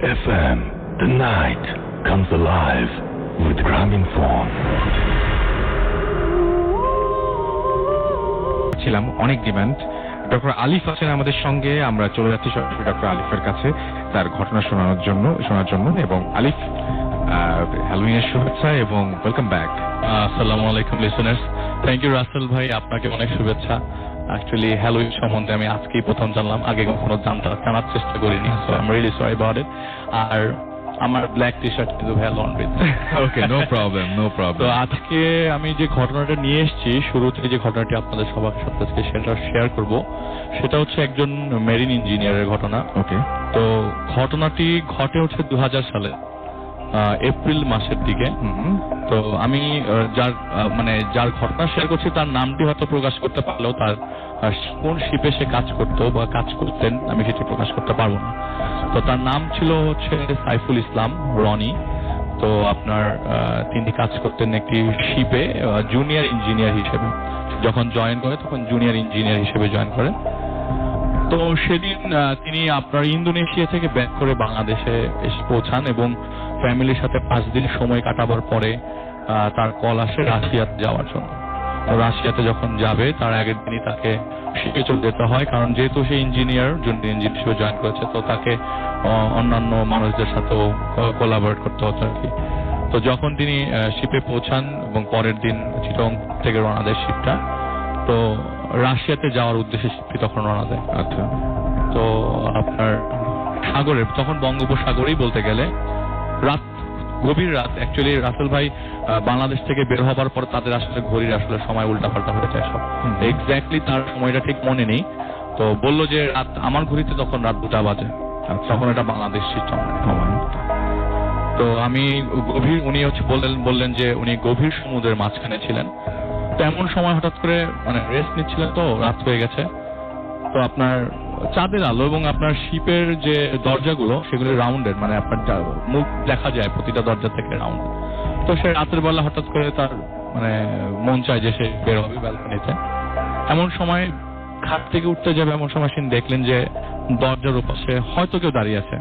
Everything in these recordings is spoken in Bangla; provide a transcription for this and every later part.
FM, the night comes alive with Gramophone. ছিলাম অনেক ডিমান্ড। ডক্টর আলিফ আছেন আমাদের সঙ্গে, আমরা চলে যাচ্ছি সরাসরি ডক্টর আলিফের কাছে তার ঘটনা শোনার জন্য। এবং আলিফ, হ্যালোউইনের শুভেচ্ছা এবং ওয়েলকাম ব্যাক। আসসালামু আলাইকুম লিসেনার্স। থ্যাংক ইউ রাসেল ভাই, আপনাকে অনেক শুভেচ্ছা। অ্যাকচুয়ালি হ্যালোউইন সম্বন্ধে আমি আজকেই প্রথম জানলাম, আগে কখনো জানার চেষ্টা করিনি, so I am really sorry about it. আর আমার ব্ল্যাক টি শার্ট কিন্তু ভাই লন উইথ। Okay, no problem. তো আজকে আমি যে ঘটনাটা নিয়ে এসেছি, শুরু থেকে যে ঘটনাটি আপনাদের সবার সাথে আজকে সেটা শেয়ার করব, সেটা হচ্ছে একজন মেরিন ইঞ্জিনিয়ারের ঘটনা। ওকে। তো ঘটনাটি ঘটে হচ্ছে 2000 সালে এপ্রিল মাসের দিকে। তো আমি যার ঘটনা শেয়ার করছি তার নামটি হয়তো প্রকাশ করতে পারলেও তার কোন শিপে সে কাজ করতো বা কাজ করতেন আমি সেটি প্রকাশ করতে পারবো না। তো তার নাম ছিল হচ্ছে সাইফুল ইসলাম রনি। তো আপনার তিনি কাজ করতেন একটি শিপে জুনিয়র ইঞ্জিনিয়ার হিসেবে। যখন জয়েন করে তখন জুনিয়র ইঞ্জিনিয়ার হিসেবে জয়েন করে। তো সেদিন তিনি আপনার ইন্দোনেশিয়া থেকে ব্যাক করে বাংলাদেশে এসে পৌঁছান এবং ফ্যামিলির সাথে 5 দিন সময় কাটাবার পরে তার কল আসে রাশিয়াতে যাওয়ার জন্য। তো রাশিয়াতে যখন যাবে তার আগের দিনই তাকে শিপে চলে যেতে হয়, কারণ যেহেতু সে জুনিয়র ইঞ্জিনিয়ার হিসেবে জয়েন করেছে, তো তাকে অন্যান্য মানুষদের সাথেও কোলাবরেট করতে হতো আর কি। তো যখন তিনি শিপে পৌঁছান এবং পরের দিন চিটং থেকে রওনা দেয় শিপটা, তো রাশিয়াতে যাওয়ার উদ্দেশ্যে শিপটি তখন রওনা দেয়। আচ্ছা। তো আপনার সাগরের তখন বঙ্গোপসাগরেই বলতে গেলে গভীর রাত। অ্যাকচুয়ালি রাসেল ভাই বাংলাদেশ থেকে বের হবার পর তাদের আসলে ঘড়ির আসলে সময় উল্টাপাল্টা হয়ে যায় সব। এক্স্যাক্টলি তার সময়টা ঠিক মনে নেই। তো বললো যে রাত, আমার ঘড়িতে তখন রাত 2টা বাজে, তখন এটা বাংলাদেশ সময়। তো আমি উনি হচ্ছে বললেন যে উনি গভীর সমুদ্রের মাঝখানে ছিলেন। তো এমন সময় হঠাৎ করে রেস্ট নিচ্ছিলেন, তো রাত হয়ে গেছে। তো আপনার চাঁদের আলো এবং আপনার শিপের যে দরজাগুলো সেগুলো রাউন্ডের, আপনার মুখ দেখা যায় প্রতিটা দরজা থেকে রাউন্ড। তো সে রাতের বেলা হঠাৎ করে তার মন চায় যে সে বের হবে ব্যালকনিতে। এমন সময় খাট থেকে উঠতে যাবে, এমন সময় তিনি দেখলেন যে দরজার ওপাশে হয়তো কেউ দাঁড়িয়ে আছে।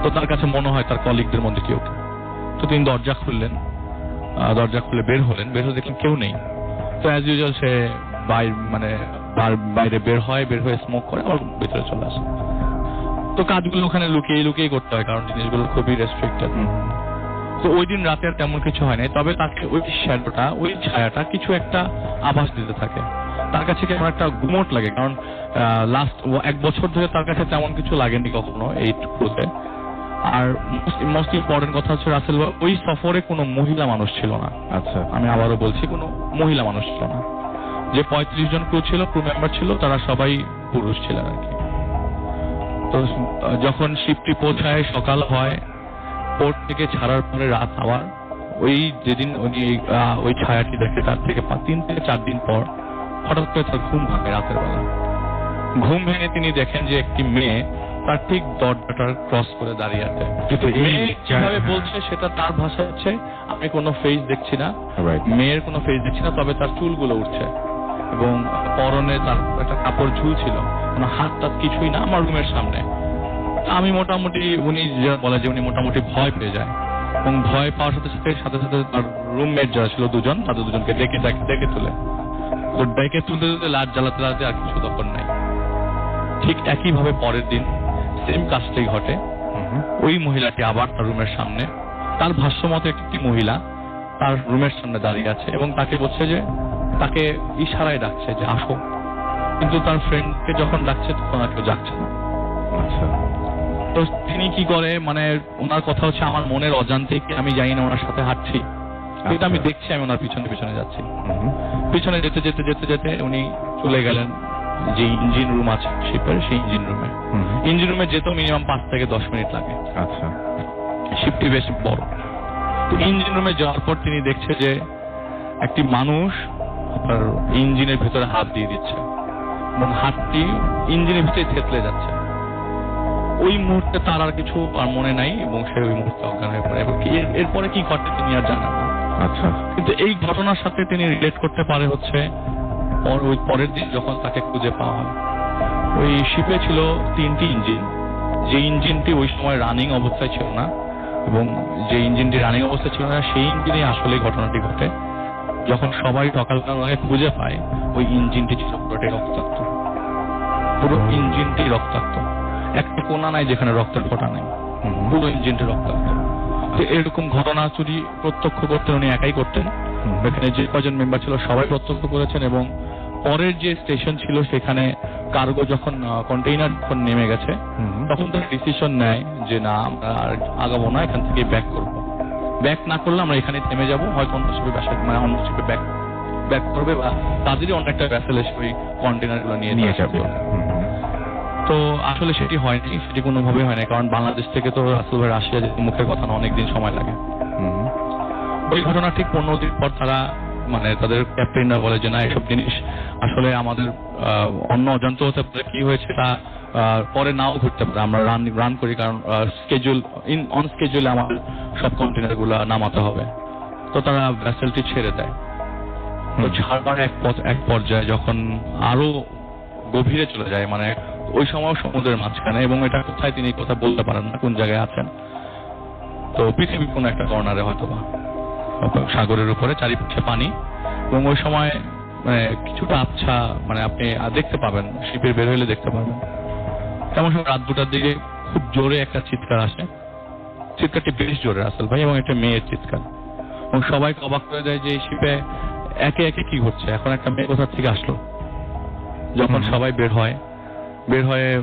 তো তার কাছে মনে হয় তার কলিগদের মধ্যে কেউ। তো তিনি দরজা খুললেন, দরজা খুলে বের হয়ে দেখলেন কেউ নেই। তো অ্যাজ ইউজুয়াল সে বাইরে বের হয়ে স্মোক করে আবার ভেতরে চলে আসে। তো কাজগুলো ওখানে লুকিয়ে করতে হয়, কারণ জিনিসগুলো খুবই রেস্ট্রিক্টেড। তো ওই দিন রাতে আর তেমন কিছু হয় নাই, তবে তাকে ওই শ্যাডোটা, ওই ছায়াটা কিছু একটা আভাস দিতে থাকে। তার কাছে কেমন একটা গুমট লাগে, কারণ লাস্ট 1 বছর ধরে তার কাছে তেমন কিছু লাগেনি কখনো এই ক্রুজে। আর মোস্ট ইম্পর্টেন্ট কথা হচ্ছে রাসেল, ওই সফরে কোনো মহিলা মানুষ ছিল না। আচ্ছা, আমি আবারও বলছি, কোনো মহিলা মানুষ ছিল না। যে 35 জন ক্রু মেম্বার ছিল তারা সবাই পুরুষ ছিলেন আর কি। তো যখন শিপটি পৌঁছায়, সকাল হয়, পোর্ট থেকে ছাড়ার পরে রাত আবার ওই যেদিন উনি ওই ছায়াটি দেখে তার থেকে 3 থেকে 4 দিন পর হঠাৎ করে তার ঘুম ভাঙে রাতের বেলা। ঘুম ভেঙে তিনি দেখেন যে একটি মেয়ে তার ঠিক দরজাটার ক্রস করে দাঁড়িয়ে আছে। কিভাবে বলছে সেটা তার ভাষা হচ্ছে, আমি কোনো ফেস দেখছি না, মেয়ের কোনো ফেস দেখছি না, তবে তার চুলগুলো উঠছে এবং পরনে তার একটা কাপড় ঝুলছিল, কোনো হাত টাত কিছুই না, আমার রুমের সামনে। আমি মোটামুটি, উনি বলে যে উনি মোটামুটি ভয় পেয়ে যায় এবং ভয় পাওয়ার সাথে সাথে তার রুমমেট যারা ছিল 2 জন, তাদের 2জনকে ডেকে তুলে। তো ডেকে তুলতে লাইট জ্বালাতে আর কিছু তখন নাই। ঠিক একইভাবে পরের দিন সেম কাজটাই ঘটে। ওই মহিলাটি আবার তার রুমের সামনে, তার ভাষ্য মতো একটি মহিলা তার রুমের সামনে দাঁড়িয়ে আছে এবং তাকে বলছে যে, তাকে ইশারায় ডাকছে যে আসো, কিন্তু তার ফ্রেন্ডকে যখন ডাকছে তখন আর কেউ যাচ্ছে না। আচ্ছা। তো তিনি কি করে, ওনার কথা হচ্ছে, আমার মনের অজান্তে কি আমি জানি না ওনার সাথে হাঁটছি, কিন্তু আমি দেখছি আমি ওনার পিছনে যাচ্ছি। পিছনে যেতে উনি চলে গেলেন যে ইঞ্জিন রুম আছে শিপের, সেই ইঞ্জিন রুমে যেতেও মিনিমাম 5 থেকে 10 মিনিট লাগে। আচ্ছা। শিপটি বেশ বড়। তো ইঞ্জিন রুমে যাওয়ার পর তিনি দেখছে যে একটি মানুষ আপনার ইঞ্জিনের ভেতরে হাত দিয়ে দিচ্ছে এবং হাতটি ইঞ্জিনের ভিতরে থেতলে যাচ্ছে। ওই মুহূর্তে তার আর কিছু মনে নাই এবং সে ওই মুহূর্তে অজ্ঞান হয়ে পড়ে। এবং এরপরে কি ঘটে তিনি আর জানেন না। আচ্ছা। কিন্তু এই ঘটনার সাথে তিনি রিলেট করতে পারে হচ্ছে পরের দিন যখন তাকে খুঁজে পাওয়া হয়। ওই শিপে ছিল 3টি ইঞ্জিন, যে ইঞ্জিনটি ওই সময় রানিং অবস্থায় ছিল না, এবং যে ইঞ্জিনটি রানিং অবস্থায় ছিল না সেই ইঞ্জিনে আসলে ঘটনাটি ঘটে। যখন সবাই সকালবেলা খুঁজে পায়, ওই ইঞ্জিনটি ছিল পুরোটাই রক্তাক্ত, পুরো ইঞ্জিনটি রক্তাক্ত, একটা কোনা নাই যেখানে রক্তের ফোঁটা নেই, পুরো ইঞ্জিনটি রক্তাক্ত। তো এরকম ঘটনা চুরি প্রত্যক্ষ করতেন, উনি একাই করতেন। এখানে যে কজন মেম্বার ছিল সবাই প্রত্যক্ষ করেছেন, এবং পরের যে স্টেশন ছিল সেখানে কার্গো যখন কন্টেইনার যখন নেমে গেছে তখন তারা ডিসিশন নেয় যে না, আমরা আর আগাবো না, এখান থেকে ব্যাক করবো। ব্যাক না করলে আমরা এখানে থেমে যাবো, হয়তো অন্য শিপে অন্য শিপে ব্যাক করবে, বা তাদেরই অন্য একটা ভ্যাসেল এসে ওই কন্টেইনার গুলো নিয়ে যাবে। তো আসলে সেটি হয়নি, সেটি কোনোভাবেই হয়নি, কারণ বাংলাদেশ থেকে তো রাসেল ভাই রাশিয়া যেতে মুখের কথা না, অনেকদিন সময় লাগে। ওই ঘটনা ঠিক 15 দিন পর তারা মানে তাদের ক্যাপ্টেনরা বলে যে না, এসব জিনিস আসলে আমাদের অন্য অজান্ত হতে পারে, কি হয়েছে তা পরে নাও ঘটতে পারে, আমরা রান করি, কারণ অন স্কেজুলে আমাদের সব কন্টেনার গুলা নামাতে হবে। তো তারা ভ্যাসেলটি ছেড়ে দেয়। তো ছাড়বার এক পর্যায়ে যখন আরো গভীরে চলে যায়, মানে ওই সময় সমুদ্রের মাঝখানে, এবং এটা কোথায় তিনি কথা বলতে পারেন না কোন জায়গায় আছেন, তো পৃথিবীর কোন একটা কর্নারে হয়তো বা সাগরের উপরে চারিপাশে পানি, এবং ওই সময় মানে কিছুটা আবছা, মানে আপনি দেখতে পাবেন, শিপের বের হইলে দেখতে পাবেন। তেমন সময় রাত 2টার দিকে খুব জোরে একটা চিৎকার আসে, চিৎকারটি বেশ জোরে রাসেল ভাই, এবং একটা মেয়ের চিৎকার, এবং সবাইকে অবাক করে দেয় যে এই শিপে একে একে কি হচ্ছে, এখন একটা মেয়ে কোথা থেকে আসলো। যখন সবাই বের হয়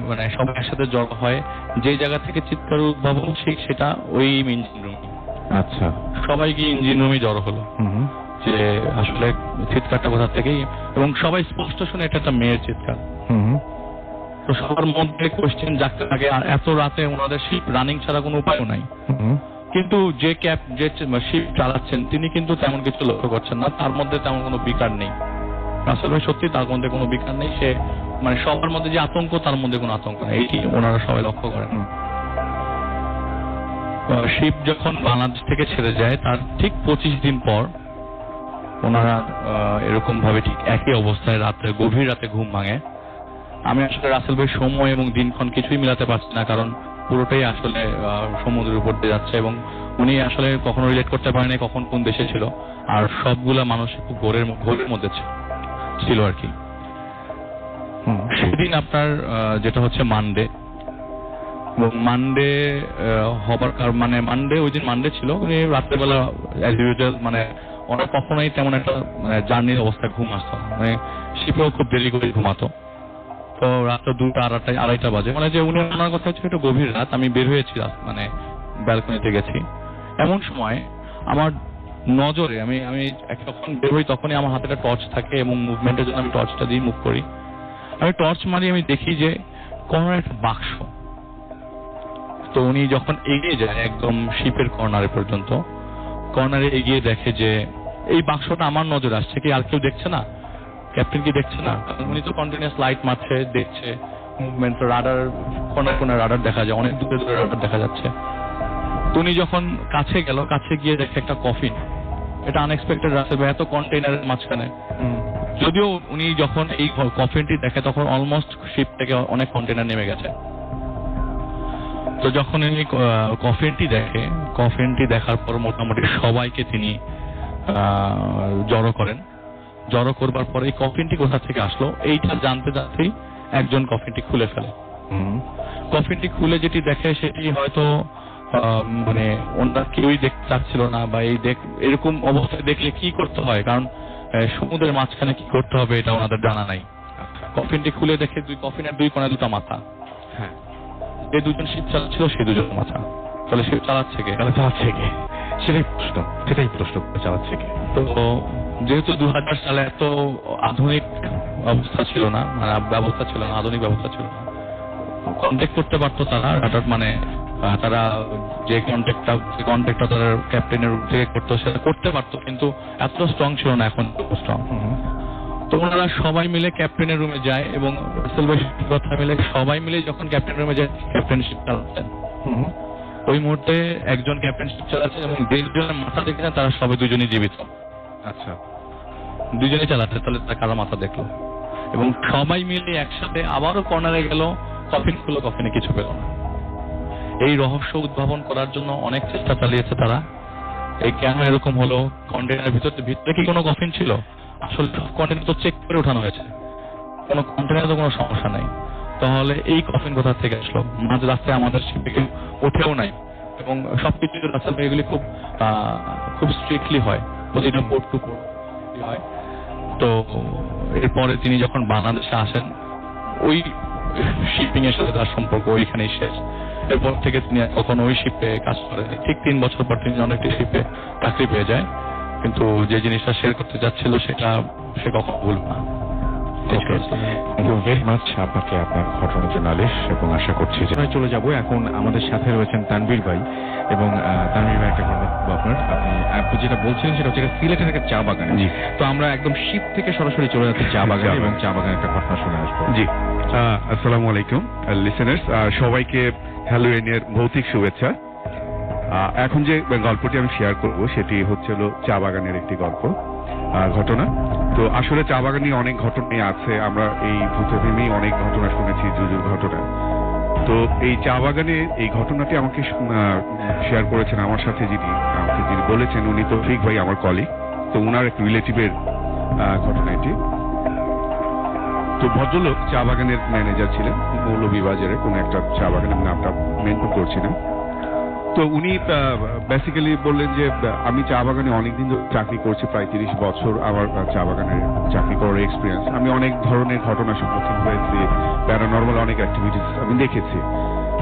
মানে সবাই একসাথে জড়ো হয়, যে জায়গা থেকে চিৎকার উদ্ভাবন ঠিক সেটা ওই ইঞ্জিন রুম। আচ্ছা, সবাই গিয়ে ইঞ্জিন রুমে জড়ো হলো যে আসলে চিৎকারটা কোথা থেকেই, এবং সবাই স্পষ্ট শুনে এটা একটা মেয়ের চিৎকার। তো সবার মধ্যে কোশ্চেন জাগতে থাকে, আর এত রাতে ওনাদের শিপ রানিং ছাড়া কোনো উপায়ও নাই। কিন্তু যে শিপ চালাচ্ছেন তিনি কিন্তু তেমন কিছু লক্ষ্য করছেন না, তার মধ্যে তেমন কোনো বিকার নেই। আসলে সত্যি তার মধ্যে কোনো বিকার নেই, সে মানে সবার মধ্যে যে আতঙ্ক তার মধ্যে কোনো আতঙ্ক নেই, এটি ওনারা সবাই লক্ষ্য করেন। শিপ যখন বাংলাদেশ থেকে ছেড়ে যায় তার ঠিক 25 দিন পর ওনারা এরকম ভাবে ঠিক একই অবস্থায় রাতে গভীর রাতে ঘুম ভাঙে। আমি আসলে রাসেল ভাই সময় এবং দিনক্ষণ কিছুই মিলাতে পারছি না, কারণ পুরোটাই আসলে সমুদ্রের উপর দিয়ে যাচ্ছে, এবং উনি আসলে কখনো রিলেট করতে পারেনি কখন কোন দেশে ছিল, আর সবগুলা মানুষ খুব ঘোরের মধ্যে ছিল আর কি। সেদিন আপনার যেটা হচ্ছে মানডে, এবং মানডে হবার মানে মানডে ওই দিন মানডে ছিল, উনি রাত্রেবেলা অ্যাজ ইউজুয়াল মানে ওনার কখনোই তেমন একটা মানে জার্নির অবস্থায় ঘুম আসতো না, মানে শিপেও খুব দেরি করে ঘুমাতো। তো রাত 2টা 2:30 বাজে, মানে যে উনি ওনার কথা হচ্ছে একটু গভীর রাত, আমি বের হয়েছি মানে ব্যালকনিতে গেছি, এমন সময় আমার নজরে আমি যখন বের হই তখনই আমার হাতে একটা টর্চ থাকে, এবং মুভমেন্টের জন্য আমি টর্চটা দিয়ে মুভ করি। আমি টর্চ মারি, আমি দেখি যে কর্নারে একটা বাক্স। তো উনি যখন এগিয়ে যায় একদম শিপের কর্নারে পর্যন্ত, কর্নারে এগিয়ে দেখে যে এই বাক্সটা আমার নজরে আসছে, কি আর কেউ দেখছে না, ক্যাপ্টেন কি দেখছে না? উনি তো কন্টিনিউয়াস লাইট মারছে, দেখছে মুভমেন্ট, রাডার কোন রাডার দেখা যায়, অনেক দূরে দূরে রাডার দেখা যাচ্ছে। তো উনি যখন কাছে গেল, কাছে গিয়ে দেখে একটা কফিন। এটা আনএক্সপেক্টেড রাসেল ভাই, এত কন্টেইনারের মাঝখানে। যদিও উনি যখন এই কফিনটি দেখে তখন অলমোস্ট শিপ থেকে অনেক কন্টেইনার নেমে গেছে। তো যখন উনি কফিনটি দেখার পর মোটামুটি সবাইকে তিনি জড়ো করেন। জড়ো করবার পরে এই কফিনটি কোথা থেকে আসলো এইটা জানতে জানতেই একজন কফিনটি খুলে ফেলে। কফিনটি খুলে যেটি দেখে সেটি হয়তো মানে ওনারা কেউই দেখতে চাচ্ছিল না, বা এরকম অবস্থায় দেখলে কি করতে হয়, কারণ সমুদ্রের মাঝখানে কি করতে হবে এটা ওনাদের জানা নাই। কফিনটি খুলে দেখে কফিনের 2 কোণে 2টা মাথা। হ্যাঁ, এই 2জন শিপ চালাচ্ছিল, সেই 2জন মাথা। তাহলে শিপ চালাচ্ছে কে? সেটাই প্রশ্ন চালাচ্ছে কে? তো যেহেতু 2000 সালে এত আধুনিক অবস্থা ছিল না, মানে ব্যবস্থা ছিল না, আধুনিক ব্যবস্থা ছিল না, কন্ট্যাক্ট করতে পারতো তারা রাডার, মানে তারা যে কন্ট্যাক্টটা তারা ক্যাপ্টেনের থেকে করতো সেটা করতে পারতো, কিন্তু এত স্ট্রং ছিল না এখন স্ট্রং। তো ওনারা সবাই মিলে ক্যাপ্টেনের রুমে যায়, এবং কথা মিলে সবাই মিলে যখন ক্যাপ্টেন রুমে যায় ক্যাপ্টেনশিপ চালাচ্ছেন। ওই মুহূর্তে একজন ক্যাপ্টেনশিপ চালাচ্ছেন, এবং দুজনের মাথা দেখেছেন তারা সবাই 2জনই জীবিত। আচ্ছা, 2জনই চালাচ্ছে, তাহলে তারা কারা মাথা দেখলো? এবং সবাই মিলে একসাথে আবারও কর্নারে গেল, কফিন খুলো, কফিনে কিছু পেল না। এই রহস্য উদ্ভাবন করার জন্য অনেক চেষ্টা চালিয়েছে তারা। এই কেন এরকম হলো, কন্টেনারের ভিতরে কি কোনো কফিন ছিল? আসলে কন্টেনার তো চেক করে ওঠানো হয়েছে, কোনো কন্টেনারে তো কোনো সমস্যা নাই, তাহলে এই কফিন কোথা থেকে আসলো? মাঝ রাস্তায় আমাদের শিপে কেউ ওঠেও নাই, এবং সবকিছু রাস্তা এগুলি খুব স্ট্রিক্টলি হয়, প্রতিটা পোর্ট টু পোর্ট হয়। তো এরপরে তিনি যখন বাংলাদেশে আসেন, ওই শিপিং এর সাথে তার সম্পর্ক ওইখানেই শেষ। এরপর থেকে তিনি কখনো ওই শিপে কাজ করেন। ঠিক 3 বছর পর তিনি অনেকটি শিপে চাকরি পেয়ে যায়, কিন্তু যে জিনিসটা শেয়ার করতে যাচ্ছিল সেটা সে কখনো ভুলবে না। থ্যাংক ইউ ভেরি মাচ আপনাকে আপনার ঘটনার জন্য আলিফ, এবং আশা করছি যে চলে যাব। এখন আমাদের সাথে রয়েছেন তানভীর ভাই, এবং তানভীর ভাই একটা ঘটনা আপনি যেটা বলছিলেন সেটা হচ্ছে সিলেটের একটা চা বাগান। তো আমরা একদম শীত থেকে সরাসরি চলে যাচ্ছি চা বাগান, এবং চা বাগানের একটা ঘটনা শুনে আসবো। জি, আসসালামু আলাইকুম লিসেনার্স, সবাইকে হ্যালোইনের ভৌতিক শুভেচ্ছা। এখন যে গল্পটি আমি শেয়ার করব সেটি হচ্ছিল চা বাগানের একটি গল্প ঘটনা। তো আসলে চা বাগানে অনেক ঘটনাই আছে, আমরা এই ভূতে ভেবেই অনেক ঘটনা শুনেছি, জুজুর ঘটনা। তো এই চা বাগানে এই ঘটনাটি আমাকে শেয়ার করেছেন আমার সাথে যিনি বলেছেন, উনি তৌফিক ভাই, আমার কলিগ। তো উনার এক রিলেটিভের ঘটনা এটি। তো ভদ্রলোক চা বাগানের ম্যানেজার ছিলেন, মৌলভীবাজারে কোনো একটা চা বাগানের, নামটা মেনশন করছি না। তো উনি বেসিক্যালি বললেন যে আমি চা বাগানে অনেকদিন চাকরি করছি, প্রায় 30 বছর আমার চা বাগানের চাকরি করার এক্সপিরিয়েন্স। আমি অনেক ধরনের ঘটনার সম্মুখীন হয়েছি, প্যারানর্মাল অনেক অ্যাক্টিভিটিস আমি দেখেছি,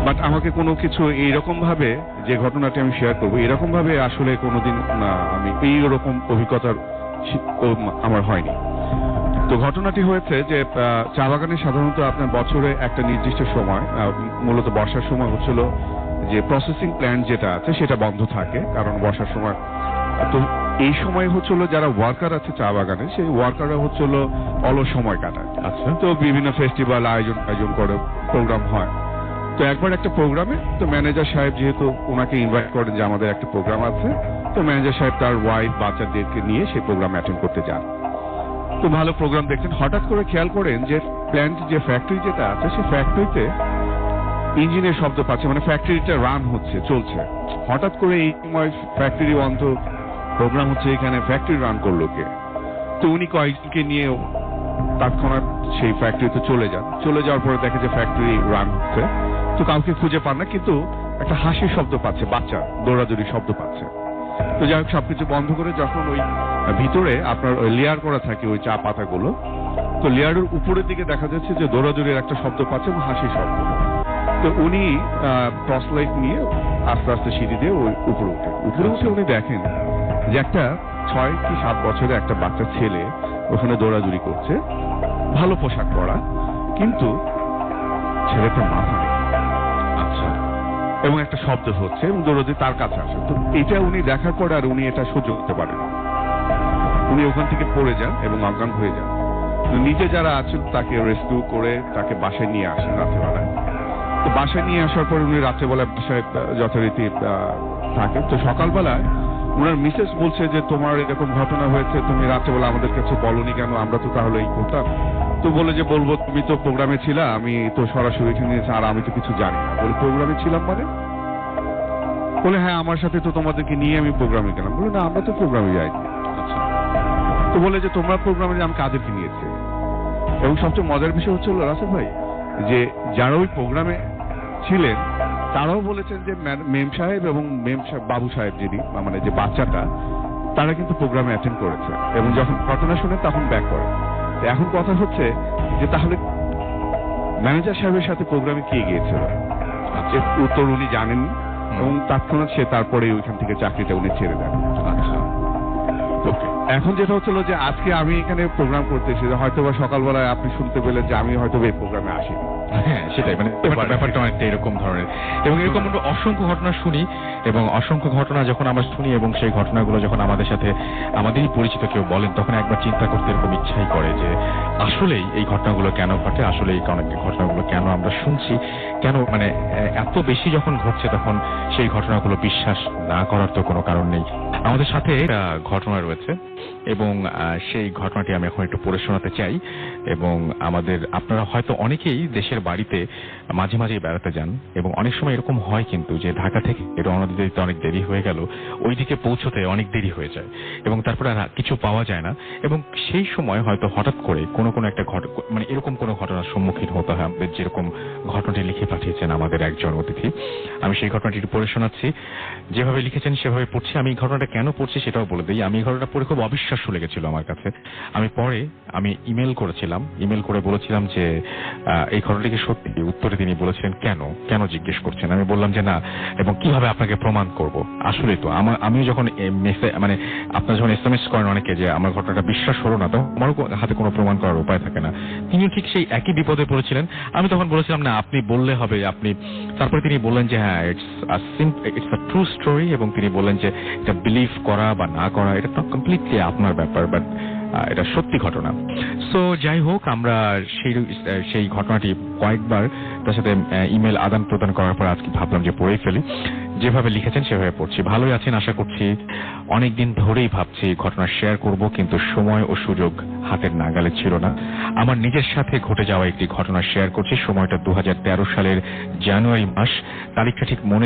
বাট আমাকে কোনো কিছু এইরকম ভাবে, যে ঘটনাটি আমি শেয়ার করবো, এরকম ভাবে আসলে কোনোদিন আমি এইরকম অভিজ্ঞতার আমার হয়নি। তো ঘটনাটি হয়েছে যে চা বাগানে সাধারণত আপনার বছরে একটা নির্দিষ্ট সময়, মূলত বর্ষার সময় হচ্ছিল যে প্রসেসিং প্ল্যান্ট যেটা আছে সেটা বন্ধ থাকে, কারণ বর্ষার সময়। তো এই সময় হচ্ছিল যারা ওয়ার্কার আছে চা বাগানে, সেই ওয়ার্কাররা হচ্ছিল অলস সময় কাটায়। আচ্ছা, তো বিভিন্ন ফেস্টিভ্যাল আয়োজন করে, প্রোগ্রাম হয়। তো একবার একটা প্রোগ্রামে, তো ম্যানেজার সাহেব যেহেতু ওনাকে ইনভাইট করেন যে আমাদের একটা প্রোগ্রাম আছে, তো ম্যানেজার সাহেব তার ওয়াইফ বাচ্চাদেরকে নিয়ে সেই প্রোগ্রাম অ্যাটেন্ড করতে যান। তো ভালো প্রোগ্রাম দেখছেন, হঠাৎ করে খেয়াল করেন যে প্ল্যান্ট, যে ফ্যাক্টরি যেটা আছে, সেই ফ্যাক্টরিতে ইঞ্জিনের শব্দ পাচ্ছে, মানে ফ্যাক্টরিটা রান হচ্ছে, চলছে। হঠাৎ করে এই সময় ফ্যাক্টরি বন্ধ, প্রোগ্রাম হচ্ছে এখানে, ফ্যাক্টরি রান করলো কে? তো উনি কয়েকজনকে নিয়ে তৎক্ষণাৎ সেই ফ্যাক্টরিতে চলে যাওয়ার পরে দেখে যে ফ্যাক্টরি রান হচ্ছে। তো কাউকে খুঁজে পান না, কিন্তু একটা হাসির শব্দ পাচ্ছে, বাচ্চা দৌড়াদৌড়ি শব্দ পাচ্ছে। তো যাই হোক, সবকিছু বন্ধ করে যখন ওই ভিতরে আপনার লেয়ার করা থাকে ওই চা পাতাগুলো, তো লেয়ারের উপরের দিকে দেখা যাচ্ছে যে দৌড়াদৌড়ির একটা শব্দ পাচ্ছে এবং হাসির শব্দ। তো উনি টর্চ লাইট নিয়ে আস্তে আস্তে সিঁড়ি দিয়ে ওই উপরে উঠে উনি দেখেন যে একটা 6 কি 7 বছরের একটা বাচ্চা ছেলে ওখানে দৌড়াদৌড়ি করছে, ভালো পোশাক পরা, কিন্তু ছেলেটার মাথা নেই। আচ্ছা, এবং একটা শব্দ হচ্ছে এবং দৌড়াদৌড়ি তার কাছে আসে। তো এটা উনি দেখার পরে আর উনি এটা সহ্য করতে পারেন, উনি ওখান থেকে পড়ে যান এবং অজ্ঞান হয়ে যান। তো নিচে যারা আছেন তাকে রেস্কিউ করে তাকে বাসায় নিয়ে আসেন রাত্রেবেলায়। তো বাসায় নিয়ে আসার পর উনি রাত্রেবেলায় বাসায় যথারীতি থাকেন। তো সকালবেলায় ওনার মিসেস বলছে যে তোমার এরকম ঘটনা হয়েছে, তুমি রাত্রেবেলা আমাদের কাছে বলনি কেন, আমরা তো তাহলে এই করতাম। তো বলে যে বলবো, তুমি তো প্রোগ্রামে ছিলা, আমি তো সরাসরি এখানে, আর আমি তো কিছু জানি না। বলে প্রোগ্রামে ছিলাম মানে? বলে হ্যাঁ, আমার সাথে তো তোমাদেরকে নিয়ে আমি প্রোগ্রামে গেলাম। বলে না, আমরা তো প্রোগ্রামে যাইনি। আচ্ছা, তো বলে যে তোমরা প্রোগ্রামে, আমি কাদেরকে নিয়েছি? এবং সবচেয়ে মজার বিষয় হচ্ছে রাসেল ভাই, যে যারা ওই প্রোগ্রামে ছিলেন তারাও বলেছেন যে মেম সাহেব এবং বাবু সাহেব, যিনি মানে যে বাচ্চাটা, তারা কিন্তু প্রোগ্রামে অ্যাটেন্ড করেছে এবং যখন ঘটনা শুনে তখন ব্যাক করে। এখন কথা হচ্ছে যে তাহলে ম্যানেজার সাহেবের সাথে প্রোগ্রামে কে গিয়েছিল? উত্তর উনি জানেন, এবং তৎক্ষণাৎ সে তারপরে ওইখান থেকে চাকরিটা উনি ছেড়ে দেন। আচ্ছা, এখন যেটা হচ্ছিল যে আজকে আমি এখানে প্রোগ্রাম করতে এসেছি, হয়তো বা সকালবেলায় আপনি শুনতে পেলেন যে আমি হয়তো এই প্রোগ্রামে আসিনি। হ্যাঁ, সেটাই, মানে ব্যাপারটা অনেকটা এরকম ধরনের। এবং এরকম অসংখ্য ঘটনা শুনি, এবং অসংখ্য ঘটনা যখন আমরা শুনি এবং সেই ঘটনাগুলো যখন আমাদের সাথে আমাদেরই পরিচিত কেউ বলেন, তখন একবার চিন্তা করতে এরকম ইচ্ছাই করে যে আসলেই এই ঘটনাগুলো কেন ঘটে, আসলে এই ঘটনাগুলো কেন আমরা শুনছি, কেন মানে এত বেশি যখন ঘটছে তখন সেই ঘটনাগুলো বিশ্বাস না করার তো কোনো কারণ নেই। আমাদের সাথে ঘটনা রয়েছে এবং সেই ঘটনাটি আমি এখন একটু পড়ে শোনাতে চাই। এবং আপনারা হয়তো অনেকেই দেশের বাড়িতে মাঝে মাঝে বেড়াতে যান এবং অনেক সময় এরকম হয় কিন্তু যে ঢাকা থেকে রওনা দিতে অনেক দেরি হয়ে গেল, ওইদিকে পৌঁছতে অনেক দেরি হয়ে যায় এবং তারপরে আর কিছু পাওয়া যায় না, এবং সেই সময় হয়তো হঠাৎ করে কোনো একটা মানে এরকম কোনো ঘটনার সম্মুখীন হতে হয় আমাদের, যেরকম ঘটনাটি লিখে পাঠিয়েছেন আমাদের একজন অতিথি। আমি সেই ঘটনাটি পড়ে শোনাচ্ছি, যেভাবে লিখেছেন সেভাবে পড়ছি। আমি এই ঘটনাটা কেন পড়ছি সেটাও বলে দিই। আমি এই ঘটনাটা পড়ে খুব অবিশ্বাস্য লেগেছিল আমার কাছে। আমি ইমেল করেছিলাম, ইমেল করে বলেছিলাম যে এই ঘটনাটিকে সত্যি। উত্তরে তিনি বলেছিলেন কেন জিজ্ঞেস করছেন। আমি বললাম যে না, এবং কিভাবে আপনাকে প্রমাণ করব। আসলে তো আমিও যখন মানে আপনারা যখন SMS করেন অনেকে যে আমার ঘটনাটা বিশ্বাস হলো না, তো আমারও হাতে কোনো প্রমাণ করার উপায় থাকে না। তিনিও ঠিক সেই একই বিপদে পড়েছিলেন। আমি তখন বলেছিলাম না, আপনি বললে হবে। তারপরে তিনি বললেন যে হ্যাঁ, ইটস আ ট্রু স্টোরি, এবং তিনি বললেন যে এটা বিলিভ করা বা না করা এটা তো কমপ্লিটলি আপনার ব্যাপার, বাট এটা সত্যি ঘটনা। সো যাই হোক, আমরা সেই ঘটনাটি কয়েকবার তার সাথে ইমেল আদান প্রদান করার পর আজকে ভাবলাম যে পড়েই ফেলি। যেভাবে লিখেছেন সেভাবে পড়ছি। ভালোই আছেন আশা করছি। অনেকদিন ধরেই ভাবছি ঘটনা শেয়ার করব, কিন্তু সময় ও সুযোগ হাতের নাগালে ছিল না। আমার নিজের সাথে ঘটে যাওয়া একটি ঘটনা শেয়ার করছি। সময়টা 2013 সালের জানুয়ারি মাস, তারিখটা ঠিক মনে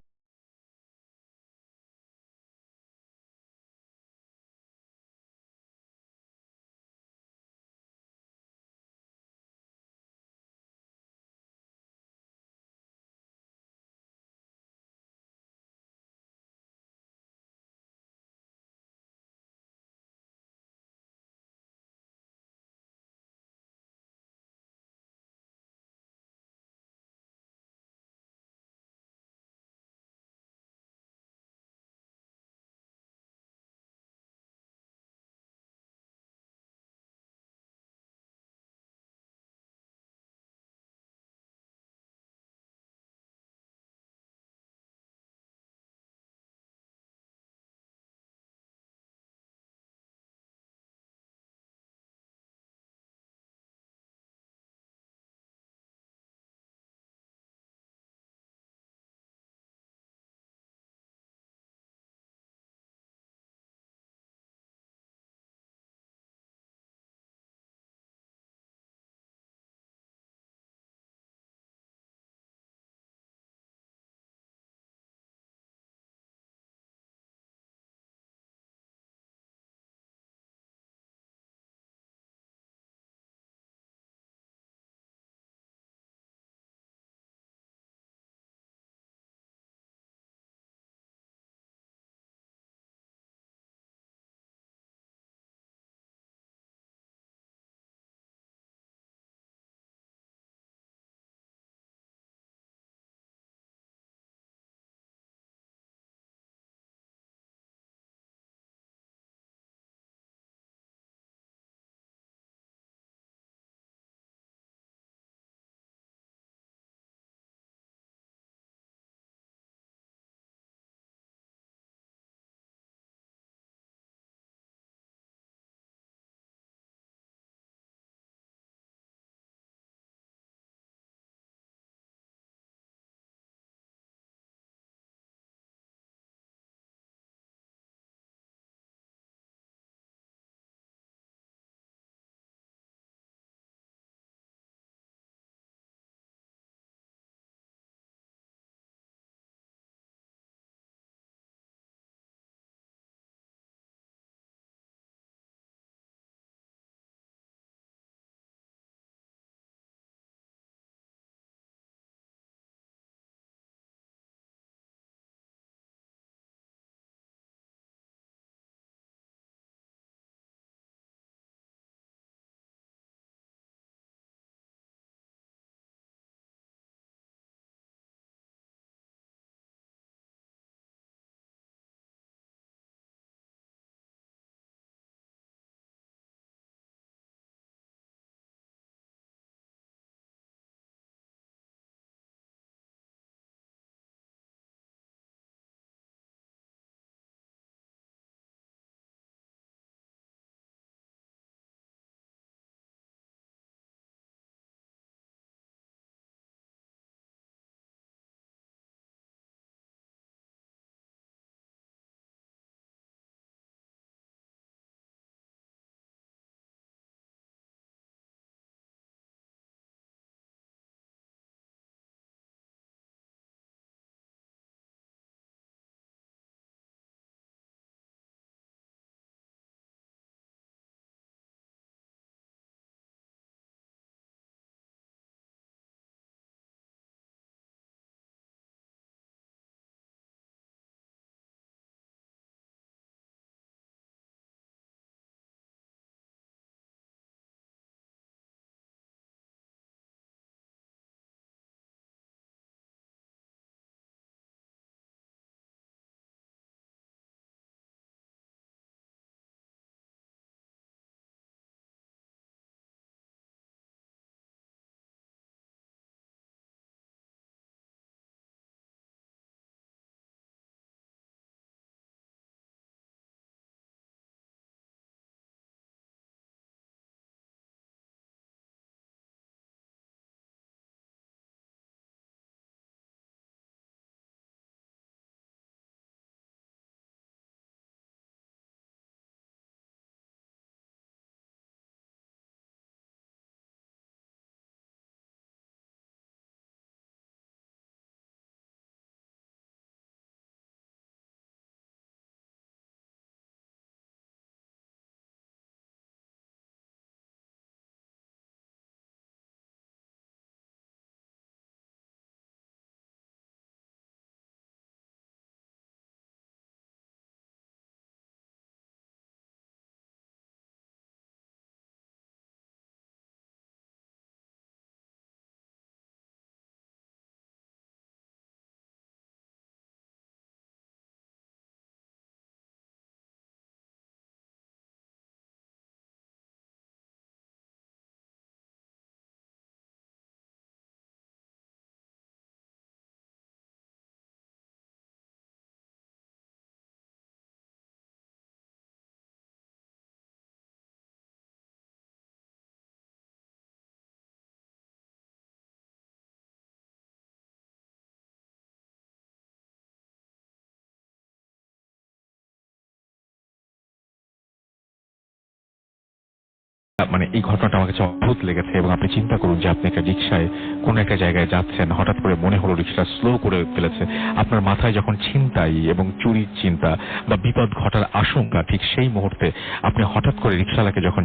মানে এই ঘটনাটা আমার কাছে অদ্ভুত লেগেছে। এবং আপনি চিন্তা করুন যে আপনি একটা রিক্সায় কোন একটা জায়গায় যাচ্ছেন, হঠাৎ করে মনে হলো রিক্সা স্লো করে ফেলেছে, আপনার মাথায় যখন ছিনতাই এবং চুরির চিন্তা বা বিপদ ঘটার আশঙ্কা, ঠিক সেই মুহূর্তে আপনি হঠাৎ করে রিক্সাওয়ালাকে যখন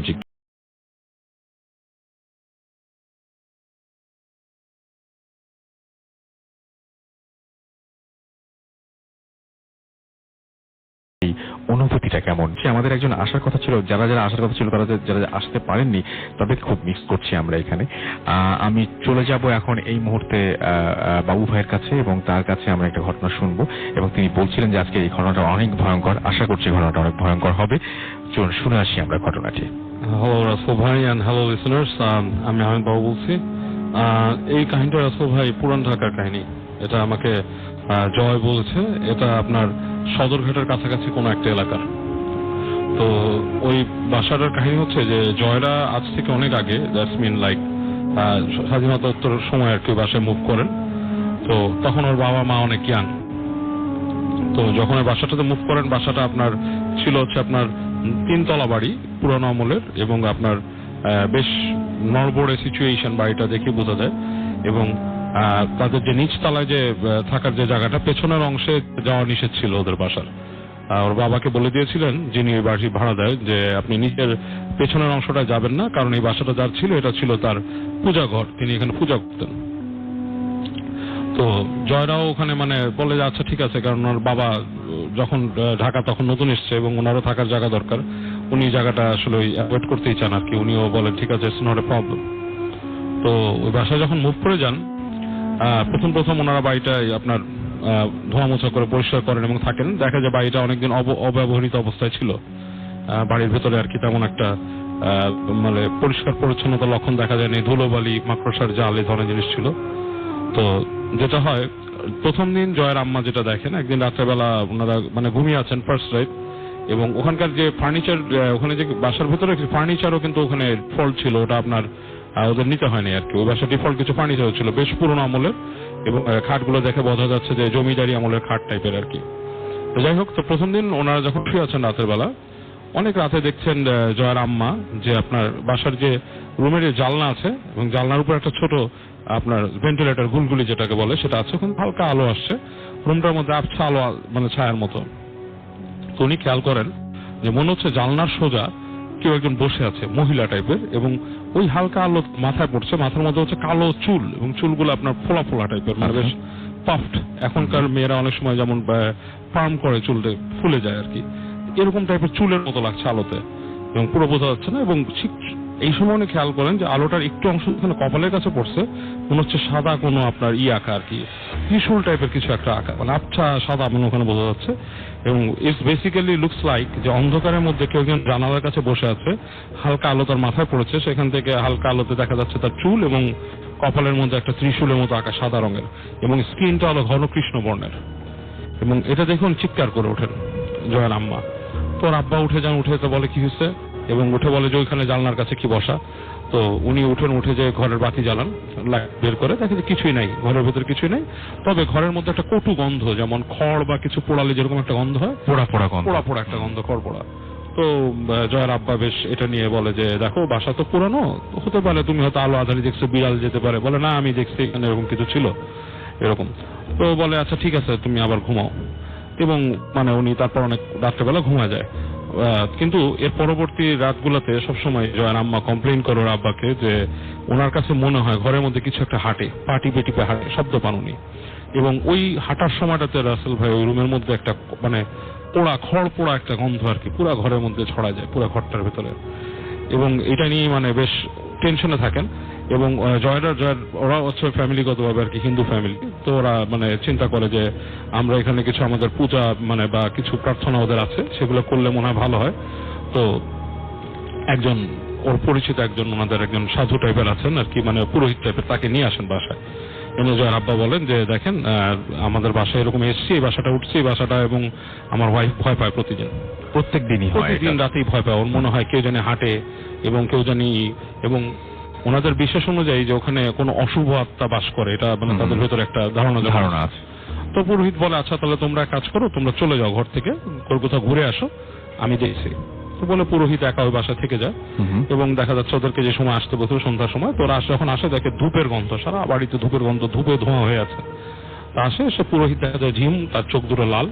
অনুভূতিটা কেমন? সে আমাদের একজন আসার কথা ছিল, যারা যারা আসার কথা ছিল তারা যারা আসতে পারেননি তাদের খুব মিস করছি আমরা এখানে। আমি চলে যাব এখন এই মুহূর্তে বাবু ভাইয়ের কাছে এবং তার কাছে আমরা একটা ঘটনা শুনবো। এবং তিনি বলছিলেন যে আজকে এই ঘটনাটা অনেক ভয়ঙ্কর, আশা করছি ঘটনাটা অনেক ভয়ঙ্কর হবে। চলুন শুনে আসি আমরা ঘটনাটি। হ্যালো রাসেল ভাই অ্যান্ড হ্যালো লিসনার্স, আমি আহমেদ বাবু বলছি। এই কাহিনীটা রাসেল ভাই পুরান ঢাকার কাহিনী। এটা আমাকে জয় বলেছে। এটা আপনার সদরঘাটের কাছাকাছি কোনো একটা এলাকার। তো ওই বাসাটার কাহিনী হচ্ছে যে জয়রা আজ থেকে অনেক আগে, দ্যাটস মিন লাইক স্বাধীনতাোত্তর সময় আর কি বাসায় মুভ করেন। তো তখন ওর বাবা মা অনেক ইয়াং। তো যখন ওই বাসাটাতে মুভ করেন, বাসাটা আপনার ছিল হচ্ছে আপনার 3 তলা বাড়ি, পুরানো আমলের, এবং আপনার বেশ নড়বড়ে সিচুয়েশন বাড়িটা দেখে বোঝা যায়। এবং তাদের যে নিচ তলায় যে থাকার যে জায়গাটা, পেছনের অংশে যাওয়া নিষেধ ছিল ওদের বাসার। ওর বাবাকে বলে দিয়েছিলেন যিনি এই বাড়ি ভাড়া দেয় যে আপনি নিজের পেছনের অংশটা যাবেন না, কারণ এই বাসাটা যার ছিল এটা ছিল তার পূজা ঘর, তিনি এখানে পূজা করতেন। তো জয়রাও ওখানে মানে বলে যে আচ্ছা ঠিক আছে, কারণ ওনার বাবা যখন ঢাকা তখন নতুন এসছে এবং ওনারও থাকার জায়গা দরকার, উনি জায়গাটা আসলে অ্যাভয়েড করতেই চান আর কি। উনিও বলেন ঠিক আছে, ইটস নট এ প্রবলেম। তো ওই বাসায় যখন মুভ করে যান, প্রথম ওনারা বাড়িটা আপনার ধোয়া মোছা করে পরিষ্কার করেন এবং থাকেন। দেখা যায় বাড়িটা অনেকদিন অব্যবহৃত অবস্থায় ছিল। বাড়ির ভেতরে আর কি তেমন একটা মানে পরিষ্কার পরিচ্ছন্নতা লক্ষণ দেখা যায়নি, ধুলোবালি, মাকড়সার জাল এই ধরনের জিনিস ছিল। তো যেটা হয়, প্রথম দিন জয়ের আম্মা যেটা দেখেন, একদিন রাত্রেবেলা ওনারা মানে ঘুমিয়ে আছেন ফার্স্ট রাইট, এবং ওখানকার যে ফার্নিচার, ওখানে যে বাসার ভেতরে ফার্নিচারও কিন্তু ওখানে ফল্ট ছিল, ওটা আপনার ওদের নিতে হয়নি আর কি। ওই বাসার ডিফল্ট কিছু ফার্নিচার ছিল বেশ পুরোনো আমলের, এবং খাটগুলো দেখে বোঝা যাচ্ছে যে জমিদারি আমলের খাট টাইপের আর কি। তো যাই হোক, তো প্রথম দিন ওনারা যখন শুয়ে আছেন রাতের বেলা, অনেক রাতে দেখছেন জয়ের আম্মা যে আপনার বাসার যে রুমের জানলা আছে এবং জানলার উপর একটা ছোট আপনার ভেন্টিলেটর, গুলগুলি যেটাকে বলে, সেটা আছে। ওখানে হালকা আলো আসছে, রুমটার মধ্যে আবছা আলো মানে ছায়ার মতো। তো উনি খেয়াল করেন যে মনে হচ্ছে জানলার সোজা কেউ একজন বসে আছে, মহিলা টাইপের, এবং ওই হালকা আলো মাথায় পড়ছে, মাথার মধ্যে হচ্ছে কালো চুল, এবং চুলগুলো আপনার ফোলা ফোলা টাইপের, মানে বেশ পাফড। এখনকার মেয়েরা অনেক সময় যেমন পার্ম করে চুলটা ফুলে যায় আর কি, এরকম টাইপের চুলের মতো লাগছে আলোতে, এবং পুরো বোঝা যাচ্ছে না। এবং ঠিক এই সময় উনি খেয়াল করেন যে আলোটার একটু অংশ ওখানে কপালের কাছে পড়ছে, মনে হচ্ছে সাদা কোনো আপনার আঁকা আর কি, ত্রিশূল টাইপের কিছু একটা আঁকা, মানে আবছা সাদা মানে ওখানে বোঝা যাচ্ছে। এবং ইটস বেসিক্যালি লুকস লাইক যে অন্ধকারের মধ্যে কেউ একজন জানালার কাছে বসে আছে, হালকা আলো তার মাথায় পড়েছে, সেখান থেকে হালকা আলোতে দেখা যাচ্ছে তার চুল, এবং কপালের মধ্যে একটা ত্রিশূলের মতো আঁকা সাদা রঙের, এবং স্কিনটা হলো ঘন কৃষ্ণ বর্ণের। এবং এটা দেখুন চিৎকার করে ওঠেন জয়ের আম্মা। তোর আব্বা উঠে যান, উঠে তো বলে কি হয়েছে, এবং উঠে বলে যে ওইখানে জানলার কাছে কি বসা। তো উনি উঠে যে ঘরের বাতি জ্বালান, লাইট বের করে দেখে যে কিছুই নাই, ঘরের ভেতরে কিছুই নাই। তবে ঘরের মধ্যে একটা কটু গন্ধ, যেমন খড় বা কিছু পোড়ালে যেরকম একটা গন্ধ হয়, পোড়া একটা গন্ধ, খড় পোড়া। তো জয়ের আব্বা বেশ এটা নিয়ে বলে যে দেখো বাসা তো পুরানো, হতে পারে তুমি হয়তো আলো আধারি দেখছো, বিড়াল যেতে পারে। বলে না, আমি দেখছি এখানে এরকম কিছু ছিল এরকম। তো বলে আচ্ছা ঠিক আছে, তুমি আবার ঘুমাও। এবং মানে উনি তারপর অনেক রাত্রেবেলা ঘুমা যায়। কিন্তু এর পরবর্তী রাতগুলোতে সবসময় জয়ের আম্মা কমপ্লেইন করে ওর আব্বাকে যে ওনার কাছে মনে হয় ঘরের মধ্যে কিছু একটা হাঁটে, পাটি পেটিপে হাঁটে, শব্দ পান উনি। এবং ওই হাঁটার সময়টাতে রাসেল ভাই ওই রুমের মধ্যে একটা মানে খড় পোড়া একটা গন্ধ আর কি পুরা ঘরের মধ্যে ছড়া যায়, পুরা ঘরটার ভেতরে। এবং এটা নিয়ে মানে বেশ টেনশনে থাকেন। এবং জয়ের ওরা হচ্ছে ফ্যামিলিগতভাবে আর কি হিন্দু ফ্যামিলি। তো ওরা মানে চিন্তা করে যে আমরা এখানে কিছু আমাদের পূজা মানে বা কিছু প্রার্থনা ওদের আছে, সেগুলো করলে মনে হয় ভালো হয়। তো একজন ওর পরিচিত একজন ওনাদের একজন সাধু টাইপের আছেন আর কি, মানে পুরোহিত টাইপের, তাকে নিয়ে আসেন বাসায়। এনে জয়ের আব্বা বলেন যে দেখেন আমাদের বাসায় এরকম এসছি, এই বাসাটা উঠছি, এই বাসাটা, এবং আমার ওয়াইফ ভয় পায় প্রতিদিন রাতেই ভয় পায়। ওর মনে হয় কেউ জানি হাঁটে এবং কেউ জানি, এবং ওনাদের বিশ্বাস অনুযায়ী যে ওখানে কোনো অশুভ আত্মা বাস করে, এটা মানে তাদের ভেতরে একটা ধারণা আছে। তো পুরোহিত বলে আচ্ছা তাহলে তোমরা কাজ করো, তোমরা চলে যাও ঘর থেকে, কোথাও ঘুরে আসো, আমি দেখছি। তো বলে পুরোহিত একা ওই বাসায় থেকে যায় এবং দেখা যাচ্ছে ওদেরকে যে সময় আসতে বলছিল সন্ধ্যার সময়, তো ওরা যখন আসে দেখে ধূপের গন্ধ, সারা বাড়িতে ধূপের গন্ধ, ধূপে ধোঁয়া হয়ে আছে। তা আসে সে পুরোহিত দেখা যায় ঝিম, তার চোখ দুটো লাল।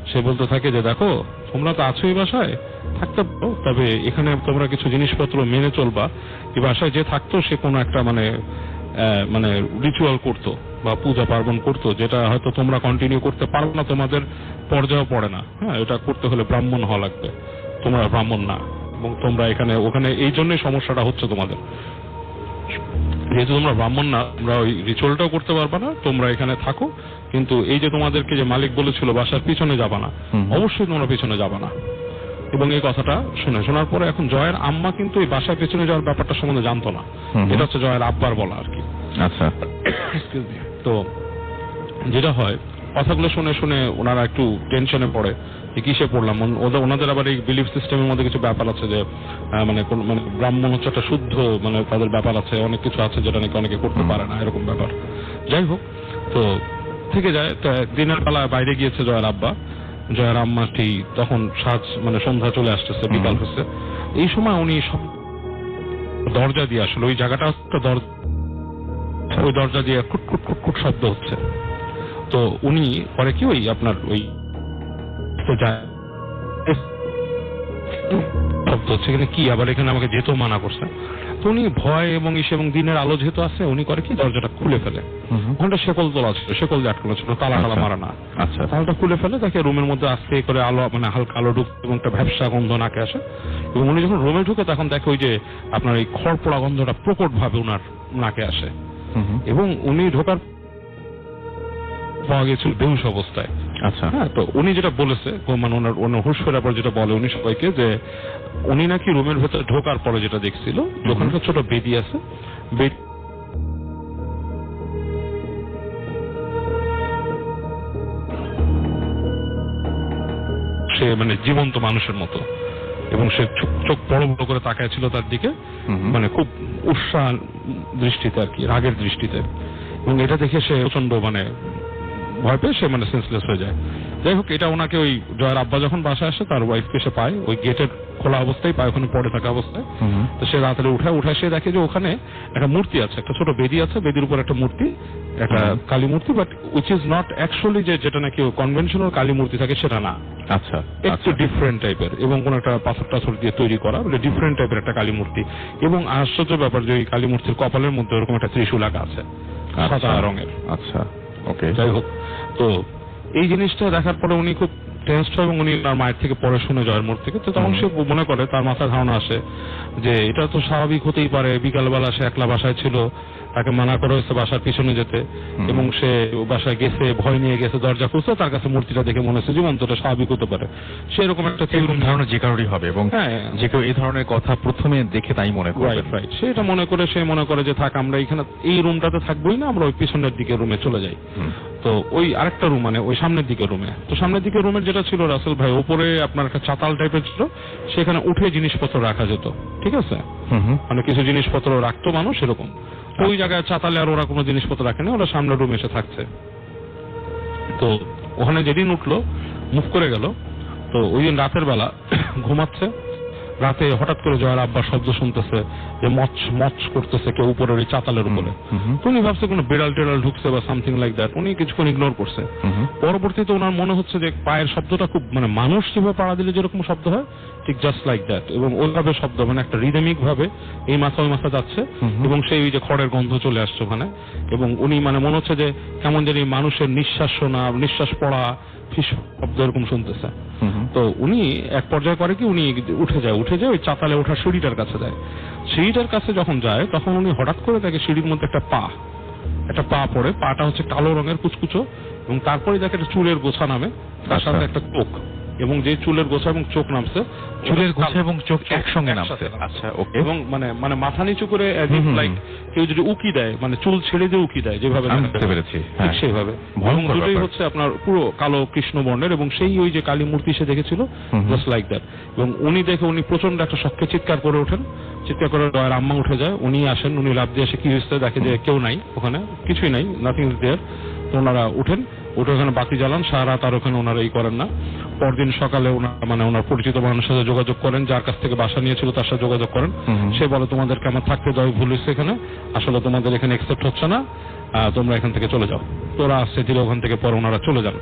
সে বলতে থাকে যে দেখো তোমরা তো আছো এই বাসায়, থাকতে পারো, তবে এখানে তোমরা কিছু জিনিসপত্র মেনে চলবা। এই বাসায় যে থাকতো সে কোনো একটা মানে রিচুয়াল করতো বা পূজা পার্বণ করতো, যেটা হয়তো তোমরা কন্টিনিউ করতে পারো না, তোমাদের পর্যায়ে পড়ে না। হ্যাঁ, এটা করতে হলে ব্রাহ্মণ হওয়া লাগবে, তোমরা ব্রাহ্মণ না, এবং তোমরা ওখানে এই জন্যই সমস্যাটা হচ্ছে তোমাদের। যেহেতু তোমরা ব্রাহ্মণ না, তোমরা ওই রিচুয়ালটাও করতে পারবে না, তোমরা এখানে থাকো, কিন্তু এই যে তোমাদেরকে যে মালিক বলেছিল বাসার পিছনে যাবা না, অবশ্যই তোমরা পিছনে যাবা না। এবং এই কথাটা শোনার পরে এখন জয়ের আম্মা কিন্তু এই বাসার পেছনে যাওয়ার ব্যাপারটা সম্বন্ধে জানতো না। এটা হচ্ছে জয়ের আব্বার বলা আর কি। আচ্ছা, তো যেটা হয়, কথাগুলো শুনে ওনারা একটু টেনশনে পড়ে যে কিসে পড়লাম। ওনাদের আবার এই বিলিফ সিস্টেমের মধ্যে কিছু ব্যাপার আছে যে মানে ব্রাহ্মণ হচ্ছে একটা শুদ্ধ, মানে তাদের ব্যাপার আছে, অনেক কিছু আছে যেটা নাকি অনেকে করতে পারে না, এরকম ব্যাপার। যাই হোক, তো থেকে যায়। দিনের বেলা বাইরে গিয়েছে জয়ের আব্বা, জয়ের আম্মাটি তখন সন্ধ্যা চলে আসতেছে, বিকাল হচ্ছে। এই সময় উনি সব দরজা দিয়ে আসলে ওই জায়গাটা একটা ওই দরজা দিয়ে খুটখুট খুটখুট শব্দ হচ্ছে। তো উনি পরে কি ওই আপনার ওই শব্দ হচ্ছে, এখানে কি আবার, এখানে আমাকে যেতেও মানা করছে। তো উনি ভয় এবং দিনের আলো যেহেতু আছে, উনি করে কি দরজাটা খুলে ফেলে। ওখানটা শেকল তোলা ছিল, শেকল দিয়ে আটকানো ছিল, তালা মারা না। আচ্ছা, তালাটা খুলে ফেলে, তাকে রুমের মধ্যে আস্তে করে আলো, মানে হালকা আলো ঢুকছে এবং একটা ভ্যাপসা গন্ধ নাকে আসে। এবং উনি যখন রুমে ঢুকে তখন দেখে ওই যে আপনার এই খড় পোড়া গন্ধটা প্রকট ভাবে ওনার নাকে আসে। এবং উনি ঢোকার পাওয়া গেছিল বেহুশ অবস্থায়। আচ্ছা, হ্যাঁ, তো উনি যেটা বলেছে, মানে ওনার হুঁশ ফেরার পর যেটা বলে উনি সবাইকে, যে উনি নাকি রুমের ভেতরে ঢোকার পরে যেটা দেখছিল, যখন একটা ছোট বেদি আছে, সে মানে জীবন্ত মানুষের মতো, এবং সে চোখ বড় বড় করে তাকায় ছিল তার দিকে, মানে খুব উৎসাহ দৃষ্টিতে আর কি, রাগের দৃষ্টিতে। এবং এটা দেখে সে প্রচন্ড ভয় পেয়ে সে সেন্সলেস হয়ে যায়। যাই হোক, এটা ওনাকে ওই জয়ের আব্বা যখন বাসায় আসে তার ওয়াইফকে সে পায়, ওই গেটের খোলা অবস্থায় পায়, ওখানে পড়ে থাকা অবস্থায়। তো সে রাত্রে উঠায় সে দেখে যে ওখানে একটা মূর্তি আছে, একটা ছোট বেদি আছে, বেদির উপর একটা মূর্তি, একটা কালী মূর্তি, but which is not actually যেটা নাকি কনভেনশনাল কালী মূর্তি থাকে সেটা না। আচ্ছা, একটু ডিফারেন্ট টাইপের, এবং কোন একটা পাথর টাথর দিয়ে তৈরি করা, ডিফারেন্ট টাইপের একটা কালী মূর্তি। এবং আশ্চর্য ব্যাপার যে ওই কালী মূর্তির কপালের মধ্যে ওরকম একটা ত্রিশূল আঁকা আছে, সাদা রঙের। আচ্ছা, ওকে। যাই হোক, তো এই জিনিসটা দেখার পরে উনি খুব টেনসড হয় এবং উনি তার মায়ের থেকে পড়ে শুনে জয়ের মুখ থেকে। তো তখন সে মনে করে, তার মাথায় ধারণা আসে যে এটা তো স্বাভাবিক হতেই পারে, বিকালবেলা সে একলা বাসায় ছিল, তাকে মানা করা হয়েছে বাসার পিছনে যেতে, এবং সে বাসায় গেছে, ভয় নিয়ে গেছে, দরজা খুলছে, তার কাছে মূর্তিটা দেখে মনে হচ্ছে জীবন্তটা স্বাভাবিক হতে পারে। সেরকম একটা ধারণা যে কারোরই হবে, এবং যে কেউ এই ধরনের কথা প্রথমে দেখে তাই মনে করে। রাইট, সেটা মনে করে সে মনে করে যে থাক, আমরা এখানে এই রুমটাতে থাকবোই না, আমরা ওই পিছনের দিকে রুমে চলে যাই। তো ওই আরেকটা রুম, মানে ওই সামনের দিকে রুমে, তো সামনের দিকে রুমের যেটা ছিল রাসেল ভাই, উপরে আপনার একটা চাতাল টাইপের ছিল, সেখানে উঠে জিনিসপত্র রাখা যেত, ঠিক আছে, মানে কিছু জিনিসপত্র রাখতো মানুষ এরকম। ওই জায়গায় চাতালে আর ওরা কোনো জিনিসপত্র রাখে না, ওরা সামনের রুমে এসে থাকছে। তো ওখানে যেদিন উঠলো, মুভ করে গেল, তো ওই দিন রাতের বেলা ঘুমাচ্ছে, রাতে হঠাৎ করে জয়ের আব্বার শব্দ শুনতেছে যে মচ মচ করতেছে কেউ উপরের ওই চাতালের উপরে। তো উনি ভাবছে কোনো বিড়াল টেড়াল ঢুকছে বা সামথিং লাইক দ্যাট, উনি কিছুক্ষণ ইগনোর করছে। পরবর্তীতে ওনার মনে হচ্ছে যে পায়ের শব্দটা খুব, মানে মানুষ যেভাবে পাড়া দিলে যেরকম শব্দ হয় ঠিক জাস্ট লাইক দ্যাট, এবং ওইভাবে শব্দ, মানে একটা রিদমিক ভাবে এই মাথা ওই মাথা যাচ্ছে, এবং সেই যে খড়ের গন্ধ চলে আসছে ওখানে। এবং উনি মনে হচ্ছে যে কেমন জানি মানুষের নিঃশ্বাস শোনা, নিঃশ্বাস পড়া, ফিস শব্দ এরকম শুনতেছে। তো উনি এক পর্যায়ে করে কি, উনি উঠে যায় ওই চাতালে ওঠার সিঁড়িটার কাছে যায়। সিঁড়িটার কাছে যখন যায় তখন উনি হঠাৎ করে দেখে সিঁড়ির মধ্যে একটা পা পড়ে, পাটা হচ্ছে কালো রঙের কুচকুচো, এবং তারপরে দেখে একটা চুলের গোছা নামে, তার সাথে একটা চোখ, এবং যে চুলের গোছা এবং চোখ নামছে, চুলের গোছা এবং চোখ একসঙ্গে নামছে। আচ্ছা, ওকে। এবং মানে মাথা নিচু করে, লাইক কেউ যদি উকি দেয়, মানে চুল ছেড়ে দিয়ে উকি দেয় যেভাবে, বুঝতে পেরেছি, ঠিক সেইভাবে। এবং দুটোই হচ্ছে আপনার পুরো কালো কৃষ্ণ বর্ণের, এবং সেই ওই যে কালী মূর্তি সে দেখেছিল, জাস্ট লাইক দ্যাট। এবং উনি দেখে উনি প্রচন্ড একটা শখে চিৎকার করে ওঠেন, চিৎকার করে জয়ের আম্মা উঠে যায়, উনি আসেন, উনি লাফ দিয়ে এসে কি হয়েছে দেখে যে কেউ নাই ওখানে, কিছুই নাই, নাথিং ইজ দেয়ার। তো ওনারা উঠেন, উঠে ওখানে বাতি জ্বালান, সারা রাত আর ওখানে ওনারা এই করেন না। পরদিন সকালে ওনার পরিচিত মানুষের সাথে যোগাযোগ করেন, যার কাছ থেকে বাসা নিয়েছিল তার সাথে যোগাযোগ করেন। সে বলে তোমাদেরকে আমার থাকতে দেওয়া ভুল হয়েছে, এখানে আসলে তোমাদের এখানে একসেপ্ট হচ্ছে না, তোমরা এখান থেকে চলে যাও। তোরা আসছে দিলে ওখান থেকে পরে ওনারা চলে যান।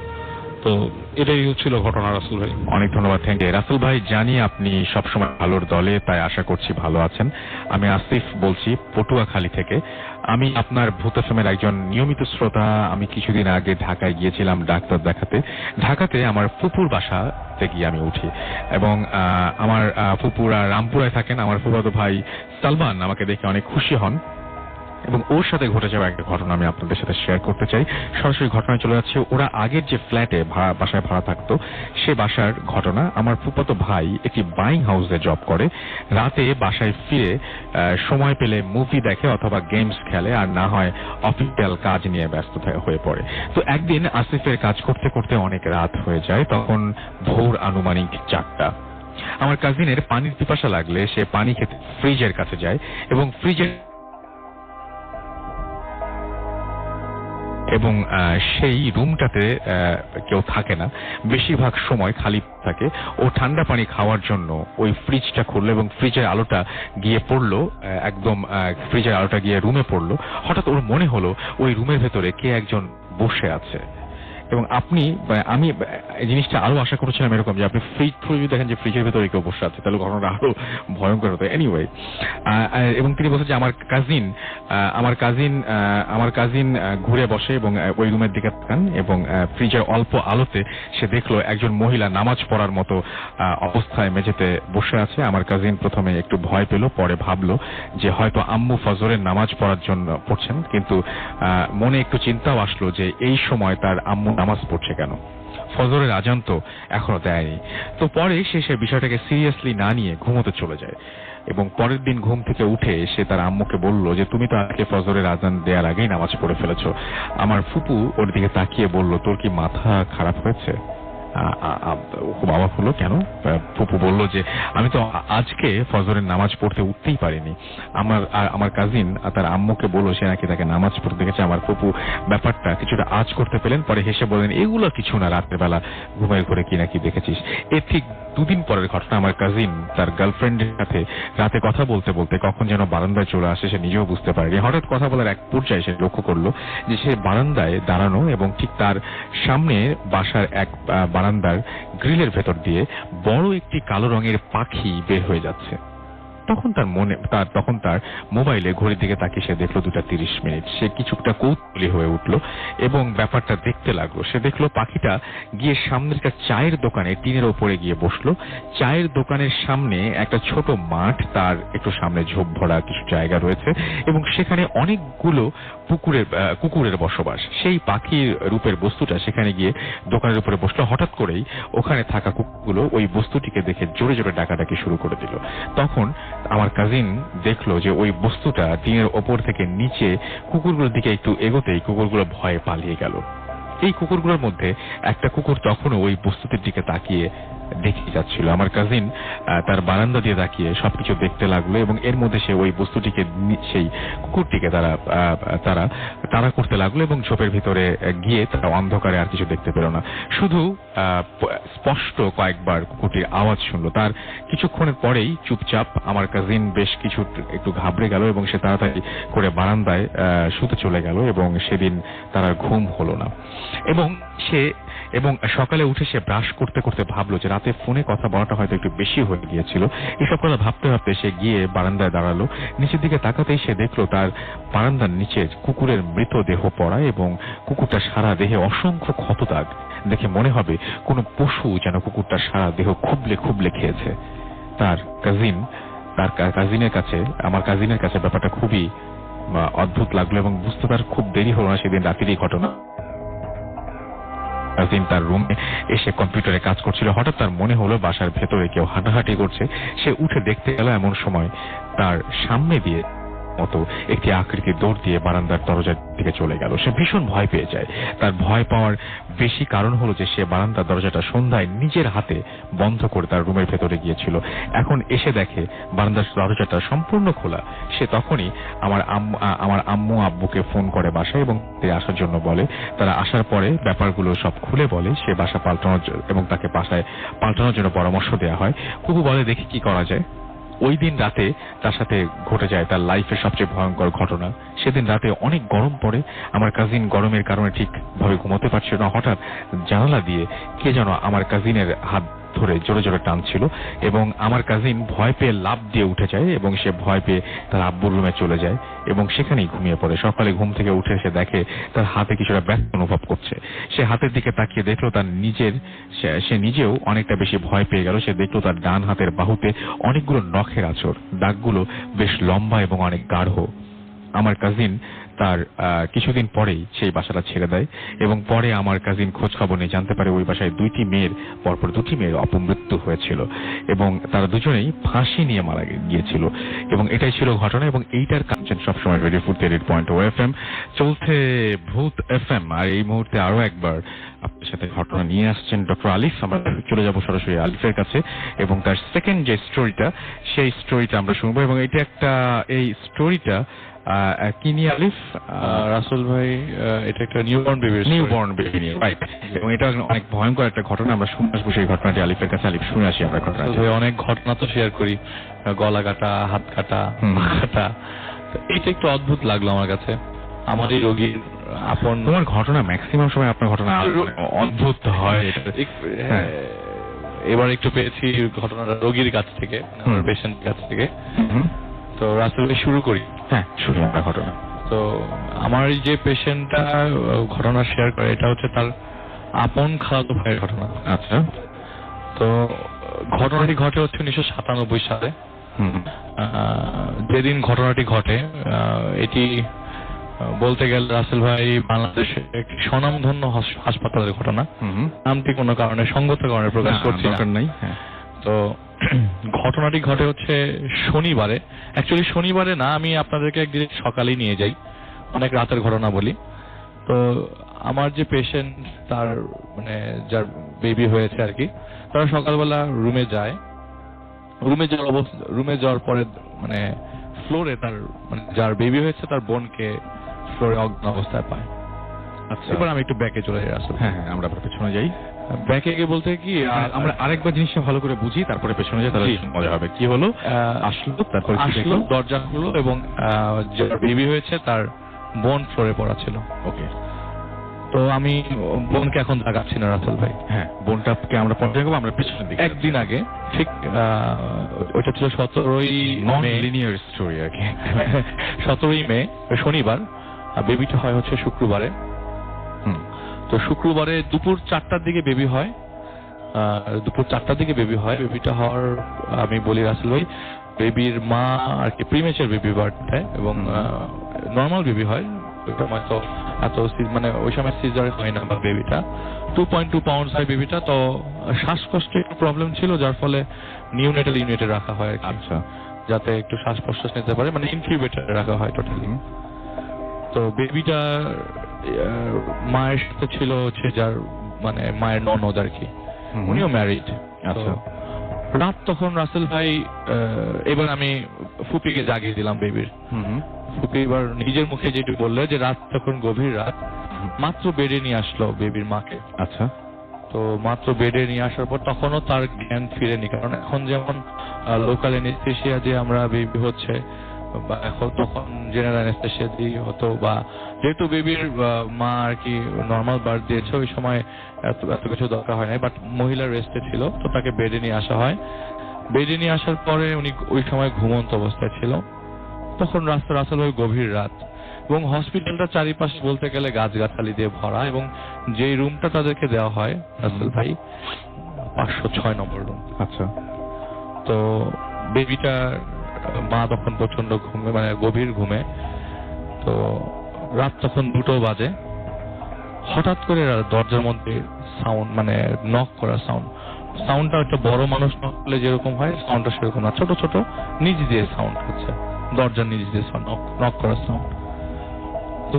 তো এটাই হচ্ছিল ঘটনা রাসেল ভাই। অনেক ধন্যবাদ। থ্যাংক ইউ রাসেল ভাই। জানি আপনি সবসময় ভালোর দলে, তাই আশা করছি ভালো আছেন। আমি আসিফ বলছি পটুয়াখালী থেকে। আমি আপনার ভূত এফএমের একজন নিয়মিত শ্রোতা। আমি কিছুদিন আগে ঢাকায় গিয়েছিলাম ডাক্তার দেখাতে। ঢাকাতে আমার ফুপুর বাসাতে গিয়ে আমি উঠি এবং আমার ফুপুরা রামপুরায় থাকেন। আমার ফুফাতো ভাই সালমান আমাকে দেখে অনেক খুশি হন এবং ওর সাথে ঘটে যাওয়া একটা ঘটনা আমি আপনাদের সাথে শেয়ার করতে চাই। সরাসরি ঘটনায় চলে যাচ্ছে। ওরা আগের যে ফ্ল্যাটে বাসায় ভাড়া থাকতো সে বাসার ঘটনা। আমার ফুফাতো ভাই একটি বাইং হাউসে জব করে। রাতে বাসায় ফিরে সময় পেলে মুভি দেখে অথবা গেমস খেলে, আর না হয় অফিসিয়াল কাজ নিয়ে ব্যস্ত হয়ে পড়ে। তো একদিন আসিফের কাজ করতে করতে অনেক রাত হয়ে যায়। তখন ভোর আনুমানিক 4টা। আমার কাজিনের পানির পিপাসা লাগলে সে পানি খেতে ফ্রিজের কাছে যায় এবং সেই রুমটাতে কেউ থাকে না, বেশিরভাগ সময় খালি থাকে। ও ঠান্ডা পানি খাওয়ার জন্য ওই ফ্রিজটা খুললো এবং ফ্রিজের আলোটা গিয়ে পড়লো, একদম ফ্রিজের আলোটা গিয়ে রুমে পড়লো। হঠাৎ ওর মনে হলো ওই রুমের ভেতরে কে একজন বসে আছে। এবং আমি এই জিনিসটা আরো আশা করেছিলাম এরকম যে আপনি ফ্রিজ খুলে দেখেন যে ফ্রিজের ভেতরে কেউ বসে আছে, তাহলে ঘটনাটা আরো ভয়ঙ্কর হতো। এনিওয়ে, এবং তিনি বলছেন যে আমার কাজিন ঘুরে বসে এবং ওই রুমের দিকে তাকান এবং ফ্রিজের অল্প আলোতে সে দেখলো একজন মহিলা নামাজ পড়ার মতো অবস্থায় মেঝেতে বসে আছে। আমার কাজিন প্রথমে একটু ভয় পেল, পরে ভাবলো যে হয়তো আম্মু ফজরের নামাজ পড়ার জন্য পড়ছেন, কিন্তু মনে একটু চিন্তাও আসলো যে এই সময় তার আম্মু নামাজ পড়ছে কেন, ফজরের আজান তো এখনো দেয়নি। তো পরে সে বিষয়টাকে সিরিয়াসলি না নিয়ে ঘুমোতে চলে যায় এবং পরের দিন ঘুম থেকে উঠে সে তার আম্মুকে বলল যে তুমি তো আজকে ফজরের আজান দেওয়ার আগেই নামাজ পড়ে ফেলেছো। আমার ফুপু ওর দিকে তাকিয়ে বলল তোর কি মাথা খারাপ হয়েছে? খুব অবাক হলো। কেন? ফুপু বলল যে আমি তো আজকে ফজরের নামাজ পড়তে উঠতেই পারিনি। আমার কাজিন তার আম্মুকে বলল সে নাকি তাকে নামাজ পড়তে দেখেছে। আমার ফুপু ব্যাপারটা কিছুটা আঁচ করতে পেলেন, পরে হেসে বললেন এগুলো কিছু না, রাত্রেবেলা ঘুমের ঘরে কি নাকি দেখেছিস। এর ঠিক 2 দিন পরের ঘটনা। আমার কাজিন তার গার্লফ্রেন্ডের সাথে রাতে কথা বলতে বলতে কখন যেন বারান্দায় চলে আসে, সে নিজেও বুঝতে পারেনি। হঠাৎ কথা বলার এক পর্যায়ে সে লক্ষ্য করলো যে সে বারান্দায় দাঁড়ানো এবং ঠিক তার সামনে বাসার এক বারান্দার গ্রিলের ভেতর দিয়ে বড় একটি কালো রঙের পাখি বের হয়ে যাচ্ছে। তখন তার মোবাইলে ঘড়ির দিকে তাকিয়ে সে দেখলো 2:30। সে কিছুটা কৌতূহলী হয়ে উঠলো এবং ব্যাপারটা দেখতে লাগলো। সে দেখলো পাখিটা গিয়ে সামনের একটা চায়ের দোকানে টিনের ওপরে গিয়ে বসলো। চায়ের দোকানের সামনে একটা ছোট মাঠ, তার একটু সামনে ঝোপ ভরা কিছু জায়গা রয়েছে এবং সেখানে অনেকগুলো কুকুরের বসবাস। সেই পাখির রূপের বস্তুটা সেখানে গিয়ে দোকানের উপরে বসলো। হঠাৎ করেই ওখানে থাকা কুকুরগুলো ওই বস্তুটিকে দেখে জোরে জোরে ডাকাডাকি শুরু করে দিল। তখন আমার কাজিন দেখলো যে ওই বস্তুটা টিনের ওপর থেকে নিচে কুকুরগুলোর দিকে একটু এগোতেই কুকুরগুলো ভয়ে পালিয়ে গেল। এই কুকুরগুলোর মধ্যে একটা কুকুর তখনও ওই বস্তুটির দিকে তাকিয়ে দেখে যাচ্ছিল। আমার কাজিন তার বারান্দা দিয়ে তাকিয়ে সবকিছু দেখতে লাগলো এবং এর মধ্যে সে ওই বস্তুটিকে, সেই কুকুরটিকে তারা করতে লাগলো এবং ঝোপের ভিতরে গিয়ে তারা অন্ধকারে আর কিছু দেখতে পেল না, শুধু স্পষ্ট কয়েকবার কুকুরটির আওয়াজ শুনলো। তার কিছুক্ষণের পরেই চুপচাপ আমার কাজিন বেশ কিছু একটু ঘাবড়ে গেল এবং সে তাড়াতাড়ি করে বারান্দায় শুতে চলে গেল এবং সেদিন তার আর ঘুম হলো না। এবং সকালে উঠে সে ব্রাশ করতে করতে ভাবলো যে রাতে ফোনে কথা বলাটা হয়তো একটু বেশি হয়ে গিয়েছিল। এসব কথা ভাবতে ভাবতে সে গিয়ে বারান্দায় দাঁড়ালো। নিচের দিকে তাকাতেই সে দেখলো তার বারান্দার নিচে কুকুরের মৃতদেহ পড়া এবং কুকুরটা সারা দেহে অসংখ্য ক্ষতদাগ। দেখে মনে হবে কোনো পশু যেন কুকুরটা সারা দেহ খুবলে খুবলে খেয়েছে। আমার কাজিনের কাছে ব্যাপারটা খুবই অদ্ভুত লাগলো এবং বুঝতে তার খুব দেরি হলো না। সেদিন রাতেরই ঘটনা। কাজিন তার রুমে এসে কম্পিউটারে কাজ করছিল। হঠাৎ তার মনে হলো বাসার ভেতরে কেউ হাঁটাহাঁটি করছে। সে উঠে দেখতে গেল, এমন সময় তার সামনে দিয়ে মতো একটি আকৃতি দৌড় দিয়ে বারান্দার দরজার দিকে চলে গেল। সে ভীষণ ভয় পেয়ে যায়। তার ভয় পাওয়ার বেশি কারণ হলো যে সে বারান্দার দরজাটা সন্ধ্যায় নিজের হাতে বন্ধ করে তার রুমের ভেতরে গিয়েছিল। এখন এসে দেখে বারান্দার দরজাটা সম্পূর্ণ খোলা। সে তখনই আমার আম্মু আব্বুকে ফোন করে বাসায় এবং আসার জন্য বলে। তারা আসার পরে ব্যাপারগুলো সব খুলে বলে। সে বাসা পাল্টানোর এবং তাকে বাসায় পাল্টানোর জন্য পরামর্শ দেওয়া হয়। কুকু বলে দেখি কি করা যায়। ওই দিন রাতে তার সাথে ঘটে যায় তার লাইফের সবচেয়ে ভয়ঙ্কর ঘটনা। সেদিন রাতে অনেক গরম পড়ে। আমার কাজিন গরমের কারণে ঠিকভাবে ঘুমোতে পারছিল না। হঠাৎ জানালা দিয়ে কে যেন আমার কাজিনের হাত ধরে জোরে জোরে টানছিল এবং আমার কাজিন ভয় পেয়ে লাফ দিয়ে উঠে যায় এবং সে ভয় পেয়ে তার আব্বুর রুমে চলে যায় এবং সেখানেই ঘুমিয়ে পড়ে। সকালে ঘুম থেকে উঠে সে দেখে তার হাতে কিছুটা ব্যথা অনুভব করছে। সে হাতের দিকে তাকিয়ে দেখলো তার সে নিজেও অনেকটা বেশি ভয় পেয়ে গেল। সে দেখলো তার ডান হাতের বাহুতে অনেকগুলো নখের আঁচড়, দাগগুলো বেশ লম্বা এবং অনেক গাঢ়। আমার কাজিন তার কিছুদিন পরেই সেই বাসাটা ছেড়ে দেয় এবং পরে আমার কাজিন খোঁজ খবর নিয়ে জানতে পারে ওই বাসায় পরপর দুটি মেয়ের অপমৃত্যু হয়েছিল এবং তারা দুজনেই ফাঁসি নিয়ে মারা গিয়েছিল এবং এটাই ছিল ঘটনা। এবং এইটার কাঞ্চন সবসময় রেডিও 88.0 FM চলছে ভূত FM। আর এই মুহূর্তে আরো একবার আপনার সাথে ঘটনা নিয়ে আসছেন ডক্টর আলিফ। আমরা চলে যাব সরাসরি আলিফের কাছে এবং তার সেকেন্ড যে স্টোরিটা সেই স্টোরিটা আমরা শুনবো। এবং এটা এই স্টোরিটা কি নিয়ে আলিফ? রাসেল ভাই, এটা একটা নিউবর্ন বেবি নিয়ে, রাইট। এবং এটা অনেক ভয়ঙ্কর একটা ঘটনা। আমরা শুনে আসবো সেই ঘটনাটি আলিফের কাছে। আলিফ শুনে আসি আমরা ঘটনা। অনেক ঘটনা তো শেয়ার করি, গলা কাটা, হাত কাটা, পা কাটা। এটা একটু অদ্ভুত লাগলো আমার কাছে। আমারই রোগীর আপন। তোমার ঘটনা ম্যাক্সিমাম সময় আপনার ঘটনা অদ্ভুত হয়। এবার একটু পেয়েছি ঘটনাটা রোগীর কাছ থেকে, পেশেন্টের কাছ থেকে। তো রাসেল ভাই শুরু করি। হ্যাঁ, শুরু আমরা ঘটনা। তো আমার যে পেশেন্টটা ঘটনা শেয়ার করে এটা হচ্ছে তার আপন খালাতো ভাইয়ের ঘটনা। আচ্ছা। তো ঘটনাটি ঘটে হচ্ছে 1997 সালে। যেদিন ঘটনাটি ঘটে এটি বলতে গেলে রাসেল ভাই বাংলাদেশে একটি স্বনামধন্য হাসপাতালের ঘটনা। নামটি কোনো কারণে সঙ্গত কারণে প্রকাশ করছি না। তো ঘটনাটি ঘটে হচ্ছে শনিবারে। অ্যাকচুয়ালি শনিবারে না, আমি আপনাদেরকে একদিন সকালেই নিয়ে যাই, অনেক রাতের ঘটনা বলি। তো আমার যে পেশেন্ট তার যার বেবি হয়েছে আর কি, তারা সকালবেলা রুমে যায়। রুমে যাওয়ার পরে ফ্লোরে তার যার বেবি হয়েছে তার বোনকে ফ্লোরে অজ্ঞান অবস্থায় পায়। আচ্ছা, এবার আমি একটু ব্যাকে চলে যাই আসলে। হ্যাঁ, আমরা পেছনে যাই। ব্যাকে গিয়ে বলতে কি আমরা আরেকবার জিনিসটা ভালো করে বুঝি, তারপরে পেছনে যাই, তাহলে মজা হবে। কি হলো? আসলো, দরজা খুললো এবং যার বেবি হয়েছে তার বোন ফ্লোরে পড়া ছিল। ওকে। তো আমি বোনকে এখন জাগাচ্ছি না রাসেল ভাই। হ্যাঁ, বোনটাকে আমরা পরে জাগাবো। আমরা পেছনের দিকে একদিন আগে ঠিক ওইটা ছিল 17ই মে, লিনিয়ার স্টোরি আর কি। 17ই মে শনিবার। বেবিটা হয় হচ্ছে শুক্রবারে। তো শুক্রবারে দুপুর 4টার দিকে বেবি হয়। বেবিটা হওয়ার আমি বলি রাসেল ভাই, বেবির মা আর কি প্রিমেচার বেবি বার্থ দেয় এবং নর্মাল বেবি হয়। ওই সময় সিজার হয় না, বা বেবিটা 2.2 পাউন্ডস হয় বেবিটা। তো শ্বাসকষ্টে একটু প্রবলেম ছিল, যার ফলে নিউনেটাল ইউনিটে রাখা হয়। আচ্ছা, যাতে একটু শ্বাস প্রশ্বাস নিতে পারে, ইনকিউবেটরে রাখা হয় টোটালি। তো বেবিটা মায়ের সাথে ছিল হচ্ছে যার মায়ের ননদ আর কি, উনিও ম্যারিড। আচ্ছা। রাত তখন রাসেল ভাই, এবার আমি ফুপিকে জাগিয়ে দিলাম বেবির। ফুপি এবার নিজের মুখে যেটু বললো যে রাত তখন গভীর রাত, মাত্র বেডে নিয়ে আসলো বেবির মাকে। আচ্ছা। তো মাত্র বেডে নিয়ে আসার পর তখনও তার জ্ঞান ফিরেনি, কারণ এখন যেমন লোকাল অ্যানেস্থেসিয়া যে আমরা বেবি হচ্ছে, বা এখন তখন জেনারেল অ্যানেস্থেসিয়া দিয়ে হতো, বা যেহেতু বেবির মা আর কি নর্মাল বার্থ দিয়েছে ওই সময় এত কিছু দরকার হয় না। বাট মহিলা রেস্টে ছিল, তো তাকে বেডে নিয়ে আসা হয়। বেডে নিয়ে আসার পরে উনি ওই সময় ঘুমন্ত অবস্থায় ছিল। তখন রাসেল ভাই গভীর রাত, এবং হসপিটালটা চারিপাশে বলতে গেলে গাছগাছালি দিয়ে ভরা, এবং যেই রুমটা তাদেরকে দেওয়া হয় রাসেল ভাই 506 নম্বর রুম। আচ্ছা। তো বেবিটা মা তখন প্রচন্ড ঘুমে, গভীর ঘুমে। তো রাত তখন 2টো বাজে। হঠাৎ করে দরজার মধ্যে সাউন্ড, নক করা সাউন্ডটা একটা বড় মানুষ নক করলে যেরকম হয় সাউন্ডটা সেরকম না, ছোট ছোট নিচ দিয়ে সাউন্ড হচ্ছে। দরজার নিচে যে নক করার সাউন্ড। তো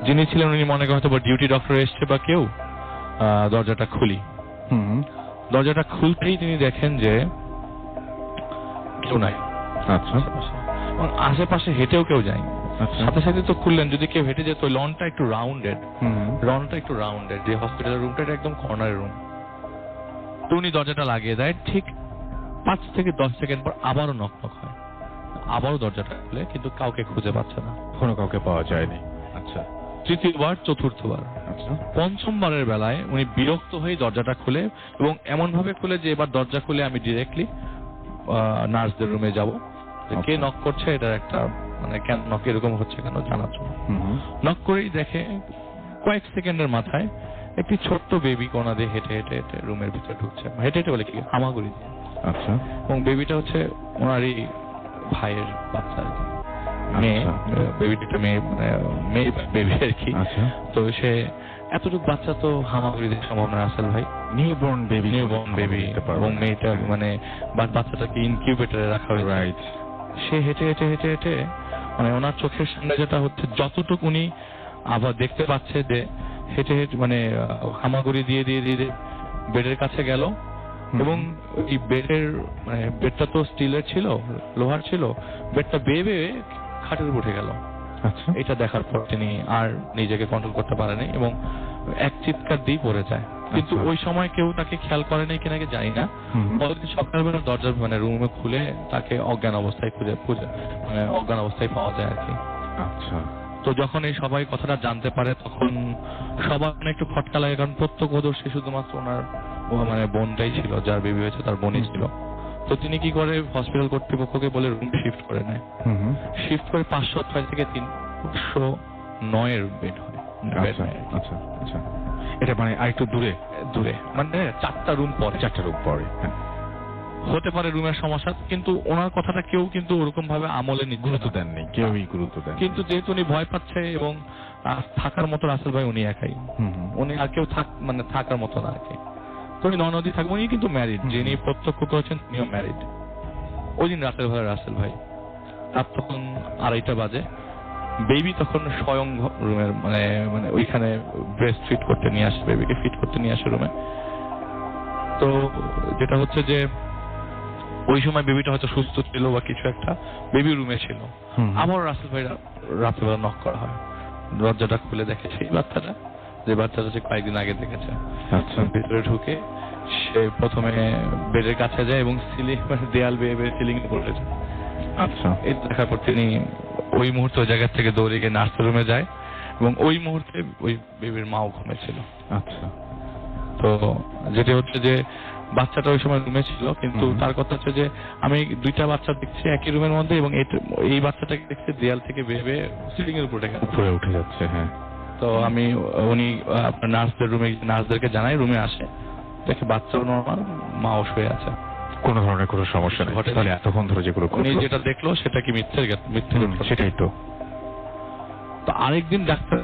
যিনি ছিলেন উনি মনে করেন হয়তো ডিউটি ডক্টর এসছে বা কেউ, দরজাটা খুলি। দরজাটা খুলতেই তিনি দেখেন যে কেউ নাই। আচ্ছা এবং আশেপাশে হেঁটেও কেউ যায়নি। আচ্ছা সাথে সাথে তো খুললেন, যদি কেউ হেঁটে যেত ওই লনটা একটু রাউন্ডেড, যে হসপিটালের রুমটা একদম কর্নারের রুম। তো উনি দরজাটা লাগিয়ে দেয়, ঠিক 5 থেকে 10 সেকেন্ড পর আবারও নক হয়, আবারও দরজাটা খুলে, কিন্তু কাউকে খুঁজে পাচ্ছে না, কোনো কাউকে পাওয়া যায়নি। আচ্ছা তৃতীয়বার, চতুর্থবার, আচ্ছা পঞ্চমবারের বেলায় উনি বিরক্ত হয়ে দরজাটা খুলে, এবং এমন ভাবে খুলে যে এবার দরজা খুলে আমি ডিরেক্টলি নার্সদের রুমে যাব, কে নক করছে এটা একটা মানে কেন নক এরকম হচ্ছে কেন জানার জন্য। নক করেই দেখে কয়েক সেকেন্ডের মাথায় একটি ছোট্ট বেবি কোনা দিয়ে হেঁটে হেঁটে হেঁটে রুমের ভিতরে ঢুকছে, হেঁটে হেঁটে বলে কি হামাগুড়ি দিয়ে। আচ্ছা এবং বেবিটা হচ্ছে ওনারই ভাইয়ের বাচ্চা আর কি, মেয়ে, বেবিটা মেয়ে, মানে মেয়ে বেবি আর কি। আচ্ছা তো সে এতটুকু বাচ্চা তো হামাগুড়ি দিয়ে সম্ভব না আসল ভাই, নিউবর্ন বেবি এবং মেয়েটা মানে বাচ্চাটাকে ইনকিউবেটরে রাখা হয়েছে। রাইট। সে হেঁটে হেঁটে হেঁটে হেঁটে মানে ওনার চোখের সামনে যেটা হচ্ছে, যতটুকু উনি আবার দেখতে পাচ্ছে যে হেঁটে হেঁটে মানে হামাগুড়ি দিয়ে দিয়ে দিয়ে বেডের কাছে গেল, এবং এই বেডের মানে বেডটা তো স্টিলের ছিল, লোহার ছিল, বেডটা বেয়ে বেয়ে খাটের উপর উঠে গেল। আচ্ছা এটা দেখার পর তিনি আর নিজেকে কন্ট্রোল করতে পারেনি এবং এক চিৎকার দিয়ে পড়ে যায়। কিন্তু ওই সময় কেউ তাকে খেয়াল করে নাই কিনা জানি না। পরদিন সকালবেলা দরজা মানে রুমে খুলে তাকে অজ্ঞান অবস্থায় মানে অজ্ঞান অবস্থায় পাওয়া যায় আর কি। আচ্ছা তো যখন এই সবাই কথাটা জানতে পারে তখন সবার একটু খটকা লাগে, কারণ প্রত্যক্ষদর্শী শুধুমাত্র ওনার মানে বোনটাই ছিল, যার বেবি হয়েছে তার বোনই ছিল। তো তিনি কি করে হসপিটাল কর্তৃপক্ষকে বলে রুম শিফট করে নেয়। শিফট করে 506 থেকে 309 এর বেড হয়। আচ্ছা আচ্ছা আচ্ছা, এটা মানে আরেকটু দূরে দূরে মানে 4টা রুম পরে, 4টা রুম পরে। হ্যাঁ, হতে পারে রুমের সমস্যা, কিন্তু ওনার কথাটা কেউ কিন্তু ওরকম ভাবে আমলে গুরুত্ব দেননি, কেউই গুরুত্ব দেন। কিন্তু যেহেতু উনি ভয় পাচ্ছে এবং থাকার মতো রাসেল ভাই উনি একাই, উনি আর কেউ মানে থাকার মতো না আর কি। তো উনি ননদী থাকবেন, উনি কিন্তু ম্যারিড, যিনি প্রত্যক্ষ করেছেন তিনিও ম্যারিড। ওই দিন রাতের ভাই রাসেল ভাই আর তখন 2:30 বাজে, বেবি তখন স্বয়ং রুমের মানে মানে ওইখানে ব্রেস্ট ফিট করতে নিয়ে আসে, বেবিকে ফিট করতে নিয়ে আসে রুমে। তো যেটা হচ্ছে যে ওই সময় বেবিটা হয়তো সুস্থ ছিল বা কিছু একটা, বেবি রুমে ছিল। আবার রাসেল ভাই রাত্রেবেলা নক করা হয়, দরজাটা খুলে দেখে সেই বাচ্চাটা, যে বাচ্চাটা সে কয়েকদিন আগে দেখেছে। আচ্ছা, ভিতরে ঢুকে সে প্রথমে বেডের কাছে যায় এবং সিলিং মানে দেয়াল বেয়ে বেয়ে সিলিং এ পড়ে যায়। আচ্ছা, এই দেখার পর তিনি ওই মুহূর্তে ওই জায়গা থেকে দৌড়ে গিয়ে নার্সিং রুমে যায় এবং ওই মুহূর্তে ওই বেবির মাও ঘুমেছিল। আচ্ছা, তো যেটা হচ্ছে যে বাচ্চাটা ওই সময় রুমে ছিল, কিন্তু তার কথা হচ্ছে যে আমি 2টা বাচ্চা দেখছি একই রুমের মধ্যে এবং এই বাচ্চাটাকে দেখছি দেয়াল থেকে বেয়ে বেয়ে সিলিং এর উপরে উঠে যাচ্ছে। হ্যাঁ, তো উনি আপনার নার্সদের রুমে, নার্সদেরকে জানাই, রুমে আসে, দেখে বাচ্চাও নরমাল, মাও শুয়ে আছে, কোনো ধরনের কোনো সমস্যা নেই। তাহলে এতক্ষণ ধরে যেগুলো উনি যেটা দেখলো সেটা কি মিথ্যে? সেটাই তো। তো আরেকদিন ডাক্তার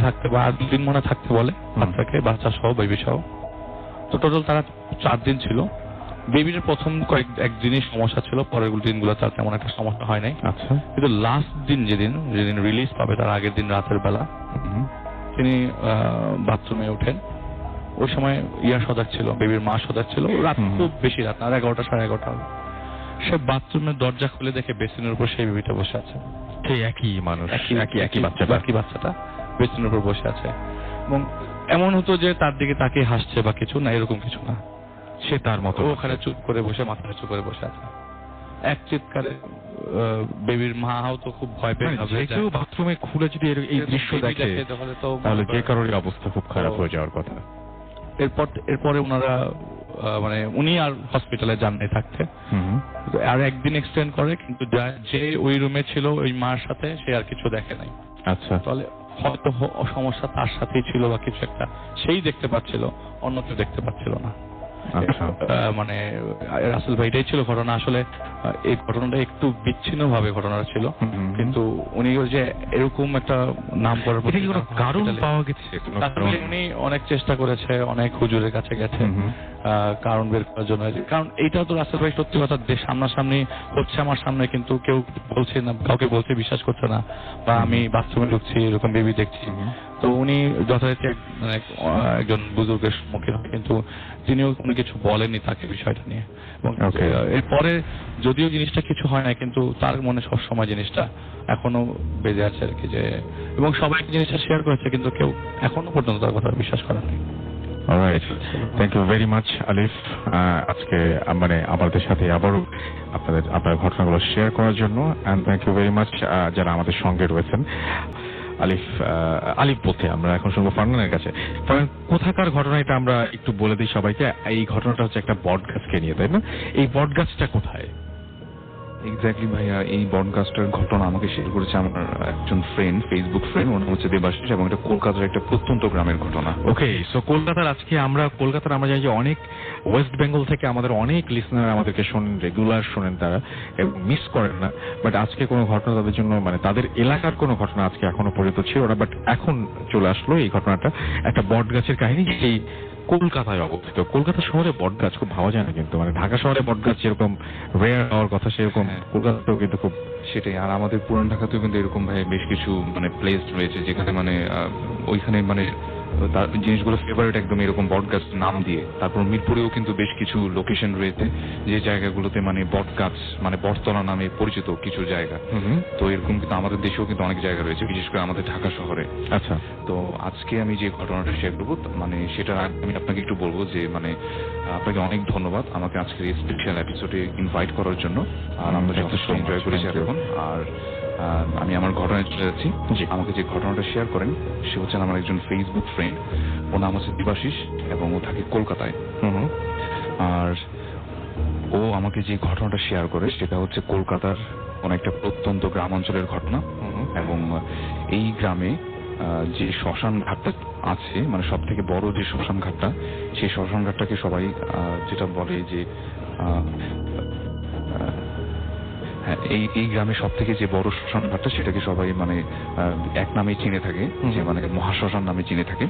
থাকতে বা আর 2 দিন মনে থাকতে বলে বাচ্চাকে, বাচ্চা সহ বেবি সহ। তো টোটাল তারা 4 দিন ছিল। বেবির প্রথম একদিনই সমস্যা ছিল, পরের দিনগুলো তার তেমন একটা সমস্যা হয় নাই। আচ্ছা, কিন্তু লাস্ট দিন যেদিন রিলিজ পাবে তার আগের দিন রাতের বেলা তিনি বাথরুমে ওঠেন। ওই সময় সজাগ ছিল, বেবির মা সজাগ ছিল। রাত খুব বেশি রাত না, 11টা 11:30 হবে। সে বাথরুমের দরজা খুলে দেখে বেসিনের উপর সেই বেবিটা বসে আছে, সেই একই মানুষ, একই বাচ্চাটা বেসিনের উপর বসে আছে। এবং এমন হতো যে তার দিকে তাকে হাসছে বা কিছু না, এরকম কিছু না, সে তার মতো ওখানে চুপ করে বসে, মাথা নিচু করে বসে আছে। এক চিৎকারে বেবির মাও তো খুব ভয় পেয়ে যাবে। কেউ বাথরুমে খুলে যদি এই দৃশ্য দেখে তাহলে যে কারোরই অবস্থা খুব খারাপ হয়ে যাওয়ার কথা। এরপরে ওনারা মানে উনি আর হসপিটালে যান নাই থাকতে, আর একদিন এক্সটেন্ড করে, কিন্তু যে ওই রুমে ছিল ওই মার সাথে সে আর কিছু দেখে নাই। আচ্ছা, তাহলে হয়তো সমস্যা তার সাথেই ছিল বা কিছু একটা, সেই দেখতে পাচ্ছিল, অন্য কেউ দেখতে পাচ্ছিল না। আচ্ছা। মানে রাসেল ভাই, এটাই ছিল ঘটনা। আসলে এই ঘটনাটা একটু বিচ্ছিন্ন ভাবে ঘটনা ছিল, কিন্তু উনি ওই যে এরকম একটা নাম করার এটা কি কোনো কারণ পাওয়া গেছে? কোনো কারণ? উনি অনেক চেষ্টা করেছে, অনেক হুজুরের কাছে গেছে কারণ বের করার জন্য। কারণ এইটা তো রাসেল ভাই সত্যি কথা, সামনাসামনি হচ্ছে আমার সামনে, কিন্তু কেউ বলছে না, কাউকে বলছে বিশ্বাস করছে না, বা আমি বাথরুমে ঢুকছি এরকম বেবি দেখছি। তো উনি যথারীতি মানে একজন বুজুর্গের সম্মুখীন হয়, কিন্তু তিনিও কোনো কিছু বলেননি তাকে বিষয়টা নিয়ে। এবং এরপরে যদিও জিনিসটা কিছু হয় না, কিন্তু তার মনে সবসময় জিনিসটা এখনো বেজে আছে আর কি, যে এবং সবাই জিনিসটা শেয়ার করেছে, কিন্তু কেউ এখনো পর্যন্ত তার কথা বিশ্বাস করেনি। Alright, thank you very much Alif, আজকে মানে আমাদের সাথে আবারও আপনার ঘটনাগুলো শেয়ার করার জন্য। And thank you very much যারা আমাদের সঙ্গে রয়েছেন। আলিফ বলতে আমরা এখন শুনবো ফারহানের কাছে। ফারহান, কোথাকার ঘটনা এটা আমরা একটু বলে দিই সবাইকে। এই ঘটনাটা হচ্ছে একটা বট গাছকে নিয়ে, তাই না? এই বট গাছটা কোথায়? এক্স্যাক্টলি ভাইয়া, এই বডকাস্টের ঘটনা আমাকে শেয়ার করেছে আমার একজন ফ্রেন্ড, ফেসবুক ফ্রেন্ড, ওর নাম হচ্ছে দেবাশিস, এবং এটা কলকাতার একটা প্রত্যন্ত গ্রামের ঘটনা। ওকে, সো কলকাতার আমরা জানি যে অনেক ওয়েস্ট বেঙ্গল থেকে আমাদের অনেক লিসনার আমাদেরকে শোনেন, রেগুলার শোনেন তারা, এবং মিস করেন না। বাট আজকে কোনো ঘটনা তাদের জন্য, মানে তাদের এলাকার কোনো ঘটনা আজকে এখনো পর্যন্ত ছিল না, বাট এখন চলে আসলো এই ঘটনাটা। একটা বট গাছের কাহিনী, এই কলকাতায় অবস্থিত। কলকাতা শহরে বট গাছ খুব ভাবা যায় না, কিন্তু মানে ঢাকা শহরে বট গাছ যেরকম রেয়ার হওয়ার কথা, সেরকম কলকাতাতেও কিন্তু খুব সেটাই। আর আমাদের পুরান ঢাকাতেও কিন্তু এরকম ভাই বেশ কিছু মানে প্লেস রয়েছে যেখানে মানে ওইখানে মানে তার জিনিসগুলো ফেভারিট একদম এরকম বটগাছ নাম দিয়ে। তারপর মিরপুরেও কিন্তু বেশ কিছু লোকেশন রয়েছে যে জায়গাগুলোতে মানে বটগাছ মানে বটতলা নামে পরিচিত কিছু জায়গা। তো এরকম কিন্তু আমাদের দেশেও কিন্তু অনেক জায়গা রয়েছে, বিশেষ করে আমাদের ঢাকা শহরে। আচ্ছা, তো আজকে আমি যে ঘটনাটা শেয়ার করবো, মানে সেটার আগে আমি আপনাকে একটু বলবো যে মানে আপনাকে অনেক ধন্যবাদ আমাকে আজকের এই স্পেশাল এপিসোডে ইনভাইট করার জন্য। আর আমরা যথেষ্ট এনজয় করেছি এখন। আর আমি আমার ঘটনায় চলে যাচ্ছি। আমাকে যে ঘটনাটা শেয়ার করেন সে হচ্ছেন আমার একজন ফেসবুক ফ্রেন্ড, ওর নাম হচ্ছে দেবাশিস, এবং ও থাকে কলকাতায়। আর ও আমাকে যে ঘটনাটা শেয়ার করে সেটা হচ্ছে কলকাতার কোন একটা প্রত্যন্ত গ্রাম অঞ্চলের ঘটনা। এবং এই গ্রামে যে শ্মশান ঘাটটা আছে, মানে সব থেকে বড় যে শ্মশান ঘাটটা, সেই শ্মশান ঘাটটাকে সবাই যেটা বলে যে হ্যাঁ, এই গ্রামে সব থেকে যে বড় শ্মশান ঘাটটা সেটাকে সবাই মানে এক নামে চিনে থাকে, যে মানে মহাশ্মশান নামে চিনে থাকে।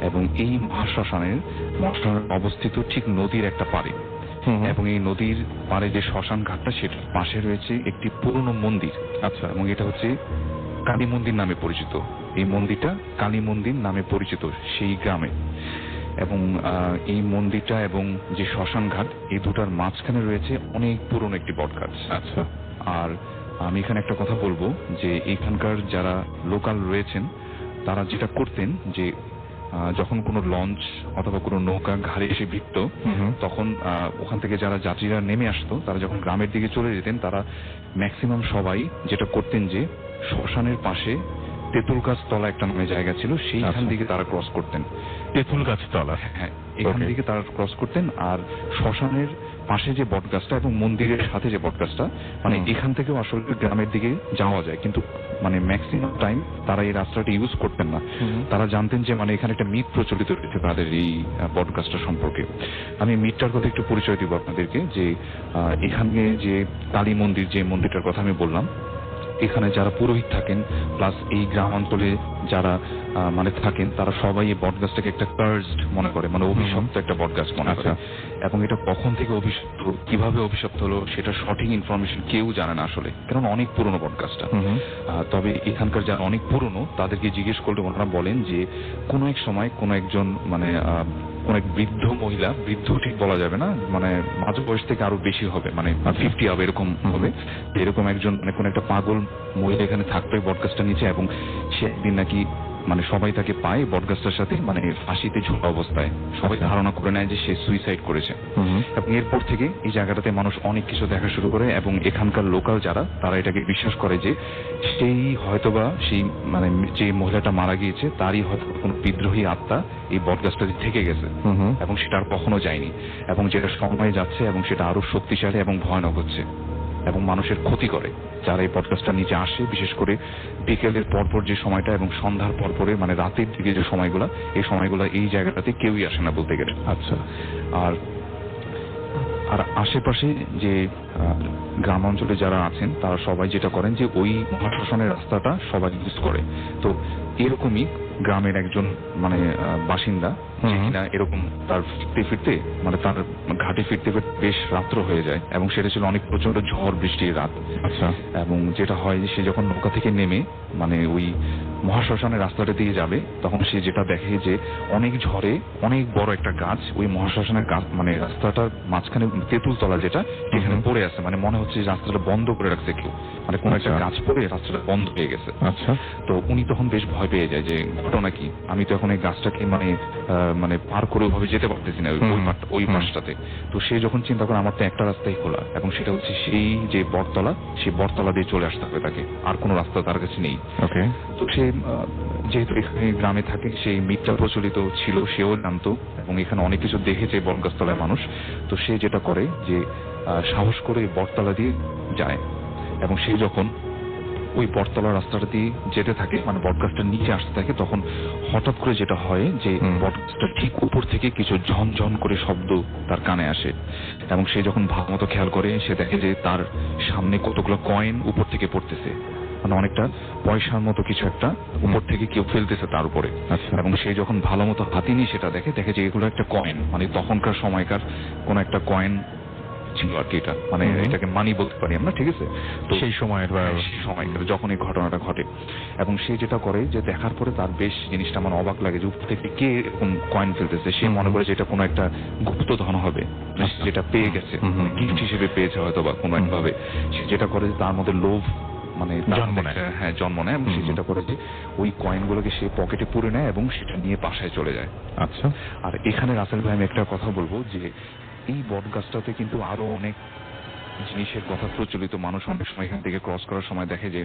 এবং এই মহাশ্মশানের অবস্থিত ঠিক নদীর একটা পাড়ে, এবং এই নদীর পাড়ে যে শ্মশান ঘাটটা সেটার পাশে রয়েছে একটি পুরনো মন্দির। আচ্ছা, এবং এটা হচ্ছে কালী মন্দির নামে পরিচিত। এই মন্দিরটা কালী মন্দির নামে পরিচিত সেই গ্রামে। এবং এই মন্দিরটা এবং যে শ্মশান ঘাট, এই দুটার মাঝখানে রয়েছে অনেক পুরনো একটি বট গাছ। আচ্ছা, আর আমি এখানে একটা কথা বলবো যে এখানকার যারা লোকাল রয়েছেন তারা যেটা করতেন, যে যখন কোনো লঞ্চ অথবা কোনো নৌকা ঘাড়ে এসে ভিড়ত, তখন ওখান থেকে যারা যাত্রীরা নেমে আসতো, তারা যখন গ্রামের দিকে চলে যেতেন, তারা ম্যাক্সিমাম সবাই যেটা করতেন যে শ্মশানের পাশে তেঁতুল গাছ তলা একটা নামে জায়গা ছিল, সেইখান দিকে তারা ক্রস করতেন। তেঁতুল গাছ তলা? হ্যাঁ, এখান দিকে তারা ক্রস করতেন। আর শ্মশানের পাশে যে বটগাছটা এবং মন্দিরের সাথে যে বটগাছটা, মানে এখান থেকেও আসলে গ্রামের দিকে যাওয়া যায়, কিন্তু মানে ম্যাক্সিমাম টাইম তারা এই রাস্তাটা ইউজ করতেন না। তারা জানতেন যে মানে এখানে একটা মিথ প্রচলিত রয়েছে তাদের এই বটগাছটা সম্পর্কে। আমি মিথটার কথা একটু পরিচয় দিব আপনাদেরকে, যে এখানে যে কালী মন্দির, যে মন্দিরটার কথা আমি বললাম, এখানে যারা পুরোহিত থাকেন প্লাস এই গ্রাম অঞ্চলে যারা মানে থাকেন, তারা সবাই এই বটগাছটাকে একটা কার্সড মনে করে, মানে অভিশপ্ত একটা বটগাছ মনে করে। এবং এটা কখন থেকে অভিশপ্ত, কিভাবে অভিশপ্ত হলো সেটা সঠিক ইনফরমেশন কেউ জানে না আসলে, কারণ অনেক পুরনো বটগাছটা। তবে এখানকার যারা অনেক পুরনো তাদেরকে জিজ্ঞেস করলে ওনারা বলেন যে কোনো এক সময় কোনো একজন মানে কোন এক বৃদ্ধ মহিলা, বৃদ্ধ ঠিক বলা যাবে না, মানে মাঝ বয়স থেকে আরো বেশি হবে, মানে 50 হবে এরকম হবে, এরকম একজন মানে কোন একটা পাগল মহিলা এখানে থাকবে বটগাছটা নিচে। এবং সে একদিন নাকি মানে সবাই তাকে পায় বটগাছটার সাথে মানে ফাঁসিতে ঝোলা অবস্থায়। সবাই ধারণা করে নেয় যে সে সুইসাইড করেছে। এবং এরপর থেকে এই জায়গাটাতে মানুষ অনেক কিছু দেখা শুরু করে, এবং এখানকার লোকাল যারা তারা এটাকে বিশ্বাস করে যে সেই হয়তোবা সেই মানে যে মহিলাটা মারা গিয়েছে তারই হয়তো কোনো বিদ্রোহী আত্মা এই বটগাছটাতে থেকে গেছে, এবং সেটা আর কখনো যায়নি, এবং যেটা সময় যাচ্ছে এবং সেটা আরো শক্তিশালী এবং ভয়ানক হচ্ছে এবং মানুষের ক্ষতি করে যারা এই বটগাছটার নিচে আসে। বিশেষ করে বিকেলের পরপর যে সময়টা এবং সন্ধ্যার পরপরে মানে রাতের দিকে যে সময়গুলো, এই সময়গুলো এই জায়গাটাতে কেউই আসে না বলতে গেলে। আচ্ছা, আর আর আশেপাশে যে গ্রাম অঞ্চলে যারা আছেন তারা সবাই যেটা করেন যে ওই মহাশ্মশানের রাস্তাটা সবাই ইউজ করে। তো এরকমই গ্রামের একজন মানে বাসিন্দা যে কিনা এরকম তার ফিরতে ফিরতে মানে তার ঘাটে ফিরতে ফিরতে বেশ রাত্র হয়ে যায় এবং সেটা ছিল অনেক প্রচন্ড ঝড় বৃষ্টির রাত। আচ্ছা। এবং যেটা হয় সে যখন নৌকা থেকে নেমে মানে ওই মহাশ্মশানের রাস্তাটা দিয়ে যাবে তখন সে যেটা দেখে যে অনেক ঝড়ে অনেক বড় একটা গাছ ওই মহাশ্মশানের গাছ মানে রাস্তাটার মাঝখানে তেঁতুল তলা যেটা সেখানে পড়ে আছে, মানে মনে হচ্ছে যে রাস্তাটা বন্ধ করে রাখছে কেউ, মানে কোন একটা গাছ পড়ে রাস্তাটা বন্ধ হয়ে গেছে। আচ্ছা। তো উনি তখন বেশ ভয় পেয়ে যায় যে ঘটনা কি, আমি তো এখন এই গাছটাকে মানে পার করে ওইভাবে যেতে পারতেছি না ওই পাশটাতে। তো সে যখন চিন্তা করে আমার তো একটা রাস্তাই খোলা এবং সেটা হচ্ছে সেই যে বটতলা, সেই বটতলা দিয়ে চলে আসতে হবে তাকে, আর কোনো রাস্তা তার কাছে নেই। ওকে। তো সে যেহেতু এখানে গ্রামে থাকে সেই মিথটা প্রচলিত ছিল, সেও জানতো এবং এখানে অনেক কিছু দেখেছে বটগাছতলায় মানুষ। তো সে যেটা করে যে সাহস করে বটতলা দিয়ে যায় এবং সে যখন ওই বটতলা রাস্তাটা দিয়ে যেতে থাকে মানে বটগাছটার নিচে আসতে থাকে তখন হঠাৎ করে যেটা হয় যে বটগাছটা ঠিক উপর থেকে কিছু ঝনঝন করে শব্দ তার কানে আসে এবং সে যখন ভালো মতো খেয়াল করে সে দেখে যে তার সামনে কতগুলো কয়েন উপর থেকে পড়তেছে, মানে অনেকটা পয়সার মতো কিছু একটা উপর থেকে কেউ ফেলতেছে তার উপরে। এবং সে যখন ভালো মতো হাতে নিয়ে সেটা দেখে যে এগুলো একটা কয়েন, মানে তখনকার সময়কার কোন একটা কয়েন ছিল আর কি, এটা মানে এটাকে মানি বলতে পারি আমরা, ঠিক আছে? তো সেই সময়ের সেই সময়কার যখন এই ঘটনাটা ঘটে এবং সে যেটা করে যে দেখার পরে তার বেশ জিনিসটা মানে অবাক লাগে যে উপর থেকে কে এরকম কয়েন ফেলতেছে। সে মনে করে যে এটা কোনো একটা গুপ্তধন হবে যেটা পেয়ে গেছে, গিফট হিসেবে পেয়েছে হয়তো বা কোনো একভাবে। সে যেটা করে তার মধ্যে লোভ মানে জন্ম নেয় এবং সে যেটা করে যে ওই কয়েনগুলোকে সে পকেটে পুরে নেয় এবং সেটা নিয়ে বাসায় চলে যায়। আচ্ছা। আর এখানে রাসেল ভাই আমি একটা কথা বলবো যে এই বটগাছটাতে কিন্তু আরো অনেক জিনিসের কথা প্রচলিত, মানুষ অনেক সময় এখান থেকে ক্রস করার সময় দেখে যে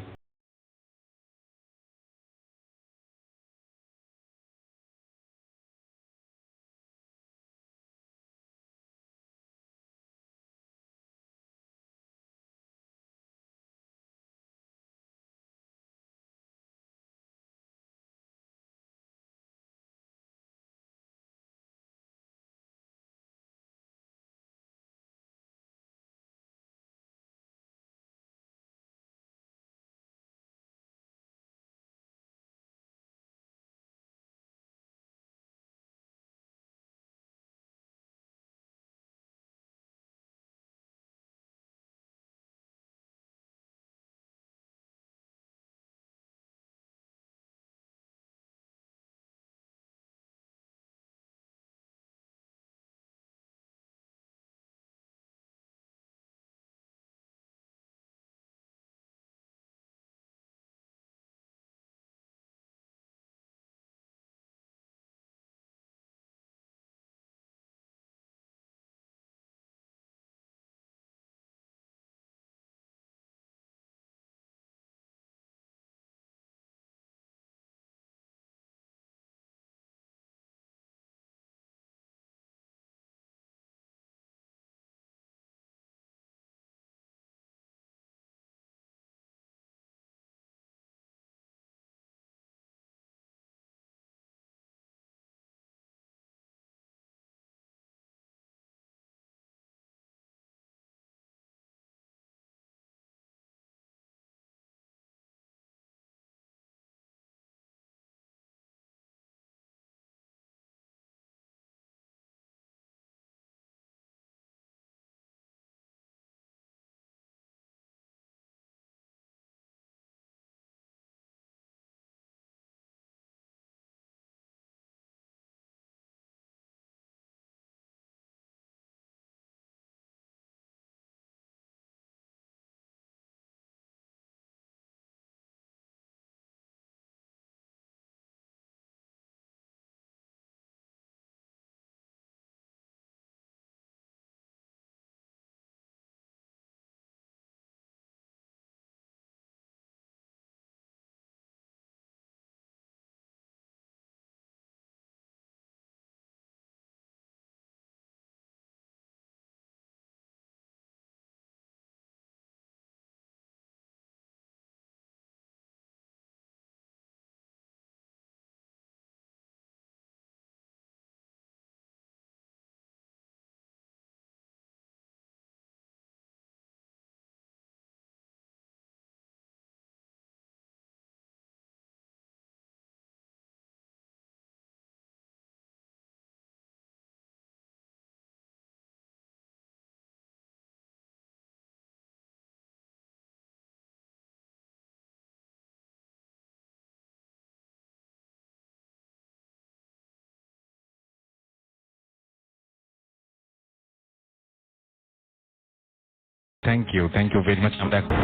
থ্যাংক ইউ ভেরি মাচ। আমরা এখন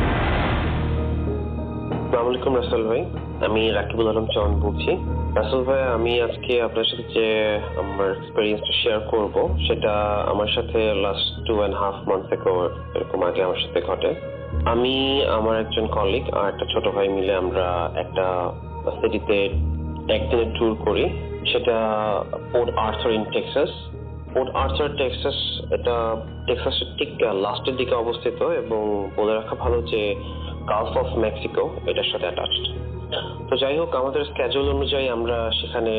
আসসালামু আলাইকুম রাসেল ভাই, আমি রাকিবুল আলম চৌহান বলছি। রাসেল ভাই, আমি আজকে আপনার সাথে যে আমার এক্সপেরিয়েন্সটা শেয়ার করব সেটা আমার সাথে লাস্ট 2.5 months ago এরকম আগে আমার সাথে ঘটে। আমি, আমার একজন কলিগ আর একটা ছোট ভাই মিলে আমরা একটা সিটিতে একদিনের ট্যুর করি। সেটা port Arthur in Texas. Port Arthur Texas, এটা টেক্সাসের ঠিক লাস্টের দিকে অবস্থিত এবং বলে রাখা ভালো যে গালফ অফ মেক্সিকো এটার সাথে অ্যাটাচড। তো যাই হোক, আমাদের স্কেজুল অনুযায়ী আমরা সেখানে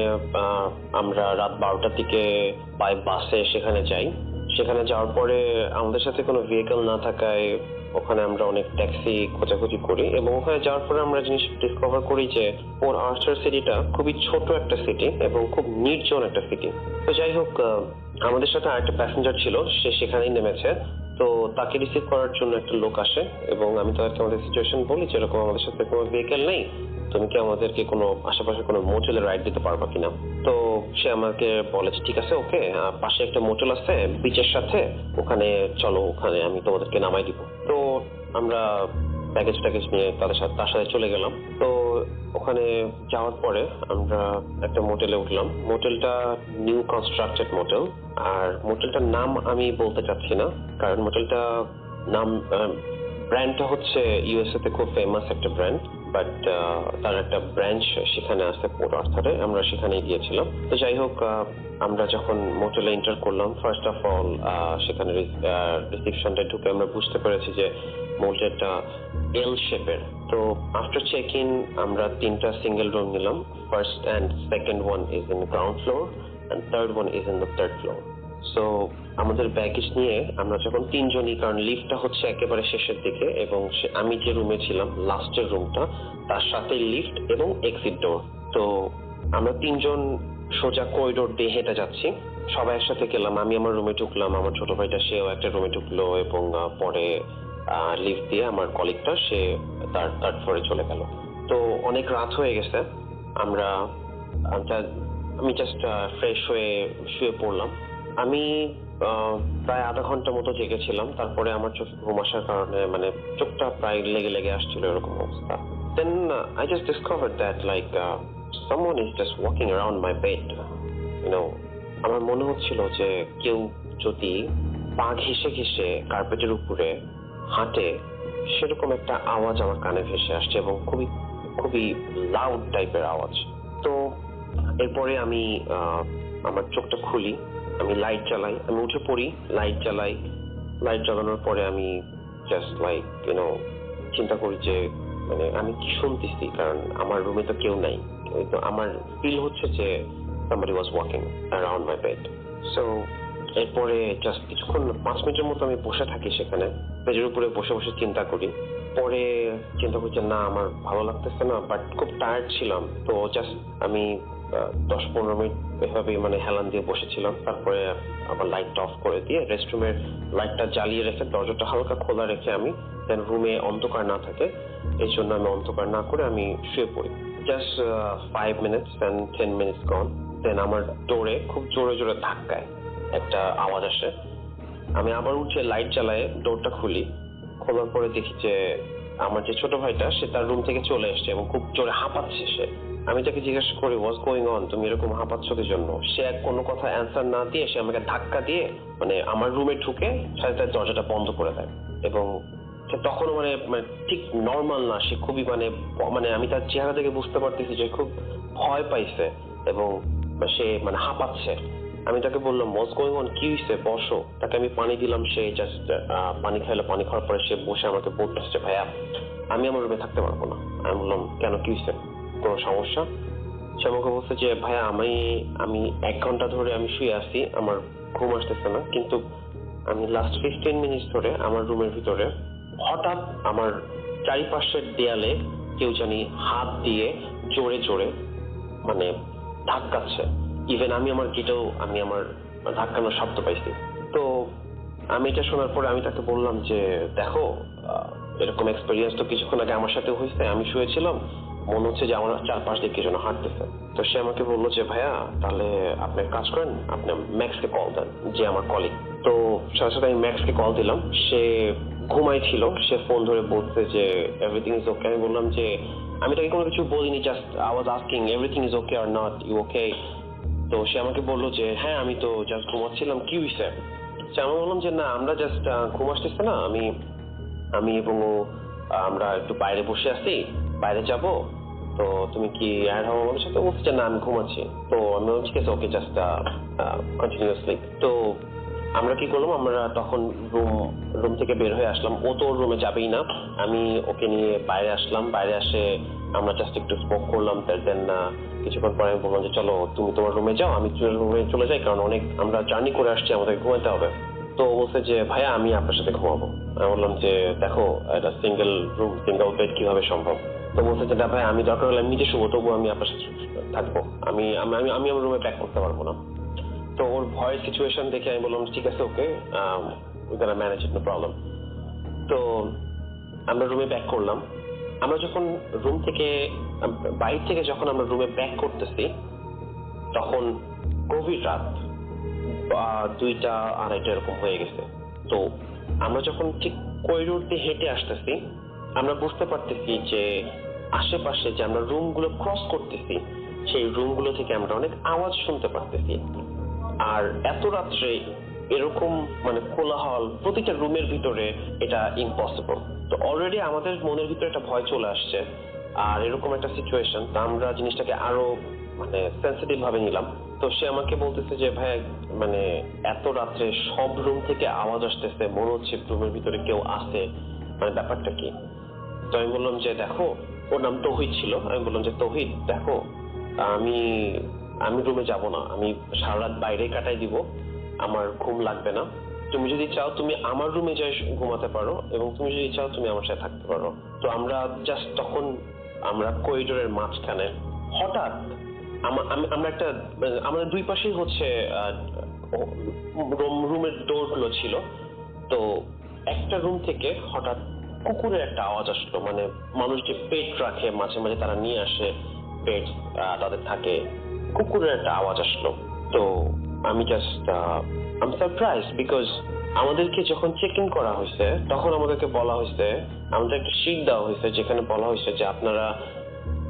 আমরা রাত 12টার দিকে বাই বাসে সেখানে যাই। সেখানে যাওয়ার পরে আমাদের সাথে কোনো ভেহিকল না থাকায় ওখানে আমরা অনেক ট্যাক্সি খোঁজাখুঁজি করি এবং ওখানে যাওয়ার পরে আমরা জিনিস ডিসকভার করি যে পোর্ট আর্থার সিটিটা খুবই ছোট একটা সিটি এবং খুব নির্জন একটা সিটি। তো যাই হোক, আমাদের সাথে আরেকটা প্যাসেঞ্জার ছিল, সে সেখানেই নেমেছে। তো তাকে রিসিভ করার জন্য একটা লোক আসে এবং আমি তাদেরকে আমাদের সিচুয়েশন বলি যে এরকম আমাদের সাথে কোনো ভেহিকেল নেই, তুমি কি আমাদেরকে কোনো আশেপাশে কোনো মোটেলে রাইড দিতে পারবা কিনা। তো সে আমাকে বলে ঠিক আছে, ওকে, পাশে একটা মোটেল আছে বিচের সাথে, ওখানে চলো, ওখানে আমি তোমাদেরকে নামাই দিব। তো আমরা প্যাকেজ নিয়ে তার সাথে চলে গেলাম। তো ওখানে যাওয়ার পরে আমরা একটা মোটেলে উঠলাম। মোটেলটা নিউ কনস্ট্রাক্টেড মোটেল, আর মোটেলটার নাম আমি বলতে চাচ্ছি না, কারণ মোটেলটা নাম ব্র্যান্ডটা হচ্ছে ইউএসএ তে খুব ফেমাস একটা ব্র্যান্ড, বাট তার একটা ব্রাঞ্চ সেখানে আছে পোর্ট আর্থারে, আমরা সেখানে গিয়েছিলাম। তো যাই হোক, আমরা যখন মোটেলে এন্টার করলাম, ফার্স্ট অফ অল সেখানে রিসেপশনটা ঢুকে আমরা বুঝতে পেরেছি যে মোটেলটা এল শেপের। তো আফটার চেক ইন আমরা 3টা সিঙ্গেল রুম নিলাম। First and second one is in ground floor and third one is in the third floor. So আমাদের ব্যাগেজ নিয়ে আমরা যখন 3জনই, কারণ লিফটটা হচ্ছে একেবারে শেষের দিকে এবং আমি যে রুমে ছিলাম লাস্টের রুমটা, তার সাথে লিফট এবং এক্সিট ডোর। তো আমরা 3জন সোজা করিডোর দিয়ে হেঁটে যাচ্ছি, সবাই একসাথে গেলাম। আমি আমার রুমে ঢুকলাম, আমার ছোট ভাইটা সেও একটা রুমে ঢুকলো এবং পরে লিফট দিয়ে আমার কলিগটা সে তার থার্ড ফ্লোরে চলে গেল। তো অনেক রাত হয়ে গেছে, আমি জাস্ট ফ্রেশ হয়ে শুয়ে পড়লাম। আমি প্রায় আধা ঘন্টা মতো জেগেছিলাম, তারপরে আমার চোখে ঘুম আসার কারণে মানে চোখটা প্রায় লেগে আসছিল এরকম অবস্থা। Then I just discovered that like someone is just walking around my bed. আমার মনে হচ্ছিল যে কেউ যদি পা ঘেঁষে কার্পেটের উপরে হাঁটে, সেরকম একটা আওয়াজ আমার কানে ভেসে আসছে এবং খুবই খুবই লাউড টাইপের আওয়াজ। তো এরপরে আমি আমার চোখটা খুলি, আমি লাইট জ্বালাই, আমি উঠে পড়ি, লাইট জ্বালানোর পরে আমি জাস্ট লাইক চিন্তা করি যে মানে আমি কি শুনতেছি, কারণ আমার রুমে তো কেউ নাই। তো আমার ফিল হচ্ছে যে somebody was walking around my bed. So এরপরে জাস্ট কিছুক্ষণ 5 মিনিটের মতো আমি বসে থাকি সেখানে, বেডের উপরে বসে চিন্তা করি। পরে চিন্তা করছি না, আমার ভালো লাগতেছে না, বাট খুব টায়ার্ড ছিলাম। তো জাস্ট আমি 10-15 মিনিট এভাবেই মানে হেলান দিয়ে বসেছিলাম। তারপরে আবার লাইটটা অফ করে দিয়ে রেস্টরুমের লাইটটা জ্বালিয়ে রেখে দরজাটা হালকা খোলা রেখে আমি দেন রুমে অন্ধকার না থাকে এই জন্য আমি অন্ধকার না করে আমি শুয়ে পড়ি। Just 5 minutes and 10 minutes gone, দেন আমার ডোরে খুব জোরে ধাক্কায় একটা আওয়াজ আসে। আমি আবার উঠে লাইট জ্বালায় ডোরটা খুলি। খোলার পরে দেখি যে আমার যে ছোট ভাইটা সে তার রুম থেকে চলে এসছে এবং খুব জোরে হাঁপাচ্ছে সে। আমি তাকে জিজ্ঞাসা করি হোয়াটস গোয়িং অন, তুমি এরকম হাঁপাচ্ছ কি জন্য? সে কোনো কথা অ্যান্সার না দিয়ে সে আমাকে ধাক্কা দিয়ে মানে আমার রুমে ঢুকে সাথে দরজাটা বন্ধ করে দেয় এবং সে তখনও মানে ঠিক নর্মাল না, সে খুবই মানে আমি তার চেহারা থেকে বুঝতে পারতেছি যে খুব ভয় পাইছে এবং সে মানে হাঁপাচ্ছে। আমি তাকে বললাম হোয়াটস গোয়িং অন, কি হয়েছে, বসো। তাকে আমি পানি দিলাম, সে জাস্ট পানি খাইলো। পানি খাওয়ার পরে সে বসে আমাকে বলতেছে ভাইয়া আমি আমার রুমে থাকতে পারবো না। আমি বললাম কেন, কি হয়েছে, কোনো সমস্যা? সে আমাকে বলছে যে ভাইয়া আমি 1 ঘন্টা ধরে আমি শুয়ে আছি, আমার ঘুম আসতেছে না, কিন্তু আমি লাস্ট 15 মিনিট ধরে আমার রুমের ভিতরে হঠাৎ আমার চারিপাশের দেয়ালে কেউ জানি হাত দিয়ে জোরে মানে ধাক্কাচ্ছে। ইভেন আমি আমার গেটেও আমি আমার ধাক্কানোর শব্দ পাইছি। তো আমি এটা শোনার পরে আমি তাকে বললাম যে দেখো এরকম এক্সপেরিয়েন্স তো কিছুক্ষণ আগে আমার সাথে হয়েছে, আমি শুয়েছিলাম, মনে হচ্ছে যে আমার চারপাশ দিয়ে কে যেন হাঁটতেছে। তো সে আমাকে বললো যে ভাইয়া তাহলে আপনি কাজ করেন, আপনি ম্যাক্সকে কল দেন, যে আমার কলিগ। তো সাথে সাথে আমি ম্যাক্সকে কল দিলাম। সে ঘুমাইছিল, সে ফোন ধরে বলছে যে এভরিথিং ইজ ওকে। আমি বললাম যে আমি তাকে কোনো কিছু বলিনি, just I was asking everything is okay or not, you okay? তো সে আমাকে বললো যে হ্যাঁ আমি তো জাস্ট ঘুমাচ্ছিলাম, কি হয়েছে? আমি বললাম যে না, আমরা জাস্ট ঘুম আসতেছে না, আমি এবং আমরা একটু বাইরে বসে আছি, বাইরে যাব, তো তুমি কি অ্যাড হবো আমাদের সাথে? বলছে যে না আমি ঘুমাচ্ছি। তো আমি বলছি ঠিক আছে, ওকে, জাস্ট কন্টিনিউয়াসলি। তো আমরা কি করলাম, আমরা তখন রুম থেকে বের হয়ে আসলাম। ও তো ওর রুমে যাবেই না, আমি ওকে নিয়ে বাইরে আসলাম। বাইরে আসে আমরা জাস্ট একটু স্মোক করলাম। দেন কিছুক্ষণ পরে আমি বললাম যে চলো তুমি তোমার রুমে যাও, আমি রুমে চলে যাই, কারণ অনেক আমরা জার্নি করে আসছি, আমাদের ঘুমাতে হবে। তো বলছে যে ভাইয়া আমি আপনার সাথে ঘুমাবো। আমি বললাম যে দেখো এটা সিঙ্গেল রুম, সিঙ্গেল বেড কিভাবে সম্ভব? তো বলছে যে না ভাই, আমি দরকার হলে আমি নিজে শুবো, তবু আমি আপনার সাথে থাকবো, আমি আমার রুমে ব্যাক করতে পারবো না। তো ওর ভয়ের সিচুয়েশন দেখে আমি বললাম ঠিক আছে, okay, we can manage it, no problem. তো আমরা রুমে ব্যাক করলাম। আমরা যখন রুম থেকে বাইরে থেকে যখন আমরা রুমে ব্যাক করতেছি, তখন গভীর রাত 2টা-2:30 এরকম হয়ে গেছে। তো আমরা যখন ঠিক করিডোর দিয়ে হেঁটে আসতেছি, আমরা বুঝতে পারতেছি যে আশেপাশে যে আমরা রুমগুলো ক্রস করতেছি, সেই রুমগুলো থেকে আমরা অনেক আওয়াজ শুনতে পারতেছি। আর এত রাত্রে এরকম মানে কোলাহল প্রতিটা রুমের ভিতরে, এটা ইম্পসিবল। তো অলরেডি আমাদের মনের ভিতরে একটা ভয় চলে আসছে, আর এরকম একটা সিচুয়েশন, তো আমরা জিনিসটাকে আরো মানে সেন্সিটিভ ভাবে নিলাম। তো সে আমাকে বলতেছে যে ভাই মানে এত রাত্রে সব রুম থেকে আওয়াজ আসতেছে, মনে হচ্ছে রুমের ভিতরে কেউ আছে, মানে ব্যাপারটা কি? তো আমি বললাম যে দেখো, ওর নাম তৌহিদ ছিল। আমি বললাম যে তৌহিদ দেখো, আমি রুমে যাব না, আমি সারা রাত বাইরে কাটাই দিব, আমার ঘুম লাগবে না। তুমি যদি চাও তুমি আমার রুমে যাই ঘুমাতে পারো, এবং তুমি যদি চাও তুমি আমার সাথে থাকতে পারো। তো আমরা জাস্ট তখন আমরা করিডোরের মাঝখানে হঠাৎ আমরা একটা, আমাদের দুই পাশেই হচ্ছে রুমের ডোরগুলো ছিল। তো একটা রুম থেকে হঠাৎ কুকুরের একটা আওয়াজ আসলো, মানে মানুষ যে পেট রাখে মাঝে মাঝে তারা নিয়ে আসে, পেট তাদের থাকে, কুকুরের একটা আওয়াজ আসলো। তো আমি জাস্ট আই সারপ্রাইজ, বিকজ আমাদেরকে যখন চেক ইন করা হয়েছে তখন আমাদেরকে বলা হয়েছে, আমাদের একটা শিট দেওয়া হয়েছে যেখানে বলা হয়েছে যে আপনারা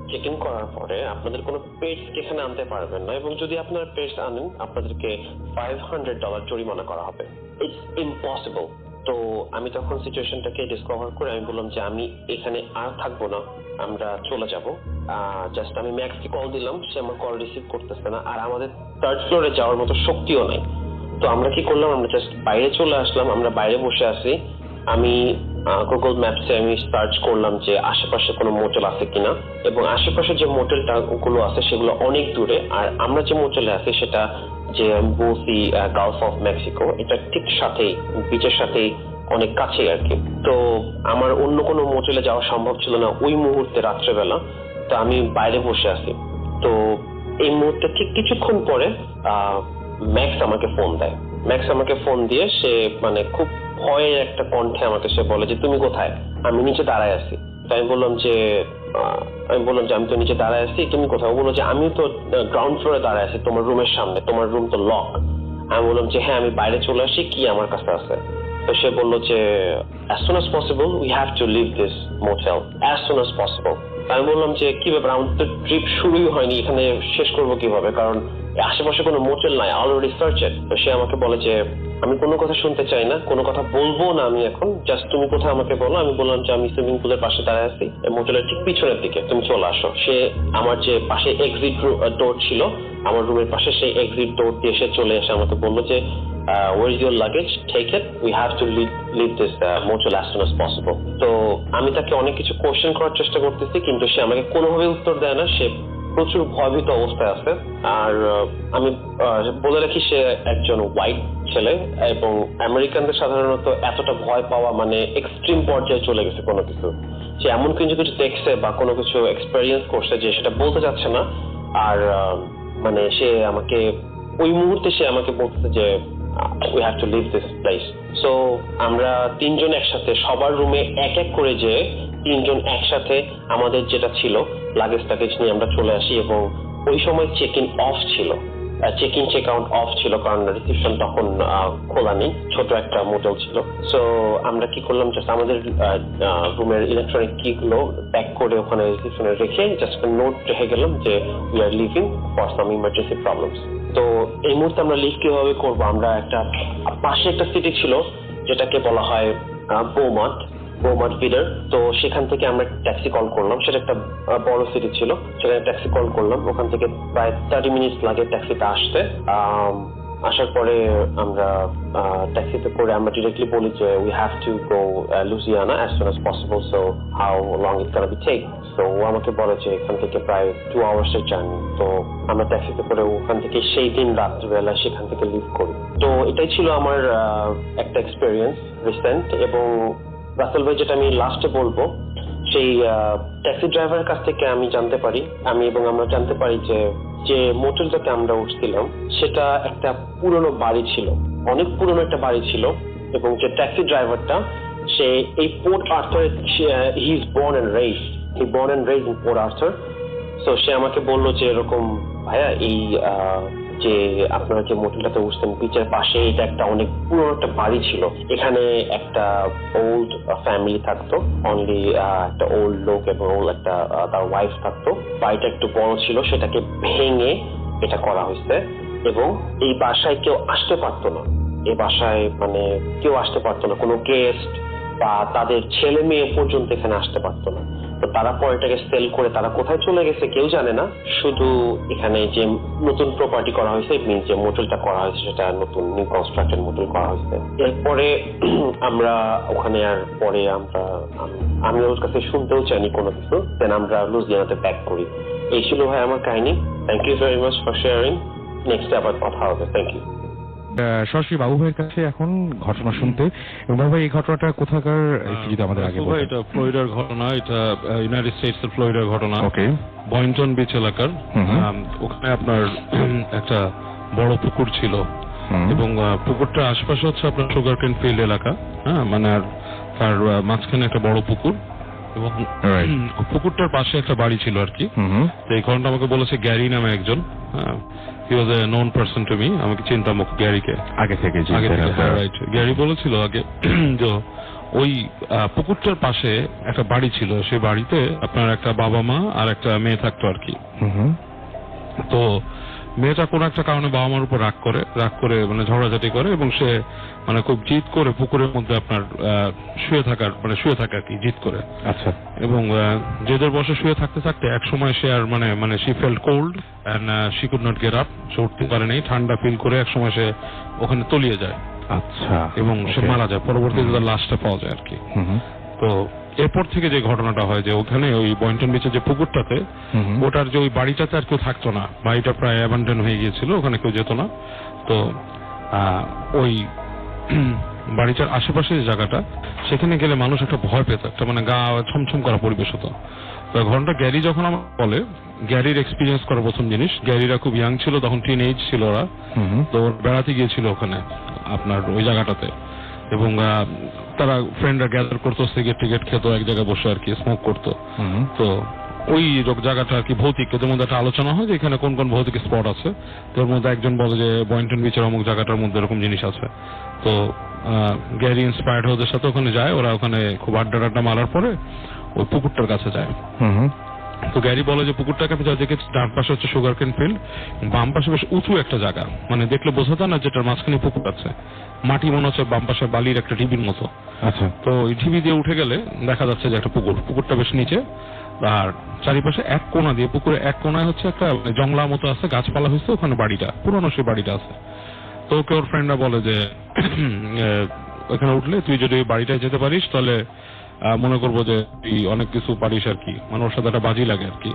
চেক ইন করার পরে আপনাদের কোনো পেটস এখানে আনতে পারবেন না, এবং যদি আপনারা পেটস আনেন আপনাদেরকে $500 জরিমানা করা হবে। It's impossible. তো আমি তখন সিচুয়েশনটাকে ডিসকভার করে আমি বললাম যে আমি এখানে আর থাকবো না, আমরা চলে যাব। জাস্ট আমি ম্যাক্সকে কল দিলাম, সে আমার কল রিসিভ করতেছে না, আর আমাদের থার্ড ফ্লোরে যাওয়ার মতো শক্তিও নাই। তো আমরা কি করলাম, আমরা জাস্ট বাইরে চলে আসলাম, আমরা বাইরে বসে আছি। আমি গুগল ম্যাপসে আমি সার্চ করলাম যে আশেপাশে কোনো মোটেল আছে কিনা, এবং আশেপাশে যে মোটেলটা গুলো আছে সেগুলো অনেক দূরে, আর আমরা যে মোটেলে আছি সেটা যে বলছি গালফ অফ মেক্সিকো, এটা ঠিক সাথেই, বিচের সাথেই অনেক কাছেই আর কি। তো আমার অন্য কোনো মোটেলে যাওয়া সম্ভব ছিল না ওই মুহূর্তে রাত্রেবেলা। তো আমি বাইরে বসে আছি। তো এই মুহূর্তে ঠিক কিছুক্ষণ পরে ম্যাক্স আমাকে ফোন দেয়। ম্যাক্স আমাকে ফোন দিয়ে সে মানে খুব ভয়ের একটা কণ্ঠে আমাকে সে বলে যে তুমি কোথায়? আমি নিচে দাঁড়ায় আছি। তাই আমি বললাম যে আমি তো নিচে দাঁড়ায় আছি, তুমি কোথায়? ও বললো যে আমি তো গ্রাউন্ড ফ্লোরে দাঁড়ায় আছি তোমার রুমের সামনে, তোমার রুম তো লক। আমি বললাম যে হ্যাঁ আমি বাইরে চলে আসি, কি আমার কাছে আছে? তো সে বললো যে as soon as possible we have to leave this motel as soon as possible। আমি বললাম যে কি ব্যাপার, আমাদের তো ট্রিপ শুরুই হয়নি, এখানে শেষ করবো কিভাবে, কারণ আশেপাশে কোনো মোটেল নাই, অলরেডি সার্চেড। তো সে আমাকে বলে যে আমি কোনো কথা শুনতে চাই না, কোনো কথা বলবো না আমি এখন, জাস্ট তুমি কোথায় আমাকে বলো। আমি বললাম যে আমি সুইমিং পুলের পাশে দাঁড়ায় আছি, মোটেলের ঠিক পিছনের দিকে, তুমি চলে আসো। সে আমার যে পাশে এক্সিট ডোর ছিল আমার রুমের পাশে, সেই এক্সিট ডোর দিয়ে সে চলে এসে আমাকে বললো যে where is your luggage, take it, we have to leave this motel as soon as possible। তো আমি তাকে অনেক কিছু কোশ্চেন করার চেষ্টা করতেছি, কিন্তু সে আমাকে কোনোভাবে উত্তর দেয় না, সে প্রচুর ভয়ভীত অবস্থায় আছে। আর আমি বলে রাখি সে একজন হোয়াইট ছেলে, এবং আমেরিকানদের সাধারণত এতটা ভয় পাওয়া মানে এক্সট্রিম পর্যায়ে চলে গেছে কোনো কিছু, সে এমন কিছু দেখছে বা কোনো কিছু এক্সপেরিয়েন্স করছে যে সেটা বলতে যাচ্ছে না। আর মানে সে আমাকে ওই মুহূর্তে সে আমাকে বলতেছে যে we have to leave this place। so আমরা তিনজন একসাথে সবার রুমে এক এক করে যে তিনজন একসাথে আমাদের যেটা ছিল লাগেজ নিয়ে আমরা চলে আসি, এবং ওই সময় চেক ইন অফ ছিল, check in check out off ছিল, কারণ রিসেপশন তখন খোলা নেই, ছোট একটা মোটেল ছিল। সো আমরা কি করলাম, জাস্ট আমাদের রুমের ইলেকট্রনিক কি গুলো প্যাক করে ওখানে রিসেপশনে রেখে জাস্ট নোট রেখে গেলাম যে we are living for some emergency problems. তো এই মুহূর্তে আমরা লিভ কিভাবে করবো, আমরা একটা পাশে একটা সিটি ছিল যেটাকে বলা হয় বোমাট ফিডার। তো সেখান থেকে আমরা ট্যাক্সি কল করলাম, সেটা একটা বড় সিটি ছিল, সেখানে ট্যাক্সি কল করলাম। ওখান থেকে প্রায় 30 মিনিট লাগে ট্যাক্সিটা আসতে। আসার পরে আমরা ট্যাক্সিতে করে আমরা ডিরেক্টলি বলি যে we have to go Louisiana as soon as possible, so how long it can be take. তো ও আমাকে বলে যে এখান থেকে প্রায় 2 আওয়ার্সের জার্নি। তো আমরা ট্যাক্সিতে করে ওখান থেকে সেই দিন রাত্রিবেলা সেখান থেকে লিভ করি। তো এটাই ছিল আমার একটা এক্সপিরিয়েন্স রিসেন্ট। এবং রাসেল ভাই, যেটা আমি লাস্টে বলবো, সেই ট্যাক্সি ড্রাইভারের কাছ থেকে আমরা জানতে পারি যে মোটেলটাতে আমরা উঠছিলাম সেটা একটা পুরনো বাড়ি ছিল, অনেক পুরনো একটা বাড়ি ছিল। এবং যে ট্যাক্সি ড্রাইভারটা, সে এই Port Arthur, he is born and raised in Port Arthur. So সে আমাকে বললো যে এরকম, ভাইয়া এই যে আপনারা যে মোটেলটাতে উঠছেন বিচের পাশে, এটা একটা অনেক পুরনো একটা বাড়ি ছিল, এখানে একটা ওল্ড ফ্যামিলি থাকতো, অনলি একটা ওল্ড লোক এবং একটা তার ওয়াইফ থাকতো। বাড়িটা একটু বড় ছিল, সেটাকে ভেঙে এটা করা হয়েছে এবং এই বাসায় কেউ আসতে পারতো না। এই বাসায় মানে কেউ আসতে পারতো না, কোনো গেস্ট বা তাদের ছেলে মেয়ে পর্যন্ত এখানে আসতে পারতো না। তো তারা পরে এটাকে সেল করে তারা কোথায় চলে গেছে কেউ জানে না। শুধু এখানে যে নতুন প্রপার্টি করা হয়েছে, ইট মিনস যে মোটেলটা করা হয়েছে সেটা নতুন নিউ কনস্ট্রাক্টেড মোটেল করা হয়েছে। এরপরে আমরা ওখানে আমি ওর কাছে শুনতেও চাইনি কোনো কিছু, দেন আমরা লুজিয়ানাতে ব্যাক করি। এই ছিল ভাই আমার কাহিনী। Thank you very much for sharing. Next আবার কথা হবে। Thank you. সরাসরি বাবু ভাইয়ের কাছে এখন ঘটনা শুনতে। এবং বাবু ভাই, এই ঘটনাটা কোথাকার যদি আমাদের আগে বলেন। এটা ফ্লোরিডার ঘটনা, এটা ইউনাইটেড স্টেটস এর ফ্লোরিডার ঘটনা। ওকে। বয়েন্টন বিচ এলাকার, ওখানে আপনার একটা বড় পুকুর ছিল এবং পুকুরটার আশপাশে হচ্ছে আপনার সুগার কেন ফিল্ড এলাকা। হ্যাঁ, মানে তার মাঝখানে একটা বড় পুকুর এবং পুকুরটার পাশে একটা বাড়ি ছিল আর কি। তো এই ঘটনা আমাকে বলেছে গ্যারি নামে একজন। হি ওয়াজ এ নোন পারসন টু মি, আমাকে চিনতাম গ্যারিকে আগে থেকে। রাইট, গ্যারি বলেছিল আগে যে ওই পুকুরটার পাশে একটা বাড়ি ছিল, সেই বাড়িতে আপনার একটা বাবা মা আর একটা মেয়ে থাকতো আর কি। তো মেয়েটা কোনো একটা কারণে বাবা মার উপর রাগ করে মানে ঝগড়াঝাটি করে এবং সে মানে খুব জিদ করে পুকুরের মধ্যে আপনার শুয়ে থাকে আর কি, জিদ করে। আচ্ছা। এবং জেদের বসে শুয়ে থাকতে এক সময় সে আর মানে she felt cold and she could not get up, সে উঠতে পারে নাই, ঠান্ডা ফিল করে এক সময় সে ওখানে তলিয়ে যায়। আচ্ছা। এবং সে মারা যায়, পরবর্তীতে তার লাশটা পাওয়া যায় আর কি। তো এরপর থেকে যে ঘটনাটা হয় যে ওখানে ওই বয়েন্টন বিচের যে পুকুরটাতে, ওটার যে ওই বাড়িটাতে আর কেউ থাকতো না, বাড়িটা প্রায় অ্যাবান্ডন হয়ে গিয়েছিল, ওখানে কেউ যেত না। তো ওই বাড়িটার আশেপাশে যে জায়গাটা, সেখানে গেলে মানুষ একটা ভয় পেত, একটা মানে গা ছমছম করা পরিবেশ হতো। তো ঘটনাটা গ্যারি যখন আমার বলে, গ্যারির এক্সপিরিয়েন্স করা প্রথম জিনিস, গ্যারিরা খুব ইয়াং ছিল তখন, টিন এজ ছিল ওরা। তো বেড়াতে গিয়েছিল ওখানে আপনার ওই জায়গাটাতে এবং তারা ফ্রেন্ডরা গ্যাদার করতো, সিগারেট টিকেট খেতো, এক জায়গায় বসে আর কি স্মোক করতো। তো ওই জায়গাটা আর কি ভৌতিক, এদের মধ্যে একটা আলোচনা হয় যে এখানে কোন কোন ভৌতিক স্পট আছে। তোর মধ্যে একজন বলে যে বয়েন্টন বিচের অমুক জায়গাটার মধ্যে এরকম জিনিস আছে। তো গ্যারি ইন্সপায়ার্ড ওদের সাথে ওখানে যায়, ওরা ওখানে খুব আড্ডা মারার পরে ওই পুকুরটার কাছে যায়। তো গ্যারি বলে যে পুকুরটাকে আমি যা দেখেছি, ডান পাশে হচ্ছে সুগার কেন ফিল্ড, বাম পাশে বেশ উঁচু একটা জায়গা, মানে দেখলে বোঝা যায় না যেটার মাঝখানে পুকুর আছে, মাটি মনে হচ্ছে বাম পাশে বালির একটা ঢিবির মতো। আচ্ছা। তো ওই ঢিবি দিয়ে উঠে গেলে দেখা যাচ্ছে যে একটা পুকুরটা বেশ নিচে, আর চারিপাশে এক কোণা দিয়ে, পুকুরে এক কোণায় হচ্ছে একটা জংলা মতো আছে, গাছপালা হয়েছে, ওখানে বাড়িটা পুরনো সেই বাড়িটা আছে। তো ওকে ওর ফ্রেন্ডরা বলে যে ওখানে উঠলে তুই যদি ওই বাড়িটায় যেতে পারিস তাহলে মনে করবো যে তুই অনেক কিছু পারিস আর কি, মানে ওর সাথে একটা বাজি লাগে আর কি।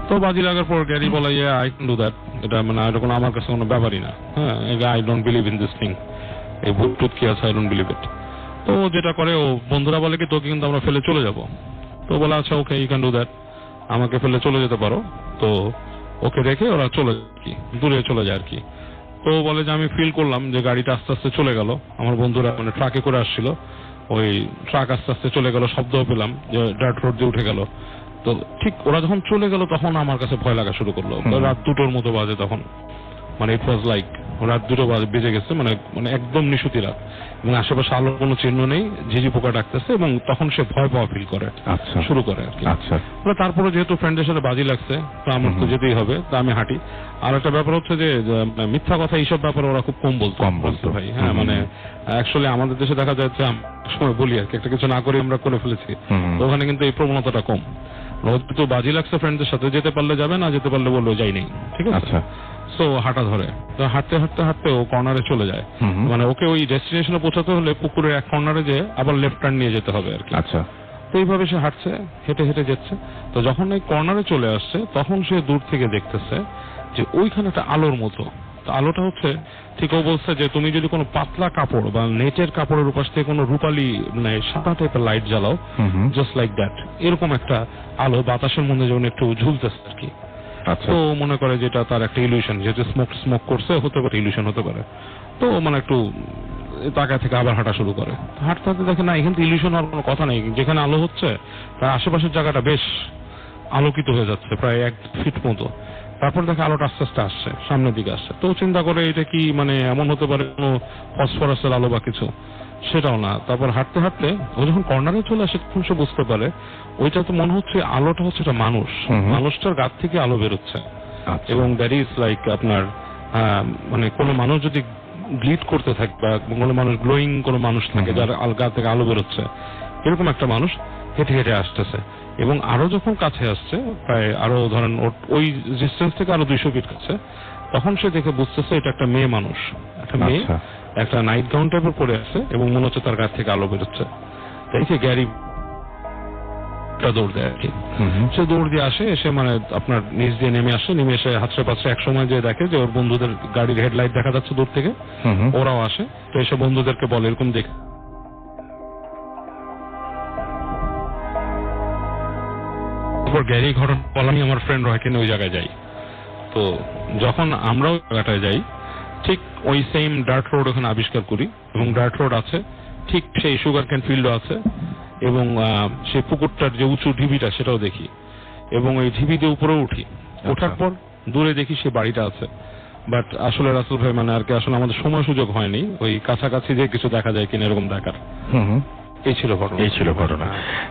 তো বাজি লাগার পর গ্যারি বলে আই ক্যান ডু দ্যাট, এটা মানে এরকম আমার কাছে কোনো ব্যাপারই না। হ্যাঁ, I don't believe in this thing, এই ভূত টুত কি আছে, আই ডোন্ট বিলিভ ইট। তো যেটা করে, ও বন্ধুরা বলে কি তোকে কিন্তু আমরা ফেলে চলে যাব। তো বলে আচ্ছা ওকে, ইউ ক্যান ডু দ্যাট, আমাকে ফেলে চলে যেতে পারো। তো ওকে রেখে ওরা চলে কি দূরে চলে যায় আর কি। তো বলে যে আমি ফিল করলাম যে গাড়িটা আস্তে আস্তে চলে গেল, আমার বন্ধুরা মানে ট্রাকে করে আসছিল, ওই ট্রাক আস্তে আস্তে চলে গেল, শব্দও পেলাম যে ডার্ট রোড দিয়ে উঠে গেল। তো ঠিক ওরা যখন চলে গেল তখন আমার কাছে ভয় লাগা শুরু করলো, রাত 2টোর মতো বাজে তখন। মানে ইট ওয়াজ লাইক রাত 2টা বেজে গেছে, মানে মানে একদম নিশুতি রাত, এবং আশেপাশে আলোর কোনো চিহ্ন নেই, ঝিঝি পোকা ডাকতেছে, এবং তখন সে ভয় পাওয়া ফিল করে, আচ্ছা শুরু করে আর কি। আচ্ছা তারপরে যেহেতু ফ্রেন্ডের সাথে বাজি লাগছে, তো আমার তো যেতেই হবে, তা আমি হাঁটি। আর একটা ব্যাপার হচ্ছে যে মিথ্যা কথা এইসব ব্যাপারে ওরা খুব কম বলতো ভাই। হ্যাঁ, মানে অ্যাকচুয়ালি আমাদের দেশে দেখা যাচ্ছে, সময় বলি আর কি, একটা কিছু না করে আমরা করে ফেলেছি, তো ওখানে কিন্তু এই প্রবণতাটা কম। তো বাজি লাগছে ফ্রেন্ডদের সাথে, যেতে পারলে যাবে, না যেতে পারলে বললো যাই নেই, ঠিক আছে। আচ্ছা সো হাঁটা ধরে, তো হাঁটতে হাঁটতে হাঁটতে ও কর্নারে চলে যায়। মানে ওকে ওই ডেস্টিনেশনে পৌঁছাতে হলে পুকুরের এক কর্নারে যে আবার লেফট টার্ন নিয়ে যেতে হবে আর কি। আচ্ছা তো এইভাবে সে হাঁটছে, হেঁটে হেঁটে যাচ্ছে। তো যখন এই কর্নারে চলে আসছে, তখন সে দূর থেকে দেখতেছে যে ওইখানে একটা আলোর মতো। তো আলোটা হচ্ছে, ঠিক ও বলছে যে তুমি যদি কোনো পাতলা কাপড় বা নেটের কাপড়ের উপাস থেকে কোনো রূপালী মানে সাদা টাইপের লাইট জ্বালাও, জাস্ট লাইক দ্যাট, এরকম একটা আলো বাতাসের মধ্যে যেমন একটু ঝুলতেছে আর কি। আচ্ছা তো মনে করে যেটা তার একটা ইলিউশন, যেহেতু স্মোক করছে, হতে পারে ইলিউশন হতে পারে। তো মানে একটু তাকায় থেকে আবার হাঁটা শুরু করে। হাঁটতে হাঁটতে দেখে না, এখানে ইলিউশন হওয়ার কোনো কথা নেই, যেখানে আলো হচ্ছে তার আশেপাশের জায়গাটা বেশ আলোকিত হয়ে যাচ্ছে, প্রায় 1 ফিট মতো। তারপর দেখে আলোটা আস্তে আস্তে আসছে, সামনের দিকে আসছে। তো চিন্তা করে এটা কি মানে এমন হতে পারে কোনো ফসফরাসের আলো বা কিছু, সেটাও না। তারপর হাঁটতে হাঁটতে ও যখন কর্নারে চলে আসে, তখন সে বুঝতে পারে ওইটা তো মনে হচ্ছে আলোটা হচ্ছে একটা মানুষ, মানুষটার গাত থেকে আলো বেরোচ্ছে। এবং দ্যাট ইজ লাইক আপনার মানে কোনো মানুষ যদি গ্লিড করতে থাকে বা কোনো মানুষ গ্লোয়িং কোনো মানুষ থাকে যার গা থেকে আলো বেরোচ্ছে, এরকম একটা মানুষ হেঁটে হেঁটে আসতেছে। এবং আরো যখন কাছে আসছে, প্রায় আরো ধরেন ওই ডিস্টেন্স থেকে আরো 200 ফিট কাছে, তখন সে দেখে বুঝতেছে এটা একটা মেয়ে মানুষ, একটা মেয়ে একটা নাইট গাউন টাইপের পরে আছে, এবং মনে হচ্ছে তার গা থেকে আলো বেরোচ্ছে। তাই সে গ্যারি দৌড় দেয় আর কি। সে দৌড় দিয়ে আসে, এসে মানে আপনার নিচ দিয়ে নেমে আসে, নেমে এসে হাতড়ে পাশে এক সময় যে দেখে যে ওর বন্ধুদের গাড়ির হেডলাইট দেখা যাচ্ছে দূর থেকে, ওরাও আসে। তো এসে বন্ধুদেরকে বলে এরকম দেখ, গ্যারি ঘটনা বলা, আমি আমার ফ্রেন্ড রয়কে নিয়ে ওই জায়গায় যাই। তো যখন আমরাও জায়গাটায় যাই, ঠিক ওই সেম ডার্ট রোড ওখানে আবিষ্কার করি, এবং ডার্ট রোড আছে, ঠিক সেই সুগার ক্যান ফিল্ডও আছে, এবং সেই পুকুরটার যে উঁচু ঢিবিটা সেটাও দেখি, এবং ওই ঢিবি দিয়ে উপরে উঠি। ওঠার পর দূরে দেখি সে বাড়িটা আছে। বাট আসলে রাসেল ভাই মানে আর কি, আসলে আমাদের সময় সুযোগ হয়নি ওই কাছাকাছি যে কিছু দেখা যায় কিনা এরকম দেখার। এই ছিল ঘটনা।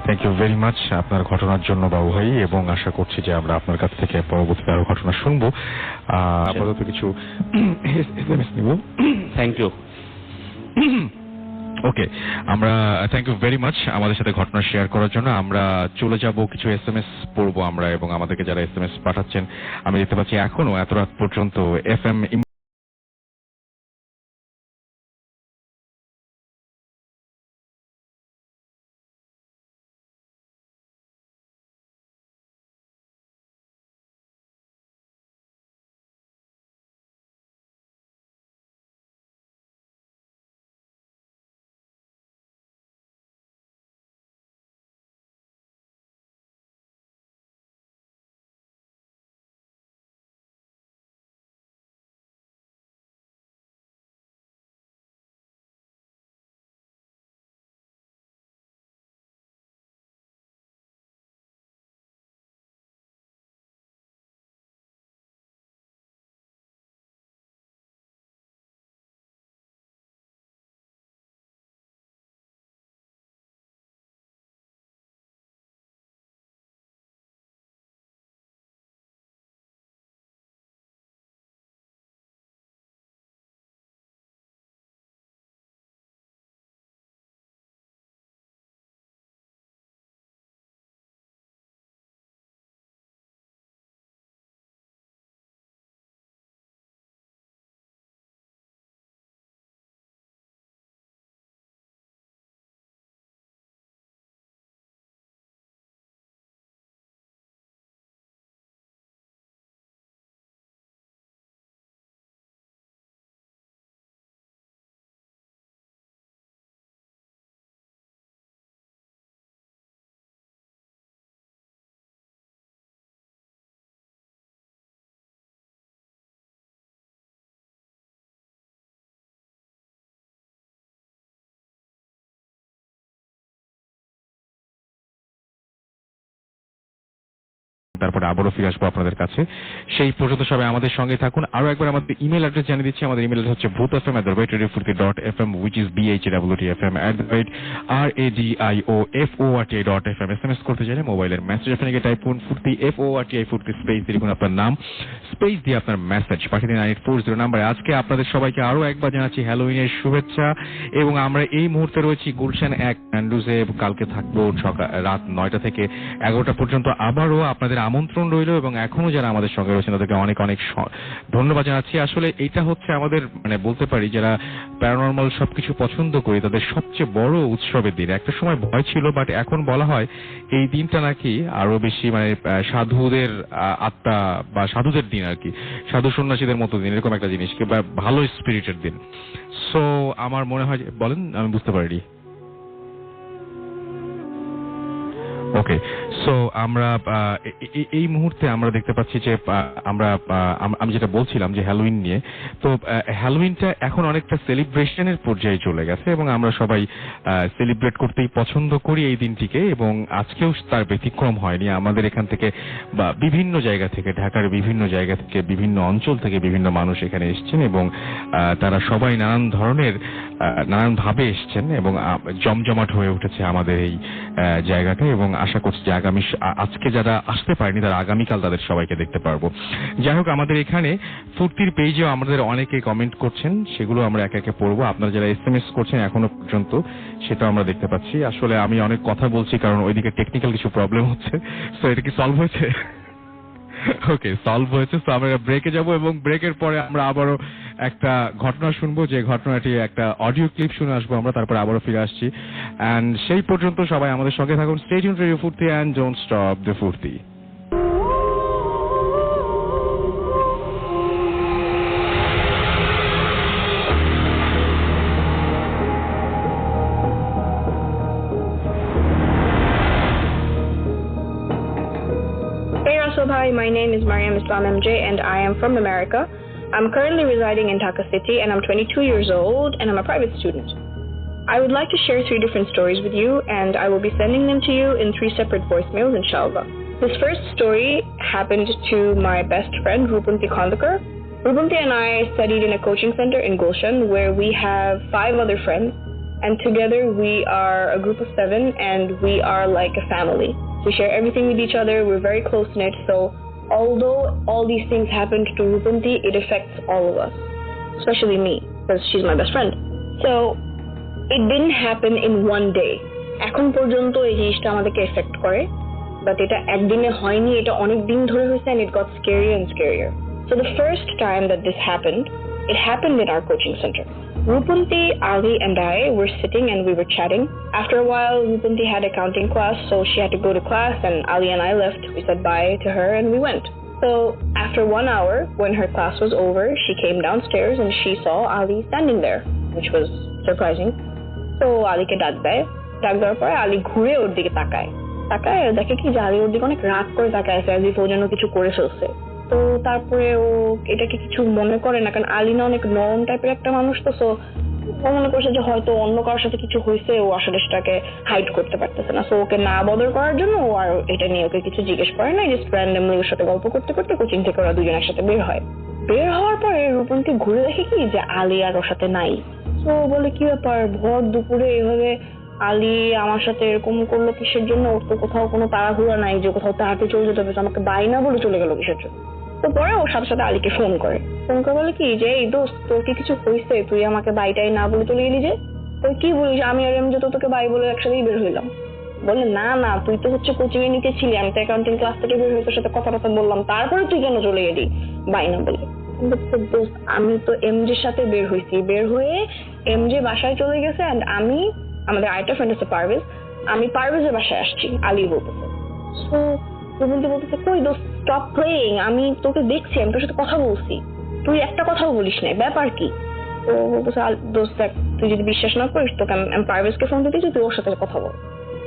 থ্যাংক ইউ ভেরি মাচ আপনার ঘটনার জন্য বাবু ভাই, এবং আশা করছি যে আমরা আপনার কাছ থেকে পরবর্তীতে আরো ঘটনা শুনবো। আপাতত কিছু এসএমএস নিব। Thank you. ওকে, আমরা থ্যাংক ইউ ভেরি মাচ আমাদের সাথে ঘটনা শেয়ার করার জন্য। আমরা চলে যাব, কিছু এসএমএস পড়বো আমরা, এবং আমাদেরকে যারা এসএমএস পাঠাচ্ছেন আমি দেখতে পাচ্ছি এখনো এত রাত পর্যন্ত এফএম তারপরে আবারও ফিরে আসবো আপনাদের কাছে। সেই পর্যন্ত সবাই আমাদের সঙ্গে থাকুন। আরো একবার আমাদের ইমেল অ্যাড্রেস জানিয়ে দিচ্ছি। আমাদের ইমেল হচ্ছে bhotfm@radiofurti.fm, which is bhwtfm@radiofort.fm। SMS করতে চাইলে মোবাইলের মেসেজ অপশনে গিয়ে টাইপ করুন ফুর্তি FORTI ফুর্তি স্পেস লিখুন আপনার নাম, স্পেস দিয়ে আপনার মেসেজ পাঠিয়ে দিন 9840 নাম্বারে। আজকে আপনাদের সবাইকে আরো একবার জানাচ্ছি হ্যালোউইনের শুভেচ্ছা। এবং আমরা এই মুহূর্তে রয়েছি গুলশান 1 ম্যান্ডুজে। কালকে থাকবো রাত 9টা থেকে 11টা পর্যন্ত। আবারও আপনাদের আমন্ত্রণ রইল এবং এখনো যারা আমাদের সঙ্গে রয়েছেন তাদেরকে অনেক অনেক ধন্যবাদ জানাচ্ছি। আসলে এটা হচ্ছে আমাদের মানে বলতে পারি যারা প্যারানরমাল সবকিছু পছন্দ করি তাদের সবচেয়ে বড় উৎসবের দিন। একটা সময় ভয় ছিল, বাট এখন বলা হয় এই দিনটা নাকি আরো বেশি মানে সাধুদের আত্মা বা সাধুদের দিন আর কি, সাধু সন্ন্যাসীদের মতো দিন, এরকম একটা জিনিস বা ভালো স্পিরিটের দিন। সো আমার মনে হয়, বলেন, আমি বুঝতে পারি। ওকে, সো আমরা এই মুহূর্তে আমরা দেখতে পাচ্ছি যে আমি যেটা বলছিলাম যে হ্যালোউইন নিয়ে, তো হ্যালোউইনটা এখন অনেকটা সেলিব্রেশনের পর্যায়ে চলে গেছে এবং আমরা সবাই সেলিব্রেট করতেই পছন্দ করি এই দিনটিকে, এবং আজকেও তার ব্যতিক্রম হয়নি। আমাদের এখান থেকে বা বিভিন্ন জায়গা থেকে, ঢাকার বিভিন্ন জায়গা থেকে, বিভিন্ন অঞ্চল থেকে বিভিন্ন মানুষ এখানে এসেছেন এবং তারা সবাই নানানভাবে এসেছেন এবং জমজমাট হয়ে উঠেছে আমাদের এই জায়গাটা। এবং আশা করছি যে আজকে যারা আসতে পারেনি তারা আগামীকাল তাদের সবাইকে দেখতে পারবো। যাই হোক, আমাদের এখানে ফুর্তির পেজেও আমাদের অনেকে কমেন্ট করছেন, সেগুলো আমরা একে একে পড়বো। আপনারা যারা SMS করছেন এখনো পর্যন্ত সেটাও আমরা দেখতে পাচ্ছি। আসলে আমি অনেক কথা বলছি কারণ ওইদিকে টেকনিক্যাল কিছু প্রবলেম হচ্ছে। সো এটা কি সলভ হয়েছে? ওকে, সলভ হয়েছে। তো আমরা ব্রেকে যাব এবং ব্রেকের পরে আমরা আবারও একটা ঘটনা শুনবো, যে ঘটনাটি একটা অডিও ক্লিপ শুনে আসবো আমরা, তারপরে আবারও ফিরে আসছি। এন্ড সেই পর্যন্ত সবাই আমাদের সঙ্গে থাকুন। স্টে টিউনড রেডিও ফুর্তি এন্ড ডোন্ট স্টপ দ্য ফুর্তি। Hi, my name is Mariam Islam MJ and I am from America. I'm currently residing in Dhaka City and I'm 22 years old and I'm a private student. I would like to share 3 different stories with you and I will be sending them to you in 3 separate voicemails, inshallah. This first story happened to my best friend, Rupanti Khandekar. Rupanti and I studied in a coaching center in Gulshan where we have 5 other friends, and together we are a group of 7 and we are like a family. We share everything with each other. We're very close-knit. So although all these things happened to Rupanti, it affects all of us, especially me, because she's my best friend. So it didn't happen in one day. এখন পর্যন্ত এই জিনিসটা আমাদেরকে এফেক্ট করে, বাট এটা একদিনে হয়নি, এটা অনেক দিন ধরে হয়েছে, and it got scarier and scarier. So the first time that this happened, it happened in our coaching center. Rupanti, Ali, and I were sitting and we were chatting. After a while, Rupanti had accounting class, so she had to go to class, and Ali and I left. We said bye to her and we went. So after 1 hour, when her class was over, she came downstairs and she saw Ali standing there, which was surprising. So Ali ke ডাক দেওয়ার পরে Ali ঘুরে ওর দিকে তাকায় দেখে কি যে Ali ওর দিকে অনেক রাগ করে তাকায় আছে, as if ও যেন কিছু করে ফেলছে। তো তারপরে ও এটাকে কিছু মনে করে না, কারণ আলিনা অনেক নরম টাইপের একটা মানুষ, তো সো ও মনে করছে যে হয়তো অন্য কারোর সাথে কিছু হয়েছে, ও আসলে সেটাকে হাইড করতে পারতেছে না। সো ওকে না বদর করার জন্য ও আর এটা নিয়ে ওকে কিছু জিজ্ঞেস করে না, জাস্ট র্যান্ডমলি ওর সাথে গল্প করতে করতে কোচিং থেকে ওরা দুজন একসাথে বের হয়। বের হওয়ার পরে রূপন্তী ঘুরে দেখে কি যে আলী আর ওর সাথে নাই। তো বলে কি ব্যাপার, ভর দুপুরে এভাবে আলী আমার সাথে এরকম করলো কিসের জন্য? ওর তো কোথাও কোনো তাড়াহুড়া নাই যে কোথাও তাড়াতাড়ি চলে যেতে হবে, আমাকে বাই না বলে চলে গেল কিসের জন্য? তো পরে ওর সাথে সাথে আলীকে ফোন করে বলে কি যে এই দোস্ত তোর কি কিছু হয়েছে, তুই আমাকে বাইটাই না বলে চলে গেলি যে? তুই কি বলিস, আমি আর এমজে তো তোকে বাই বলে একসাথেই বের হইলাম। বলে না না, তুই তো হচ্ছে কোচিং এ নিতে ছিলি, আমি তো অ্যাকাউন্টিং ক্লাস থেকে বের হয়ে তোর সাথে কথাবার্তা বললাম, তারপরে তুই কেন চলে গেলি বাই না বলে? দোস্ত আমি তো এমজের সাথে বের হয়েছি, বের হয়ে এমজে বাসায় চলে গেছে, অ্যান্ড আমি আমাদের আরেকটা ফ্রেন্ড আছে পারভেজ, আমি পারভেজের বাসায় আসছি, আলী বলতেছে। সো বলতেছে কই দোস্ত স্টপ প্লেইং, আমি তোকে দেখছি, আমি তোর সাথে কথা বলছি, তুই একটা কথাও বলিস না, ব্যাপার কি? তো বলতেছে দোস্ত দেখ, তুই যদি বিশ্বাস না করিস তোকে আমি পারভেজকে ফোন দিতেছি, তুই ওর সাথে কথা বল।